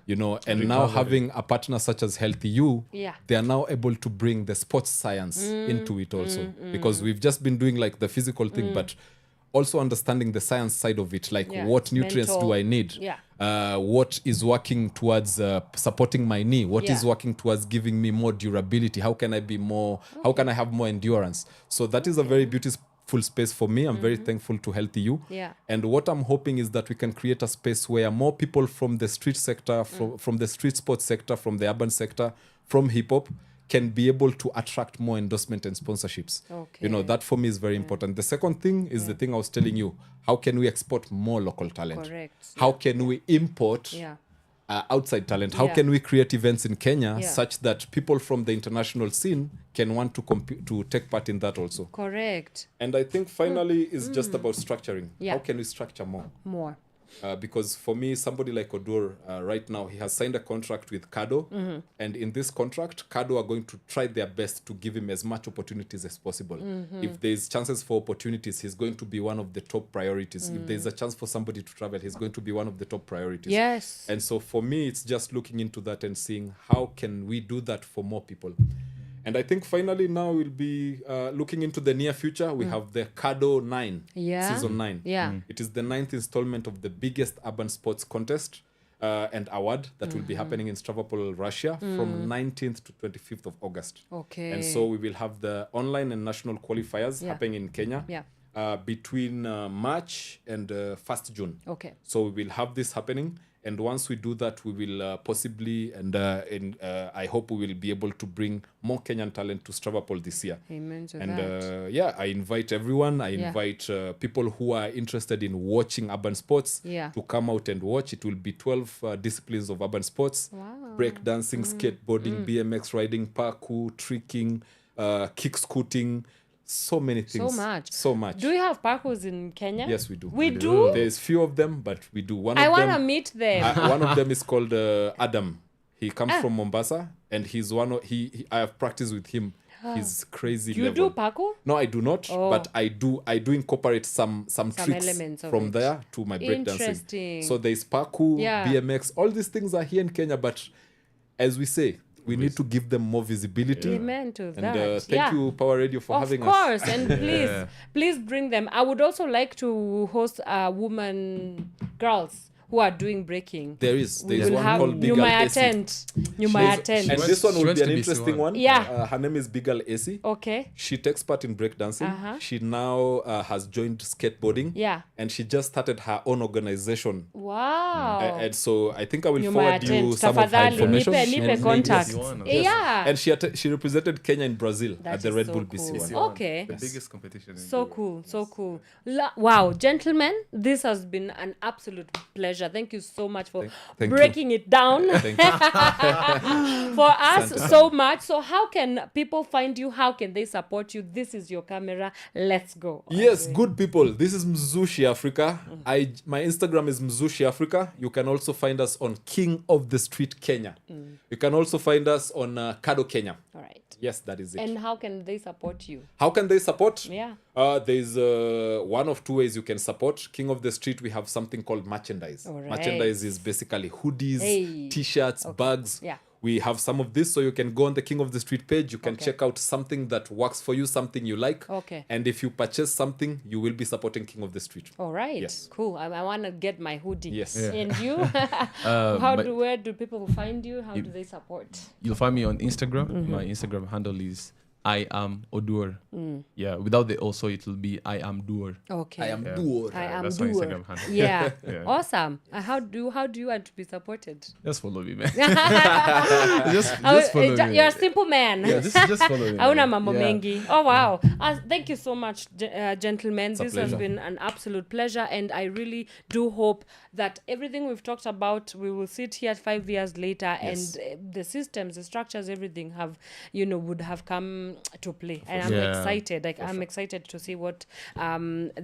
S13: and now having a partner such as Healthy You, they are now able to bring the sports science into it also. Because we've just been doing like the physical thing, but also understanding the science side of it, like what nutrients do I need? What is working towards supporting my knee? What is working towards giving me more durability? How can I be more, how can I have more endurance? So that is a very beautiful space for me. I'm very thankful to Healthy You. And what I'm hoping is that we can create a space where more people from the street sector, from the street sports sector, from the urban sector, from hip-hop, can be able to attract more endorsement and sponsorships. That for me is very important. The second thing is the thing I was telling you. How can we export more local talent?
S5: Correct.
S13: How can we import outside talent? How can we create events in Kenya such that people from the international scene can want to take part in that also?
S5: Correct.
S13: And I think finally is just about structuring. How can we structure more? Because for me, somebody like Odur, right now, he has signed a contract with Kado. And in this contract, Kado are going to try their best to give him as much opportunities as possible. If there's chances for opportunities, he's going to be one of the top priorities. If there's a chance for somebody to travel, he's going to be one of the top priorities.
S5: Yes.
S13: And so for me, it's just looking into that and seeing how can we do that for more people. And I think finally now we'll be looking into the near future. We have the Kado 9, season 9. It is the 9th installment of the biggest urban sports contest and award that will be happening in Stavropol, Russia from 19th to 25th of August. And so we will have the online and national qualifiers happening in Kenya between March and 1st June. So we will have this happening. And once we do that, we will possibly, and I hope we will be able to bring more Kenyan talent to Stavropol this year.
S5: Amen to
S13: and
S5: that.
S13: I invite everyone. I invite people who are interested in watching urban sports to come out and watch. It will be 12 disciplines of urban sports. Break dancing, skateboarding, BMX riding, parkour, tricking, kick scooting. So many things. So much.
S5: Do we have parkours in Kenya?
S13: Yes, we do.
S5: We do?
S13: There's few of them, but we do.
S5: I want to meet them.
S13: One of them is called Adam. He comes from Mombasa, and he's I have practiced with him. He's crazy.
S5: You do parkour?
S13: No, I do not. But I do incorporate some tricks from there to my breakdancing. So there's parkour, BMX. All these things are here in Kenya, but as we say, we need to give them more visibility.
S5: Amen to that.
S13: And thank you, Power Radio, for having us.
S5: Of course, and please bring them. I would also like to host girls who are doing breaking.
S13: There's one called Bigal Esi.
S5: You might attend.
S13: And this one will be an interesting one. Her name is Bigal Esi.
S5: Okay.
S13: She takes part in breakdancing. She now has joined skateboarding. And she just started her own organization.
S5: Wow.
S13: And so I think I will forward you some of her information.
S5: Nipe contact.
S13: And she represented Kenya in Brazil at the Red Bull BC one.
S5: Okay.
S14: The biggest competition.
S5: So cool. Wow. Gentlemen, this has been an absolute pleasure pleasure. Thank you so much for
S13: Thank
S5: breaking it down for us so much. So how can people find you? How can they support you? This is your camera. Let's go.
S13: Yes, good people. This is MzushiAfrica. My Instagram is MzushiAfrica. You can also find us on King of the Street Kenya. You can also find us on Kado Kenya.
S5: All right.
S13: Yes, that is it.
S5: And how can they support you?
S13: How can they support?
S5: Yeah.
S13: There's one of two ways you can support. King of the Street, we have something called merchandise.
S5: All right.
S13: Merchandise is basically hoodies, t-shirts, bags.
S5: Yeah.
S13: We have some of this, so you can go on the King of the Street page. You can check out something that works for you, something you like.
S5: Okay.
S13: And if you purchase something, you will be supporting King of the Street.
S5: All right.
S13: Yes.
S5: Cool. I want to get my hoodie.
S13: Yes.
S14: Yeah.
S5: And you? Where do people find you? How do they support?
S14: You'll find me on Instagram. My Instagram handle is I am Odur. Yeah, without the also it will be I am doer.
S5: Okay.
S13: I am doer.
S5: I am
S14: That's
S5: doer.
S14: my Instagram handle.
S5: Yeah.
S14: Yeah.
S5: Awesome. How do you want to be supported?
S14: Just follow me, man. just follow me.
S5: You're a simple man.
S14: Yeah, just follow me.
S5: Hauna
S14: man.
S5: mambo
S14: Yeah.
S5: mengi. Oh wow. Thank you so much, gentlemen. This has
S13: pleasure.
S5: been an absolute pleasure, and I really do hope that everything we've talked about, we will sit here 5 years later,
S13: Yes.
S5: and the systems, the structures, everything would have come to play. And I'm
S14: Yeah.
S5: excited. I'm excited to see what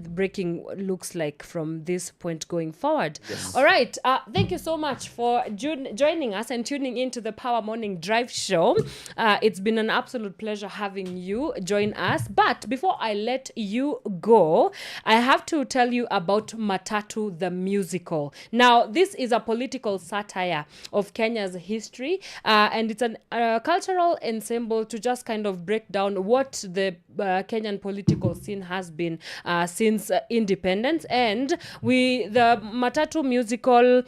S5: breaking looks like from this point going forward. All right. Thank you so much for joining us and tuning into the Power Morning Drive Show. It's been an absolute pleasure having you join us. But before I let you go, I have to tell you about Matatu the musical. Now, this is a political satire of Kenya's history, and it's a cultural ensemble to just kind of break down what the Kenyan political scene has been since independence. And the Matatu musical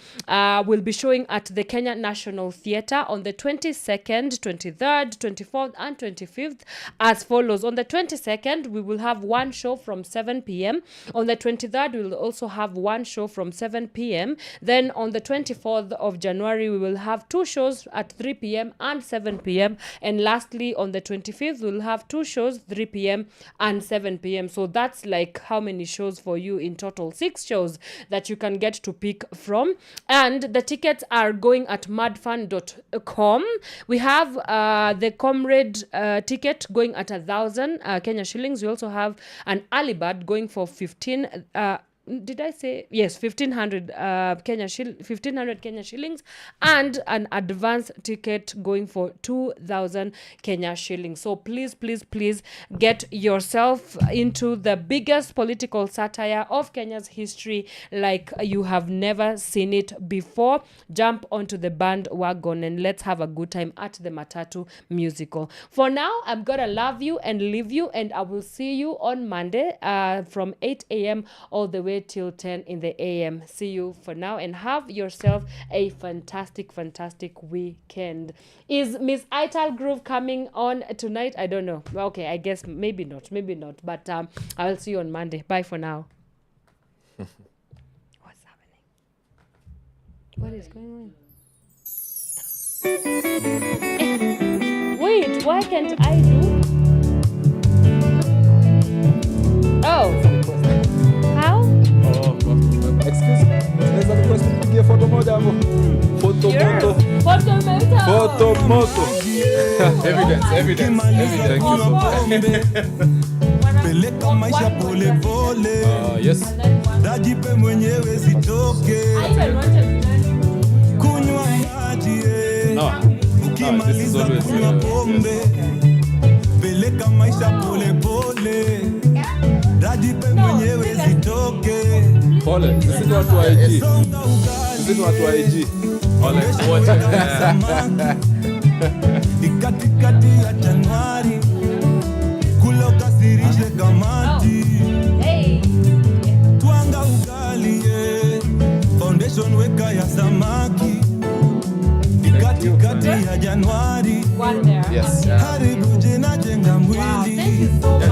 S5: will be showing at the Kenya National Theatre on the 22nd, 23rd, 24th, and 25th as follows. On the 22nd, we will have one show from 7 p.m. On the 23rd, we will also have one show from 7 p.m. Then on the 24th of January, we will have two shows at 3 p.m. and 7 p.m. And lastly, on the 25th, we'll have two shows, 3 p.m. and 7 p.m. So that's like how many shows for you in total? 6 shows that you can get to pick from. And the tickets are going at madfun.com. We have the Comrade ticket going at 1,000 Kenya shillings. We also have an early bird going for 15 did I say? Yes, 1,500 1,500 Kenya shillings, and an advance ticket going for 2,000 Kenya shillings. So please, please, please get yourself into the biggest political satire of Kenya's history like you have never seen it before. Jump onto the bandwagon and let's have a good time at the Matatu musical. For now, I'm gonna love you and leave you, and I will see you on Monday from 8 a.m. all the way till 10 in the a.m. See you for now, and have yourself a fantastic, fantastic weekend. Is Miss Ital Groove coming on tonight? I don't know. Okay, I guess maybe not. But I will see you on Monday. Bye for now. What's happening? What is going on? Wait, why can't I do? Oh. How?
S13: Excuse me. Naweza request kupigia photo moja hapo. Photo moto. Evidence.
S1: Peleka maisha pole pole.
S13: Yes.
S1: Dajipe mwenyewe sitoke. Kunywa maji. Ukimaliza kunywa pombe. Peleka maisha pole pole. Dajipe mwenyewe sitoke.
S13: Pole, sisi ni watu wa IG. Pole, wote.
S1: Katikati ya Januari kula ukasirishe kamati. Twanga ugali foundation weka ya samaki. Katikati ya Januari.
S13: Yes.
S1: Haribu jina jenga mwili.
S5: Wow,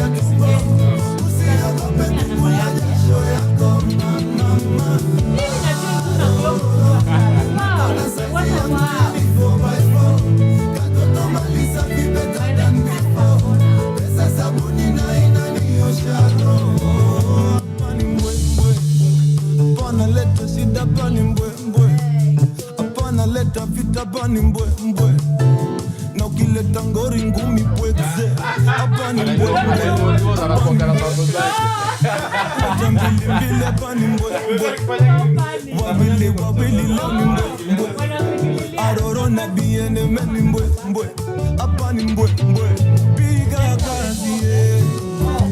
S5: thank you so much.
S1: Usiagope kukuya jasho yako.
S10: Hapana leta shida pani mbwe mbwe. Hapana leta vita pani mbwe mbwe. Na ukileta ngori ngumi pweze. Hapani mbwe mbwe. Acha mbili hapani mbwe mbwe. Wawili leo ni mbwe mbwe. Aroro na biene meni mbwe mbwe. Hapani mbwe mbwe. Piga kazi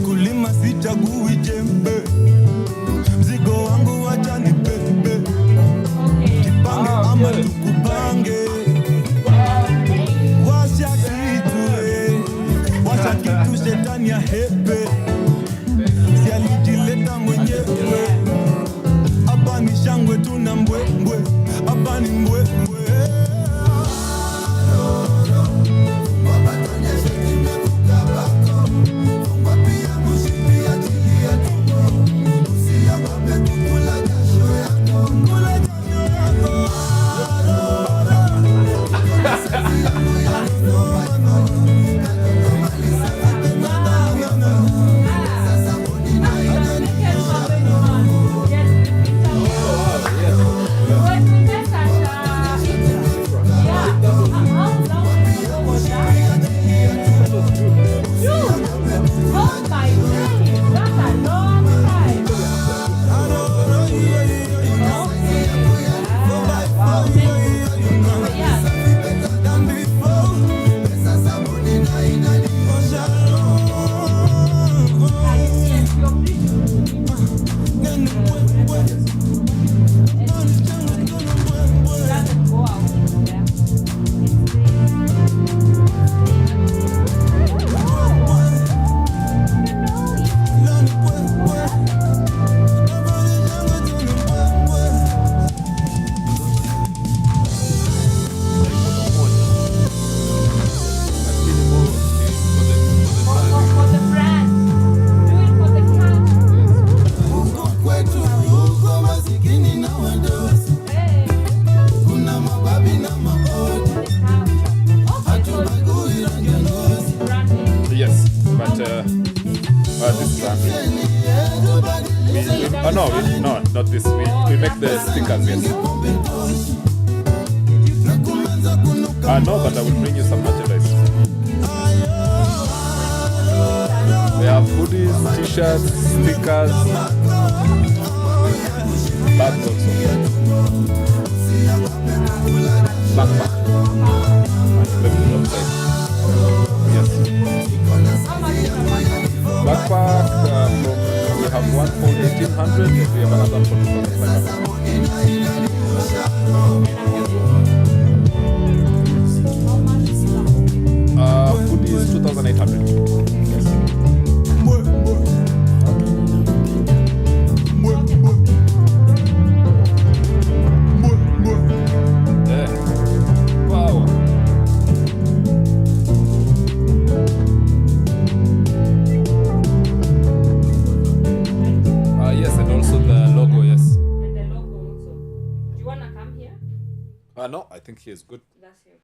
S10: kulima sichagui jembe. Mzigo wangu wacha ni pepe. Jipange ama tukupange. Washa kitu shetani ya hepe. Si alijileta mwenyewe. Hapa ni shangwe tuna mbwe mbwe. Hapa ni mbwe mbwe.
S13: Not this. We make the stickers, yes. No, but I will bring you some merchandise. They have hoodies, t-shirts, stickers, bags also. Backpack. Yes. Backpack we have one for 1,800. We have another for 2,500. Food is 2,800. Yes. Wow. Yes, and also the logo, yes.
S5: And the logo also. Do you want to come here?
S13: No, I think he is good.
S5: That's you.